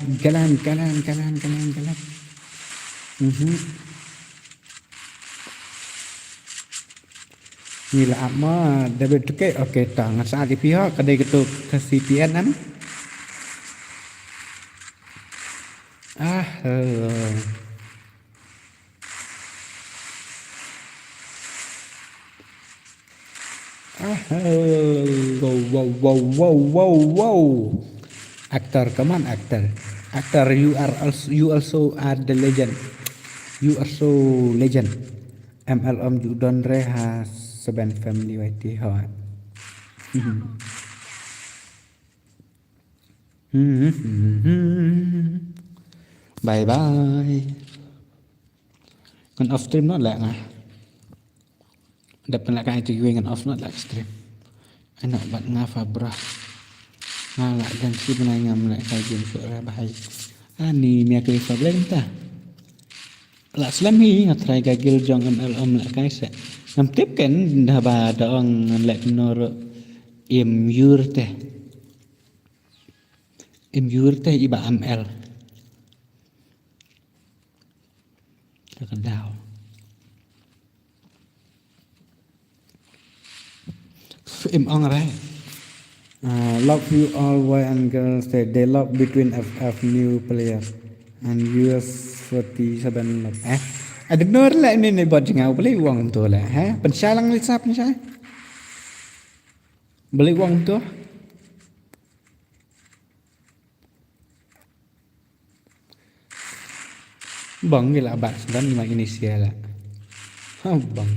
Ni lah apa? Dapat tukar. Okey, tak ngasal di pihak kedai ketuk ke CPN kan? Wow. Actor, come on, actor. You also are the legend. You are so legend. ML you don't has seven family YT hot. Bye. Kan off stream not like ngah. Dapat nak kan itu kan off not like stream. Anak buat ngafa brah. Ngalak dan si penanya melek kajian suara bahaya. Ani mia kelifa belum tah. Lak selami ngatrai gagil jong ML lak kaisa. Ngam tip kan dah ba daong lek nor imyur teh iba ML. Terkenal. Ong right. Love you all boy and girls say they love between FF new player and US 47 love. Ada benar lah ini buat jengau beli uang tu lah. Pensalang lisap ni saya. Beli uang tu. Bang gila abad dan lima inisial lah. Oh bang.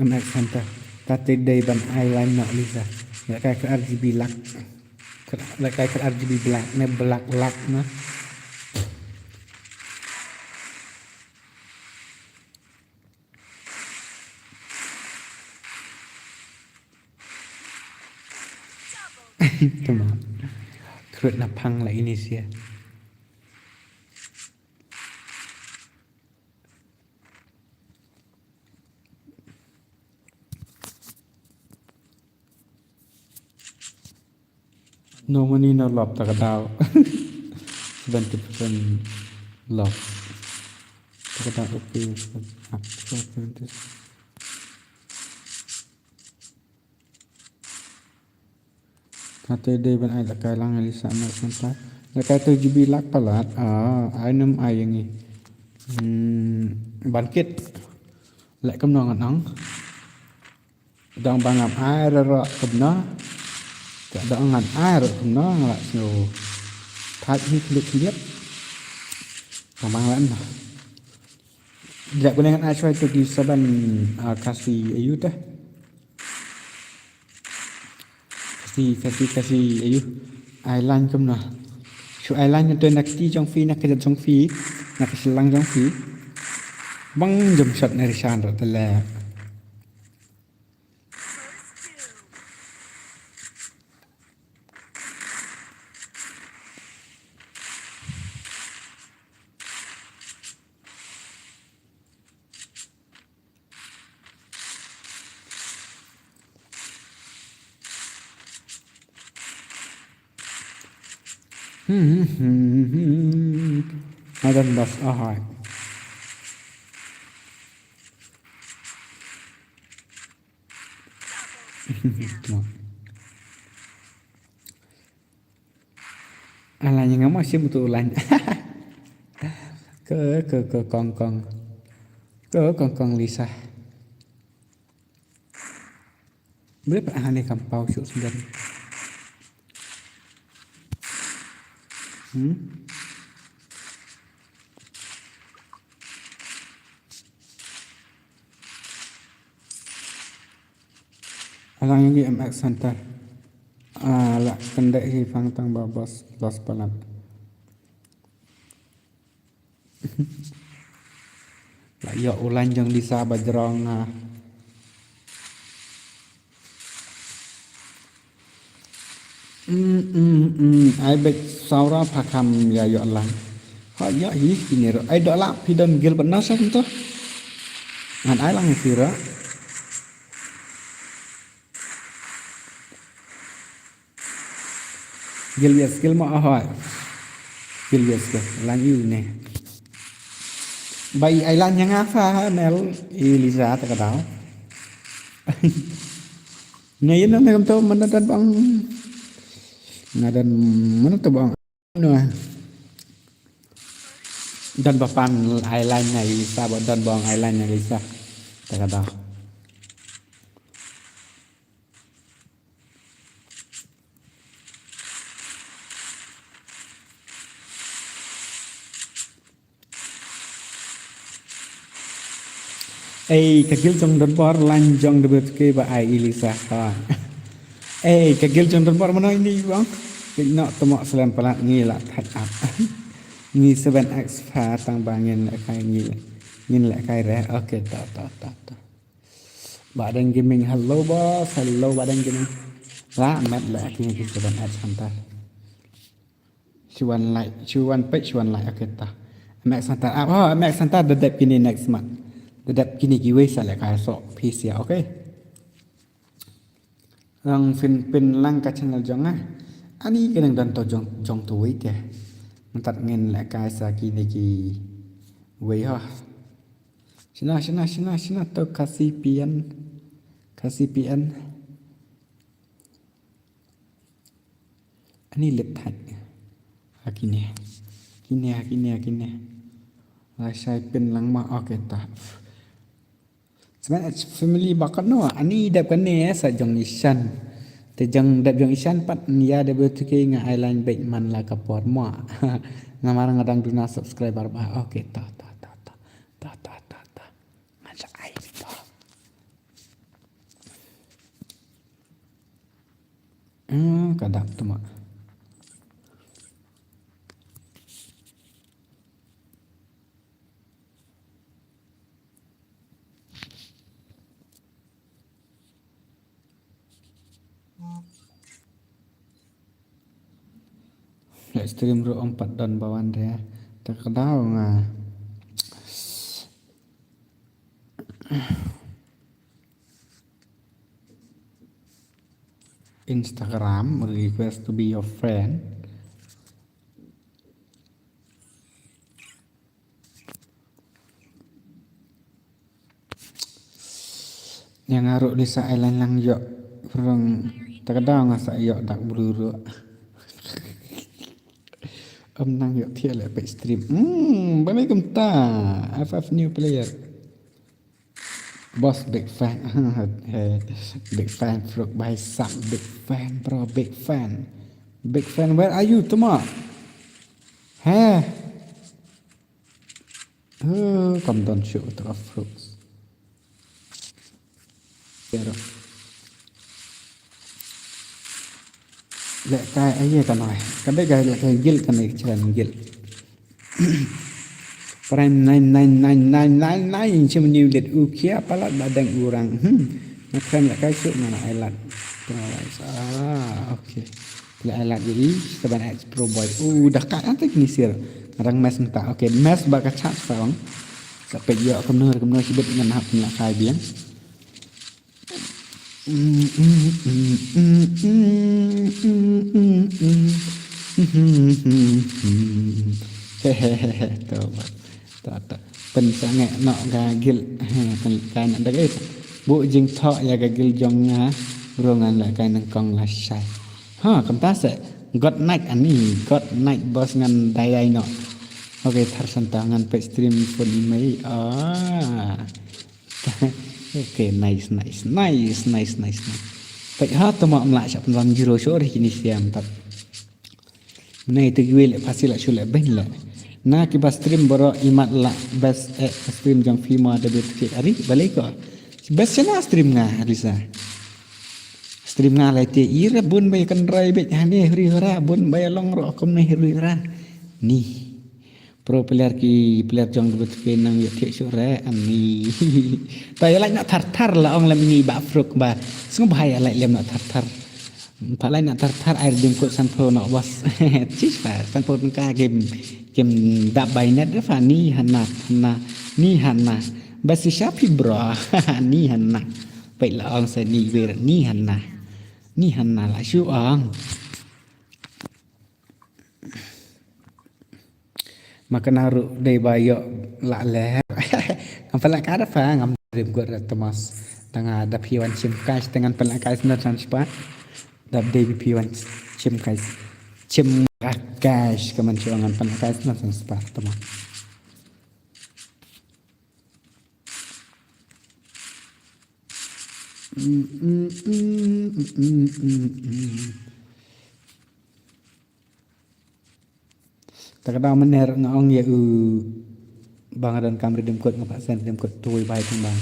Anak Santa. Kata day ban eyeliner nak Lisa. Nak kai ke RGB lak. Nak kai ke RGB black. Ne black lak na. Come on. Kerut nak pang lah inisial. No money, no love tak daw. 70% love. Tak daw okay. Up to 70. Kata dia ban ai tak lang Elisa nak sampai. Nak kata GB lak palat. Ai nam ai yang ni. Bangkit. Lek kem nong nong. Dang bangam ai ra kem na. Tak ada ngan air kena ngelak snow. Thai ni klik Pemang lan. Tidak boleh ngan air cuai tu di saban kasih ayu dah. Kasih ayu. Island kemna. Şu island tu nak ti jong fi nak kerja jong fi. Nak selang jong fi. Bang jom shot dari sana telah. Ada das ahai. Alanya ngam masih betul lan. Ke kongkong. Ke kongkong Lisa. Berapa aneh kampau syuk sudah. Alang yang di MX Center. Lah kendek hi fang tang babos los palat. Lah yo ulan jong Lisa bajrong ai bet saura pakam ya yo lang. Ha ya hi kini ro. Ai do la pidon gil benas tu. Ngan ai lang sira. Gil bias gil ma ahoy. Gil bias ke lang yu ne. Bai ai lang yang apa nel Elisa tak tahu. Này nó nem to mana dan bang. Ngadan mana tu bang. Dan bapan island nya Elisa dan bang island nya Elisa. Tak tahu. Kagil jong dan bar lanjong debet ke ba ai Elisa ha. Kagil jong dan bar mana ini bang? Nak temak selam pelat ni lah touch up. Ni 7x pha tang bangin la kai ni. Ngin la kai re. Okey ta. Badan gaming hello boss, hello badan gaming. La mat la kini ki 7x hantar. Chuan like okey ta. Max hantar. Max hantar dedep kini next month. Dedap kini kiwe salah kaya sok PC okay. Lang fin lang ka channel jong ani kadang dan to jong tu wei te. Mentat ngin la kaya sa kini ki wei ha. Sina to kasih pian. Ani lepat. Kini. Lah saya pin lang ma okay ta. Sebenarnya family bakat no ani dap kan ni sa jong isan Te jang dap jang isan pat ya de betuke nga airline baik man la kapor mo. Ngamarang ngadang duna subscriber bah. Okey ta. Ngajak ai ta. Kadang tu mak. Live stream ro 4 dan bawan dia. Terkedau nga. Instagram request to be your friend. Yang ngaruk di sa island lang yok. Kurang terkedau nga sa yok dak beruru. Nang yok tiap le pe stream. Assalamualaikum ta. FF new player. Boss big fan. Big fan Frog by Sam. Big fan bro. Big fan. Big fan where are you Tuma? Come down show to Frogs. Lẹ cái ấy gì ta nói cái đấy cái là cái gil cái này chỉ là gil prime 99999 cuma new lead ukia pala badang orang nak kan lah kai suk mana island okay la island jadi seban X Pro Boy dah kat nanti ni sir orang mes minta okay mes bakal chat sekarang sampai dia kemana sibuk dengan hak nak kai biang hehehe tak pensangat nak gagil kan ada ke bu jing thok ya gagil jong nga rongan la kan kong la sai kam ta se god night ani god night bos ngan dai no okay thar santangan pe stream phone mai okay nice vậy hết tôi mong lại chọn làm zero số để kini siam tập này từ gue lại pasti lại chule ben lại na kita stream baru imat lah best stream jam fima ada betul hari balik ko best na stream nga Risa stream nga lai te ira bun bay kan rai bet hani hri-hra bun bay long ro kom nei hri-hra ni pro player ki player jong betul nang ya thik sore ani tay lại nak thar lah ong lam ni ba fruk ba sung bahaya lại lem nak thar pak lain nak thar air dim kot sanpo nak bos cis pa sanpo ka game dak bainet fa ni hana basi syapi bro ni hana pai la ong sa ni ver ni hana la shu ong maka naru dei bayo la le ngam pala ka da fa ngam rim got Thomas tanga da piwan sim cash dengan pala ka sna transfer da dei piwan sim cash kaman cuangan pala ka sna transfer Thomas Terkadang mener ngong ya bang dan kamri dem kot ngapak sen dem kot tuai bai tung bang.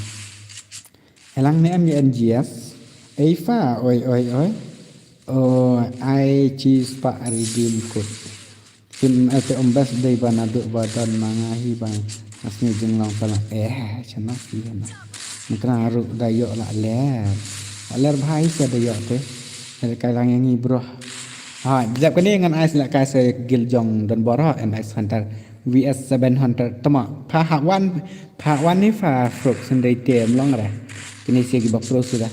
Elang ni am ya NGS. Eifa oi. Oh ai cheese pak redeem kot. Kim ate ombas dai bana duk badan mangahi bang. Asnya jenglong pala chana sih na. Mungkin aru dayo la ler bhai se dayo te. Kai lang yang ni bro. Jap kini dengan ais nak kasih Giljong dan Boroh and Ice Hunter VS 700 tama pahak wan ni fa fruk sendiri tem long dah kini segi bapro sudah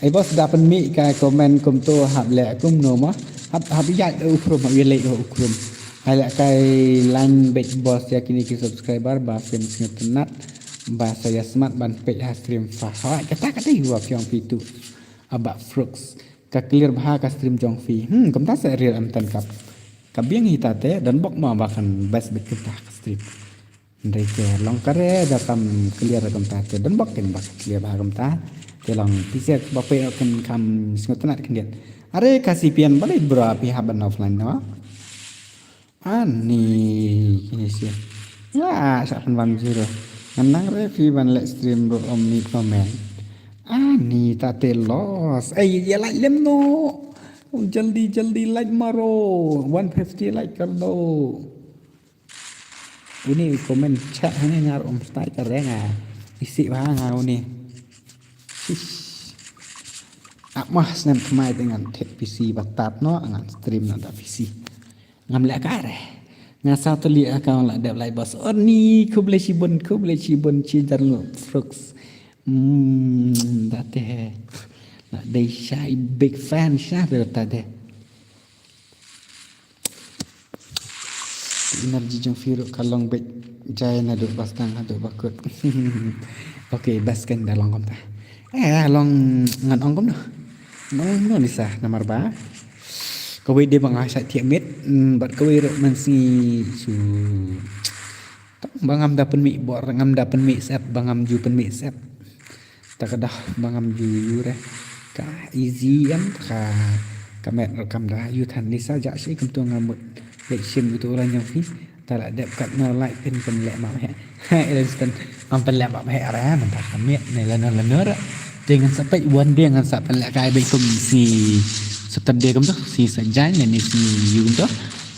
bos dapat mi ka komen kum tu hab le kum no ma hab ya ukrum wile ukrum ala kai lan bet bos ya kini ki subscriber ba film snap ba saya smart ban pe stream fa kata gua pyong pitu abak fruks ka clear bah ka stream jong fi kam ta se real am tan kap biang hita te dan bok ma bahkan best bet kita ka stream ndai ke long kare da kam clear kam ta te dan bok ken bak clear bah kam ta te long pise ba pe kan kam sngotanat ken Are kasih pian balik bro pihak ban offline no. Ani kini sih. Ya, sak pan 10. Nang review ban live stream bro omni comment. Ani tak telos. Ya like lem no. जल्दी लाइक मारो 150 लाइक कर दो ini komen chat hanya ngar style keren isi banget ini mah snap kemai dengan tek PC batat no ngan stream nanda PC ngam lek kare ngasal teli account la dep lai bos ni ku boleh cibun cidar lu frux date nak dai syai big fan syah bertade energi jong firu kalong bet jaya na duk bastang aduk bakut okey baskan dalam kom ta long ngan ong kom no no nisa nomor ba ko we de bang sa tiek met bat ko we ro man si su bangam dapen mi bor ngam dapen mi sep bangam ju pen mi sep tak dah bangam ju re ka easy am ka kamet rekam dah you than ni saja sih kem tu ngamut lek sim itu orang yang fi tak ada kat no like pin lek mak he instant am pen lek mak he ara man tak kamet ni lana dengan sampai one day dengan sampai lek kai bai komisi Saturday kem tu si sajan ni si you tu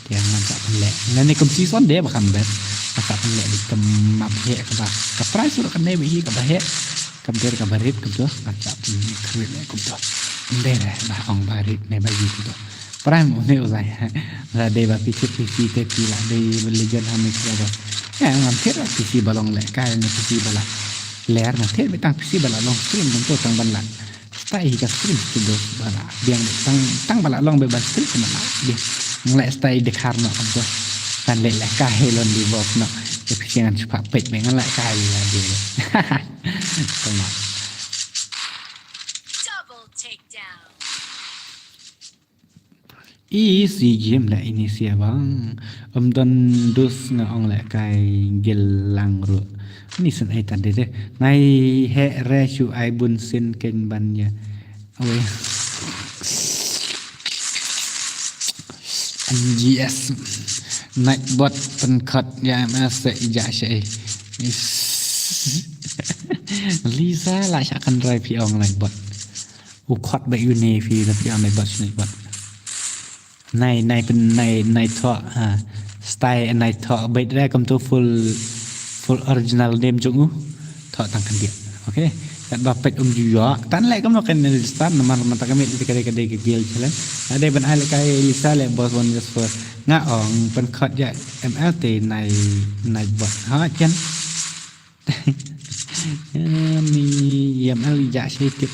dia ngan sampai lek ni komisi son dia bakam bet sampai lek di kemap he ka price ro kan bai ka he kabar kabarit gitu ngacak ini keren ya gitu beda bah ong barit ne bagi gitu prime ne usai la de ba PC te pila de belijan hamik ada ya ngampir PC balong lek kai ne PC bala ler na te betang PC bala long stream untuk tang ban lan stay ka stream gitu bala biang tang bala long be ban stream bala dia nglek stay de karno gitu kan lek kai lon di box no PC ngan cepat pet mengan lek kai lah dia Double takedown. Easy game lah ini sih bang. Dan dus ngong lek kai gelang ru. Ini sen ai tadi deh. Ngai he resu ai bun sin ken bannya. Awe. NGS Nightbot penkat ya masa ijak syai. Lisa lah akan drive piong Nightbot. Ukot ba uni fi tapi Nightbot Nightbot. Nai pen nai talk style nai talk bait ra kam tu full original name jung talk tang kan dia. Okey. Kat bapet juga tan lai kam kan start nomor mata kami di kadai-kadai ke gel jalan. Ada ban ai kai Lisa le boss one just for nga ong pen khot ya MLT nai bot ha chen. Mi ML ja sai tip.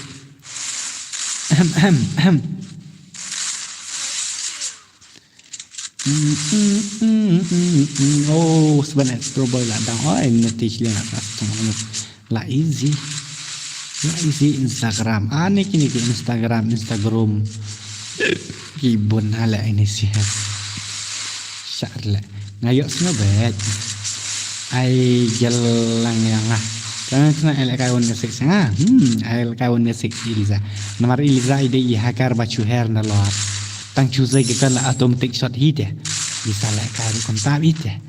Oh sebenarnya trouble lah dah. Oh nanti sila nak lah easy. Instagram aneh kini ke Instagram kibun hala ini sih syarlah ngayok semua bet ai gelang yang karena kena elak kawan ngesek el kawan ngesek Iliza nomor Iliza ide hakar bacu hair na lot tang chuzai ke kan automatic shot hit ya bisa lek karu kontak hit ya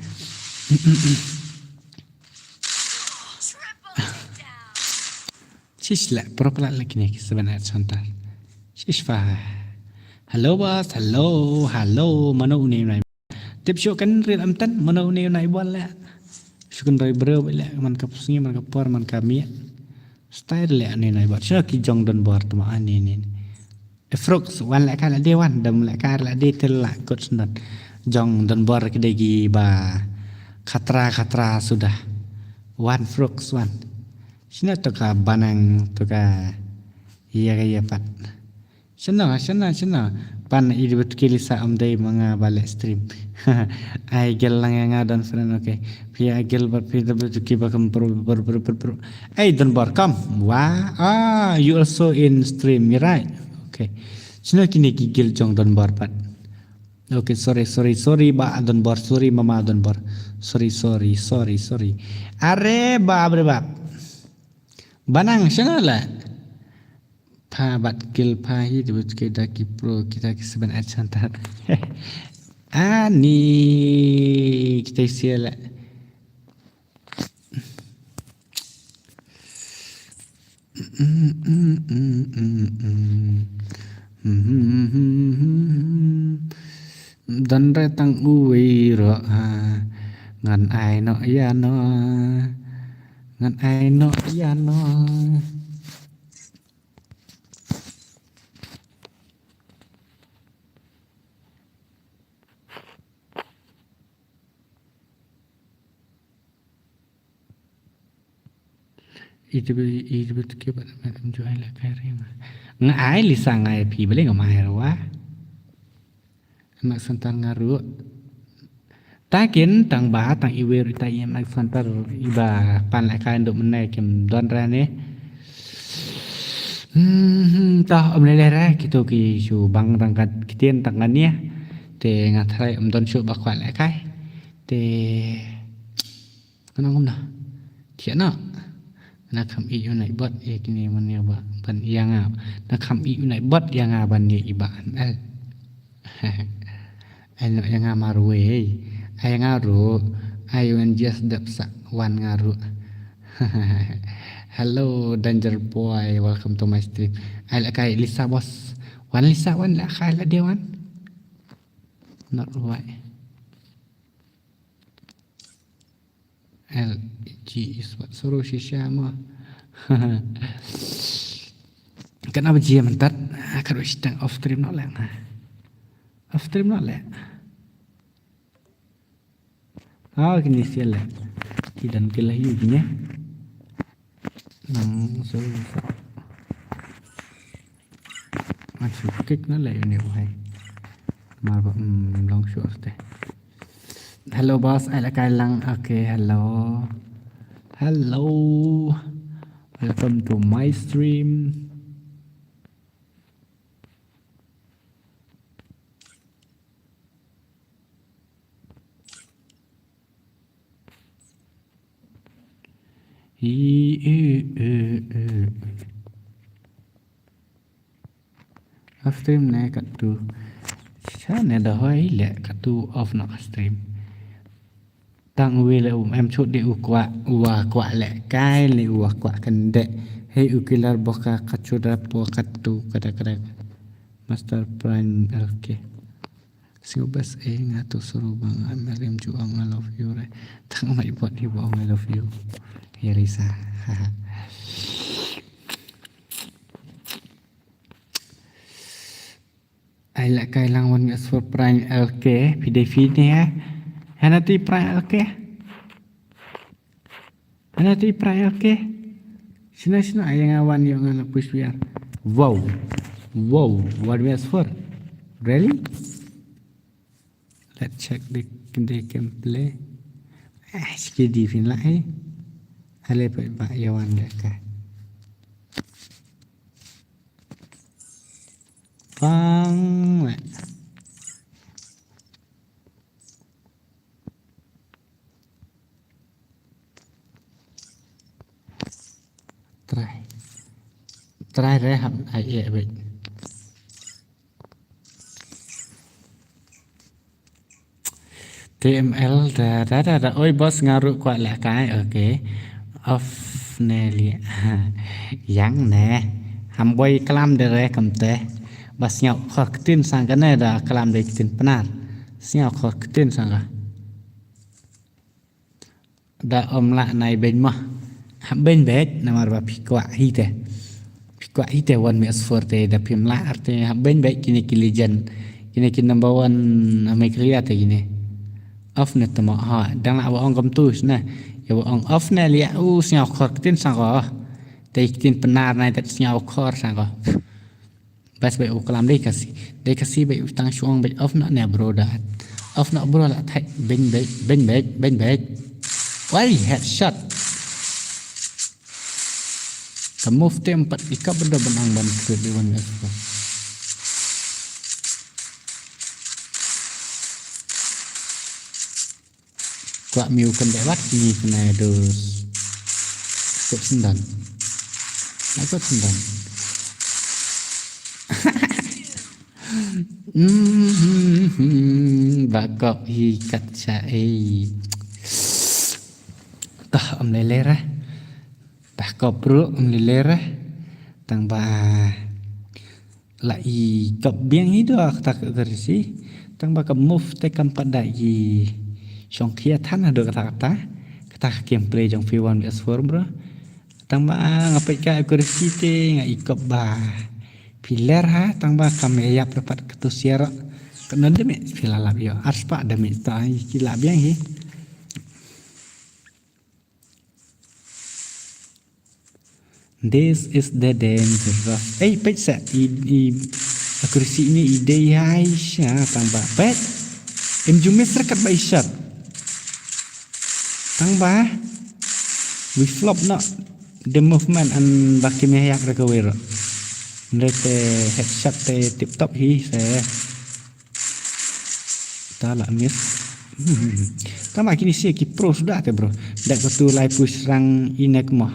Shish lah, proper lagi ni sebenarnya contoh. Shish fah. Hello bos, hello, mana uni nai. Tip show kan real amtan, mana uni nai buat lah. Syukur dari bro, lah man kapusnya, man kapor, man kami. Style lah ni nai buat. Syukur kijong dan buat tu mah ni. Frux, wan lah kala dewan, dam lah kala detail lah kot sunat. Jong dan buat kedegi ba khatra sudah. One frux one. Sina toka banang toka iya pat. Sina pan idibut kilisa amdai manga balik stream. Ai gel lang yang dan friend okay. Pia gel ber pia tu kiba kam pro. Ai don bar kam. Wah, you also in stream, right? Okay. Sina kini gigil jong don bar pat. Okay, sorry ba don bar, sorry mama don bar. Sorry. Are ba. Banang sana lah. bat kill pahi di kita ki pro kita ki sebenarnya santar. Ani kita siala. Dan retang uwi ro ngan ai no ya no ngan ai no ya no itu ke ba enjoy la kare ma nga ai li sang ai pi bele ngamai ro wa mak santar ngaru takin tang ba tang iwer ta yem mak santar iba pan la kai nduk menai kem don ra ne ta om le ra kito ki su bang tang kat kitien tang ania te ngathai om don su ba kwa la kai te kana ngom na thia na na kham i yu nai bot e kini man ya ba ban yanga na kham i yu nai bot yanga ban ye iban al no yanga marwe ai ngaru ai wen just dap sak wan ngaru hello danger boy welcome to my stream ai la kai lisa bos wan lisa wan la kai la dia wan not right LG is what suruh Shama. Kenapa dia mentat? Kalau sedang off stream nak leh. Off stream nak leh. Kini sial leh. Kidan kelah yunya. Nang suruh. Masuk kek nak leh ini wahai. Marba long short deh. Hello boss, ai là cài lăng. Okay, hello. Hello. Welcome to my stream. Stream này cắt tu. Sao này đã hỏi lẽ cắt tu off nó stream. Tang we le em chốt de wa kwa le kai le wa kwa kan de hey ukilar boka kachuda po katu kada master prime okay sing bas ngato suruh bang amelim juang I love you re tang mai bot hi bang I love you ya Lisa ai la kai lang wan master prime okay pide fine Hanati prai okay. Hanati prai okay. Sina ayang awan yang ana push biar. Wow. What was for? Really? Let's check the gameplay. Sikit divin lah Ale pak yawan dekat. Bang. Try rehab ai vậy. TML đã ôi boss ngaru qua lại cái okay off nè li yang nè ham boy kalam de re kam te bas nyau khok tin sang cái này đã kalam de tin penar nyau khok tin sang đã lại này bên mà bên bed namar ba pikwa hite wan me asforte da pimla arte ben baik kini kilijan kini number 1 ameklia te gini off net ma ha dang la ong kam tu na ya ong off na lia snya khor tin sang ko te tin penar nai te snya khor sang ko bas bai uklam dei kasi bai utang suang bai off na ne bro da off na bro la thai ben baik wali headshot Kamu tempat ika benda benang ban ke di wan aspa. Kwa miu kan lewat ini kena dos. Kok sendan. Aku sendan. Bakok hi kat chai. Tah lelera. Tah kopro lelera. Tang ba la i kop biang hi do tak kersi. Tang ba ka move te kam padai Song kia than ada kata-kata kata gameplay jong V1 PS4 bro. Tang ba ngapai ka kursi te nga ikop ba. Pilar ha tang ba kameyap dapat ketusiar kena demi filalap yo arspa demi ta kila biang hi. This is the dangerous. Pet set i kursi ini ide Aisyah tang ba pet. Jumes rekat ba isyat. Tang ba we flop not the movement and baki meyak recover. Nete headshot te tip top hi se. Ta la miss. Tama kini si ki pro sudah te bro. Dak betul lai push rang inek mah.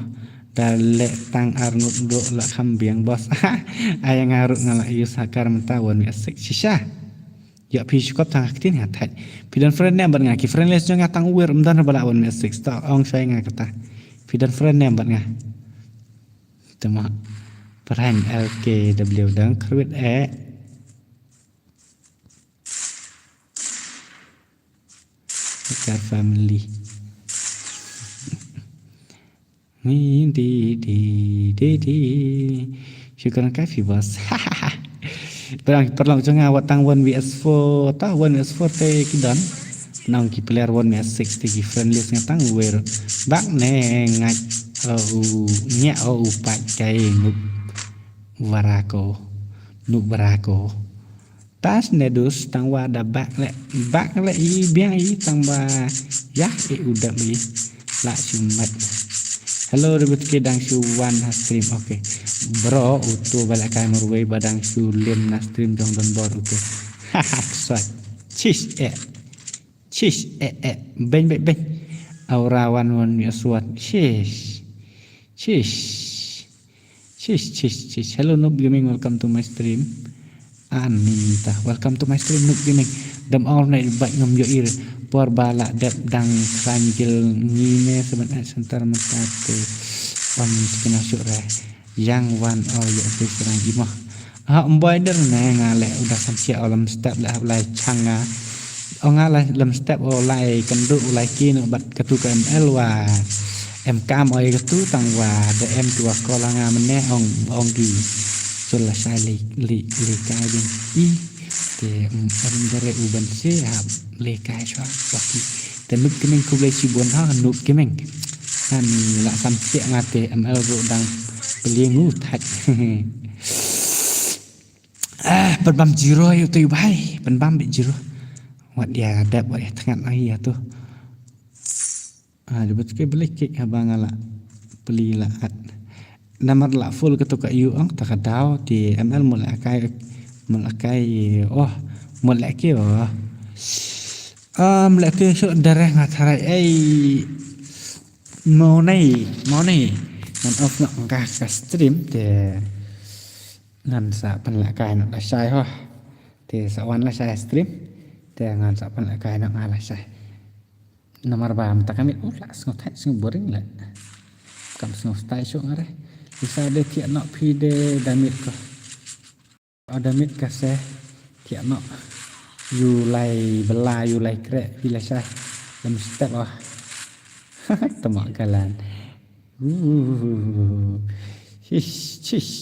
Dalek tang arnut do la kambiang bos. Ayang arut ngala yus hakar mentawan mi asik sisa. Ya pi cukup tang aktin ya tai. Pidan friend nem ban ngaki friendless jong tang wer mdan bala wan mi asik sta ong sai ngakata. Pidan friend nem ban nga. Tama peran LKW dan kruit Car family ni di syukuran kafi bos perang jong awat tang 1vs4 ta 1vs4 te kidan nang ki player 1vs6 te ki friendly ngatang wer bak ne ngat nya upat kai Varako nuk barako tas nedus tang wa da bak le i biang i tang ba ya udah bi la sumat. Hello ribut ke dang su wan ha stream okay bro utu balik kai murway badang su lim na stream dong don bor utu haha swat chish ben aurawan won ya swat chish hello Noob Gaming, welcome to my stream. Anita, welcome to my stream Noob Gaming. Dam all night baik ngam yo ir por bala dep dang kranjil ngine sebenarnya sentar mentate on kena syure yang one oh yo tu serang imah embaider ne ngale udah samsia olam step lah lai changa ngala lam step olai kenduk ulai kin bat ketuka ML wa MK oi ketu tang wa DM dua kolanga meneh ong di selesai li kai din i te andere uban se le kai chwa waki te Noob Gaming ku le sibon ha Noob Gaming kan la sam se ngate ML ro dang beli ngu that penbam jiro yo tu bai penbam bi jiro wat dia ada wat tengah ai ya tu dapat ke beli kek abang ala beli lah nomor la full ketuka yu ang takadaw di ML mulakai mulaki mulaki so darah ngatarai mau ni nan off nak ka stream te nan sa penlakai nak sai ho te sawan la sai stream te ngan sa penlakai nak ngala sai nomor bam tak kami lah sengot boring lah kam sengot stay so ngare bisa de tiak nak pi de damit ko damit ka se tiak nak you lai bela you lai krek bila sah dalam step temak kalan shish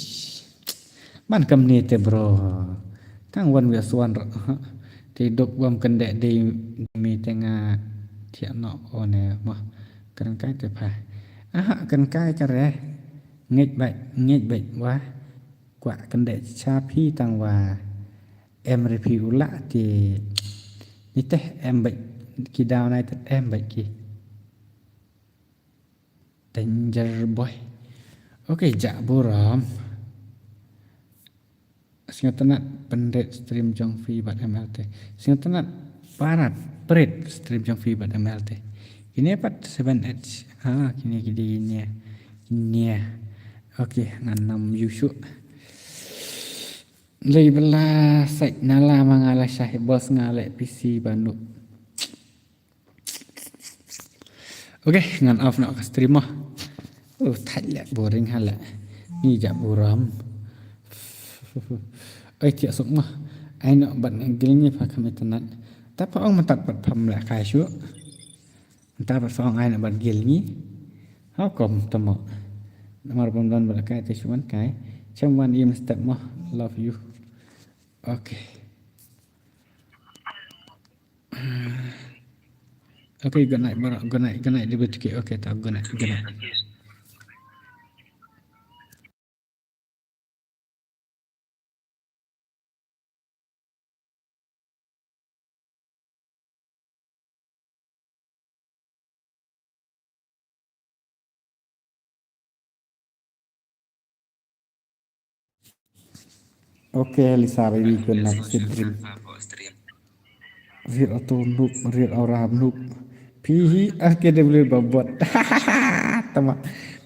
man kam ni te bro tang wan we suan ti dok bam kendek di mi tengah tiak nok one mah kan kai te pha kan kai ka re ngej bai wa kwa kendek cha phi tang wa em review la ti ni te em bai ki daw nai te em bai ki danger boy okay ja boram singatanat pendet stream jong fi bat MLT singatanat parat pret stream jong fi bat MLT ini pat 7h kini okay nganam yusuk Lay belah sek nala mangalah syahid bos ngalek PC Bandung. Okay, ngan off nak ke stream mah. Oh, thật lẹ boring ha lẹ. Ni dạ buram. Ơi tiệt sống mà. Ai nọ bận gilling ni pa kami tenan. Tapi orang mentak bat pam lẹ kai syuk. Mentak bat fong ai nọ bận gil ni. How come tamo. Nomor pemdan bat kai te cuman kai. Chăm one im step mah. Love you. Okay. Okay, good night, bro. Good night, Liberty. Okay, tak good night. Okay, Lisa, baby, good night. Sweet dream. Real auto noob, real aura noob. Pihi, okay, dia boleh babot. Tama.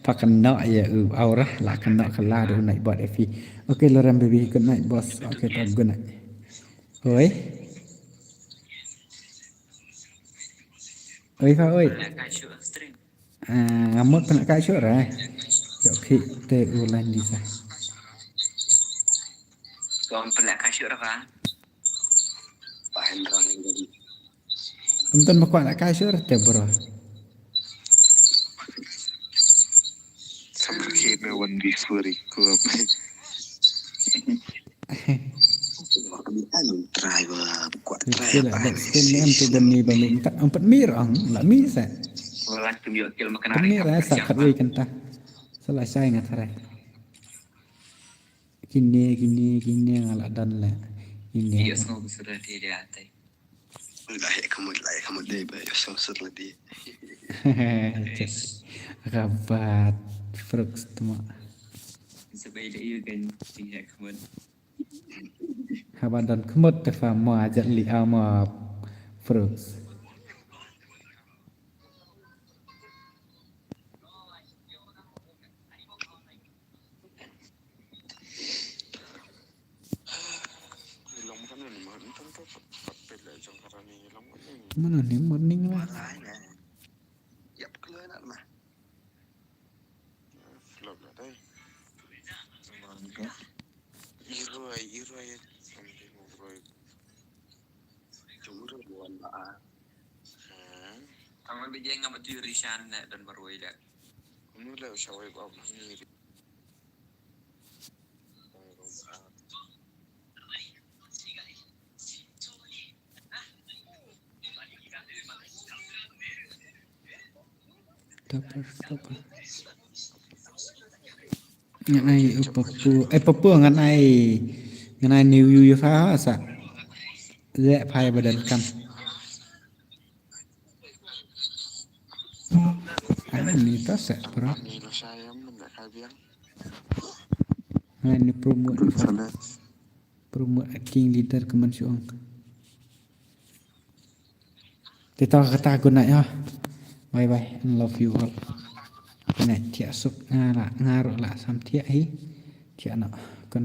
Pakai nak ya, aura lah kena kelar dia naik buat FV. Okay, Loren baby, good night, boss. Okay, tak good night. Oi. Oi, Pak, oi. Ngamut nak kai syur eh. Ya, okay, te ulan di sana. Còn phần lại khai sữa đó hả? Bạn rồi nên jadi. Untung makuat nak kai syur te bro. Sampai kena one week sorry ko apa. Ano driver kuat Kira ada sini tu bani bami tak empat mir ang la mi sa. Orang tunjuk kil makan Kami rasa kat wei kan ta. Selesai ngat hari. Kini ngalak dan la. Ini. Iya semua sudah dia atai. Lah kamu deh ba yo setelah di. Rabat Frux tu mak. Sebab dia kan tinggal kemun. Rabat dan kemut te fa ma ajak li ama Frux. Mana ni morning lah. Lại nè. Dập cái lưới đó mà. Lột ở đây. Iroi. Chúng rất buồn bà. Kamu bijak ngam tu Rishan dan Marwai dah. Kamu lewat syawai kau ni. Stop. Nganai Papua nganai New Year phá sa. Lẹ phai badan kam. Ni tak set bro. Ni lo saya nak kabiang. Ni promote Sana. king leader keman syong. Kita kata guna ya. Bye and love you all. Này thiệt sụp nga rồi lại xăm thiệt ấy thiệt nọ good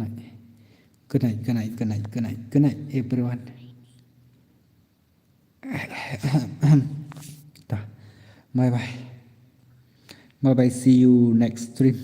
night everyone. Bye bye see you next stream.